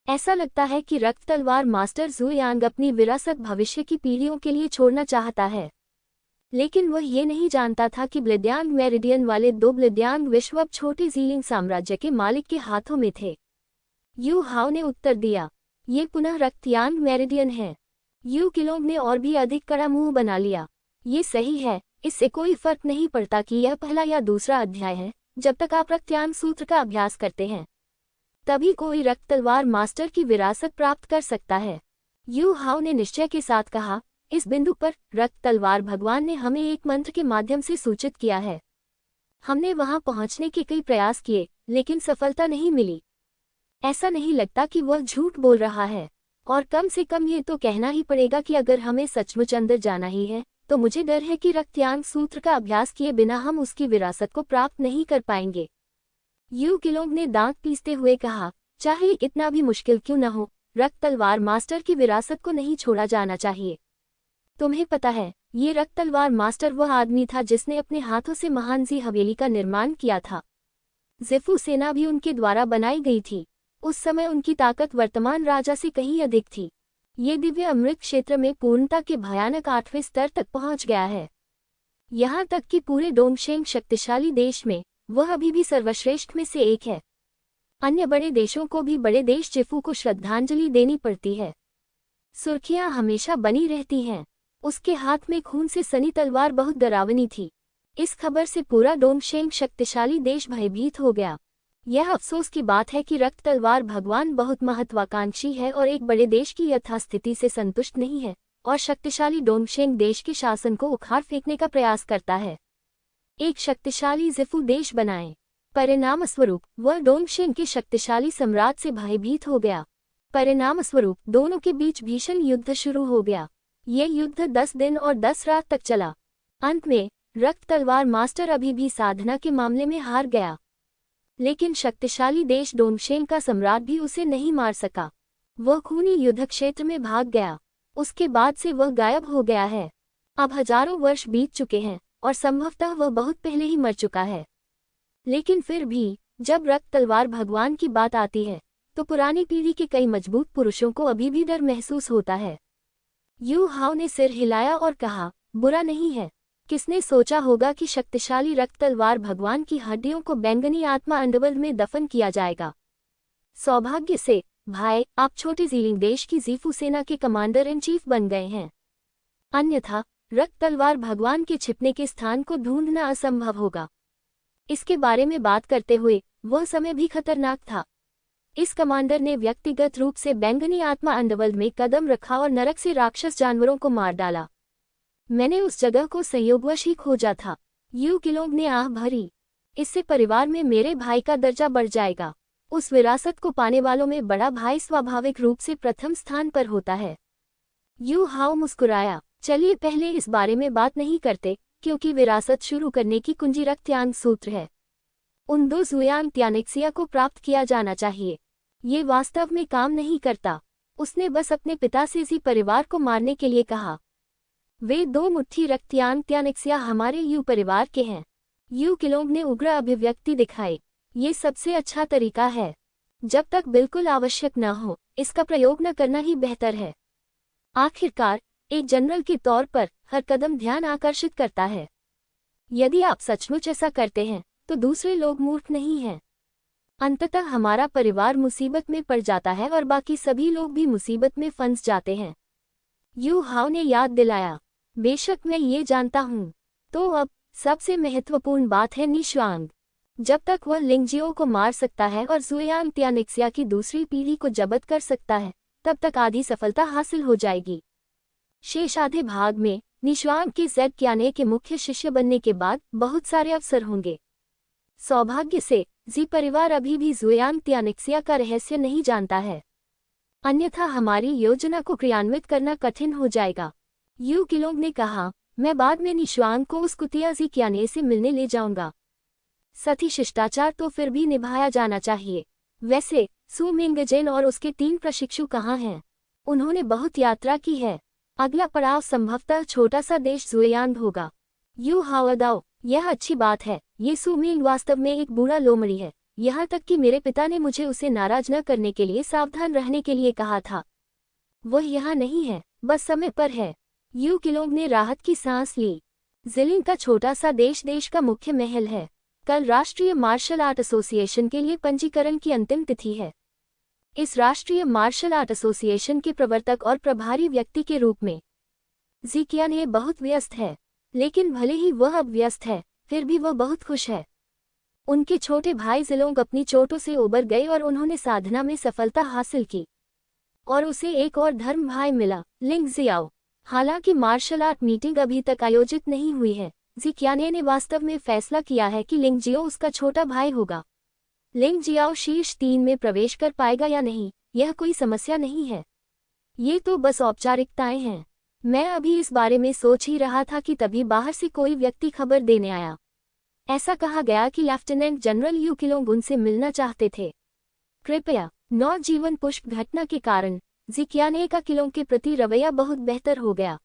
ऐसा लगता है कि रक्त तलवार मास्टर ज़ुएयांग अपनी विरासत भविष्य की पीढ़ियों के लिए छोड़ना चाहता है, लेकिन वह ये नहीं जानता था कि ब्लिद्यांग मेरिडियन वाले 2 ब्लिद्यांग विश्व अब छोटे ज़ीलिंग साम्राज्य के मालिक के हाथों में थे। यू हाओ ने उत्तर दिया, ये पुनः रक्तयांग मेरिडियन है। यू किलोंग ने और भी अधिक कड़ा मुंह बना लिया। ये सही है, इससे कोई फर्क नहीं पड़ता कि यह पहला या दूसरा अध्याय है, जब तक आप रक्तयान सूत्र का अभ्यास करते हैं तभी कोई रक्त तलवार मास्टर की विरासत प्राप्त कर सकता है। यू हाओ ने निश्चय के साथ कहा, इस बिंदु पर रक्त तलवार भगवान ने हमें एक मंत्र के माध्यम से सूचित किया है। हमने वहां पहुंचने के कई प्रयास किए लेकिन सफलता नहीं मिली। ऐसा नहीं लगता कि वह झूठ बोल रहा है, और कम से कम ये तो कहना ही पड़ेगा कि अगर हमें सचमुच अंदर जाना ही है तो मुझे डर है कि रक्तयान सूत्र का अभ्यास किए बिना हम उसकी विरासत को प्राप्त नहीं कर पाएंगे। यू किलोंग ने दांत पीसते हुए कहा, चाहे कितना भी मुश्किल क्यों न हो, रक्त तलवार मास्टर की विरासत को नहीं छोड़ा जाना चाहिए। तुम्हें पता है, ये रक्त तलवार मास्टर वह आदमी था जिसने अपने हाथों से महान जी हवेली का निर्माण किया था। ज़िफ़ू सेना भी उनके द्वारा बनाई गई थी। उस समय उनकी ताकत वर्तमान राजा से कहीं अधिक थी। ये दिव्य अमृत क्षेत्र में पूर्णता के भयानक 8वें स्तर तक पहुंच गया है। यहाँ तक कि पूरे डोंगशेंग शक्तिशाली देश में वह अभी भी सर्वश्रेष्ठ में से एक है। अन्य बड़े देशों को भी बड़े देश ज़िफ़ू को श्रद्धांजलि देनी पड़ती है। सुर्खियां हमेशा बनी रहती हैं। उसके हाथ में खून से सनी तलवार बहुत डरावनी थी। इस खबर से पूरा डोंगशेंग शक्तिशाली देश भयभीत हो गया। यह अफसोस की बात है कि रक्त तलवार भगवान बहुत महत्वाकांक्षी है और एक बड़े देश की यथास्थिति से संतुष्ट नहीं है और शक्तिशाली डोंगशेंग देश के शासन को उखाड़ फेंकने का प्रयास करता है। एक शक्तिशाली ज़िफ़ू देश बनाएं। परिणामस्वरूप वह डोंगशेंग के शक्तिशाली सम्राट से भयभीत हो गया। परिणामस्वरूप दोनों के बीच भीषण युद्ध शुरू हो गया। ये युद्ध 10 दिन और 10 रात तक चला। अंत में रक्त तलवार मास्टर अभी भी साधना के मामले में हार गया, लेकिन शक्तिशाली देश डोंगशेंग का सम्राट भी उसे नहीं मार सका। वह खूनी युद्ध क्षेत्र में भाग गया। उसके बाद से वह गायब हो गया है। अब हजारों वर्ष बीत चुके हैं और संभवतः वह बहुत पहले ही मर चुका है। लेकिन फिर भी जब रक्त तलवार भगवान की बात आती है तो पुरानी पीढ़ी के कई मजबूत पुरुषों को अभी भी डर महसूस होता है। यू हाओ ने सिर हिलाया और कहा, बुरा नहीं है। किसने सोचा होगा कि शक्तिशाली रक्त तलवार भगवान की हड्डियों को बैंगनी आत्मा अंडरवर्ल्ड में दफन किया जाएगा। सौभाग्य से भाई, आप छोटे ज़ीलिंग देश की ज़िफ़ू सेना के कमांडर इन चीफ बन गए हैं। अन्यथा रक्त तलवार भगवान के छिपने के स्थान को ढूंढना असंभव होगा। इसके बारे में बात करते हुए वह समय भी खतरनाक था। इस कमांडर ने व्यक्तिगत रूप से बैंगनी आत्मा अंडरवर्ल्ड में कदम रखा और नरक से राक्षस जानवरों को मार डाला। मैंने उस जगह को संयोगवश ही खोजा था। यू किलोंग ने आह भरी, इससे परिवार में मेरे भाई का दर्जा बढ़ जाएगा। उस विरासत को पाने वालों में बड़ा भाई स्वाभाविक रूप से प्रथम स्थान पर होता है। यू हाओ मुस्कुराया, चलिए पहले इस बारे में बात नहीं करते, क्योंकि विरासत शुरू करने की कुंजी रक्तयान सूत्र है। उन 2 जुयांग त्यानिक्सिया को प्राप्त किया जाना चाहिए। ये वास्तव में काम नहीं करता। उसने बस अपने पिता से इसी परिवार को मारने के लिए कहा। वे 2 मुट्ठी रक्तयान त्यानिक्सिया हमारे यू परिवार के हैं। यू किलोंग ने उग्र अभिव्यक्ति दिखाई। ये सबसे अच्छा तरीका है। जब तक बिल्कुल आवश्यक न हो, इसका प्रयोग न करना ही बेहतर है। आखिरकार एक जनरल के तौर पर हर कदम ध्यान आकर्षित करता है। यदि आप सचमुच ऐसा करते हैं तो दूसरे लोग मूर्ख नहीं हैं। अंततः हमारा परिवार मुसीबत में पड़ जाता है और बाकी सभी लोग भी मुसीबत में फंस जाते हैं। यू हाओ ने याद दिलाया, बेशक मैं ये जानता हूँ। तो अब सबसे महत्वपूर्ण बात है निशुआंग। जब तक वह लिंगजियो को मार सकता है और जुयांग त्यानिक्सिया की दूसरी पीढ़ी को जब्त कर सकता है, तब तक आधी सफलता हासिल हो जाएगी। शेष आधे भाग में निशुआंग के ज़ेड क्याने के मुख्य शिष्य बनने के बाद बहुत सारे अवसर होंगे। सौभाग्य से जी परिवार अभी भी जुयांग त्यानिक्सिया का रहस्य नहीं जानता है, अन्यथा हमारी योजना को क्रियान्वित करना कठिन हो जाएगा। यू किलोंग ने कहा, मैं बाद में निशुआंग को उस कुतिया जी क्याने से मिलने ले जाऊंगा। सती शिष्टाचार तो फिर भी निभाया जाना चाहिए। वैसे सू मिंगजेन और उसके 3 प्रशिक्षु कहाँ हैं? उन्होंने बहुत यात्रा की है। अगला पड़ाव संभवतः छोटा सा देश जुयांग होगा। यू हाओ, यह अच्छी बात है। ये सू मिंग वास्तव में एक बूढ़ा लोमड़ी है, यहाँ तक कि मेरे पिता ने मुझे उसे नाराज न करने के लिए सावधान रहने के लिए कहा था। वह यहाँ नहीं है, बस समय पर है। यू किलोंग ने राहत की सांस ली। ज़िलिंग का छोटा सा देश का मुख्य महल है। कल राष्ट्रीय मार्शल आर्ट एसोसिएशन के लिए पंजीकरण की अंतिम तिथि है। इस राष्ट्रीय मार्शल आर्ट एसोसिएशन के प्रवर्तक और प्रभारी व्यक्ति के रूप में जी क्याने बहुत व्यस्त है, लेकिन भले ही वह अब व्यस्त है, फिर भी वह बहुत खुश है। उनके छोटे भाई जिलोंग अपनी चोटों से उबर गए और उन्होंने साधना में सफलता हासिल की और उसे एक और धर्म भाई मिला, लिंग जियाओ। हालांकि मार्शल आर्ट मीटिंग अभी तक आयोजित नहीं हुई है, ज़िक्याने ने वास्तव में फैसला किया है कि लिंग जियो उसका छोटा भाई होगा। लिंग जियाओ शीर्ष 3 में प्रवेश कर पाएगा या नहीं, यह कोई समस्या नहीं है। ये तो बस औपचारिकताएं हैं। मैं अभी इस बारे में सोच ही रहा था कि तभी बाहर से कोई व्यक्ति खबर देने आया। ऐसा कहा गया कि लेफ्टिनेंट जनरल यू किलोंग उनसे मिलना चाहते थे। कृपया। नवजीवन पुष्प घटना के कारण ज़िक्याने का किलोंग के प्रति रवैया बहुत बेहतर हो गया।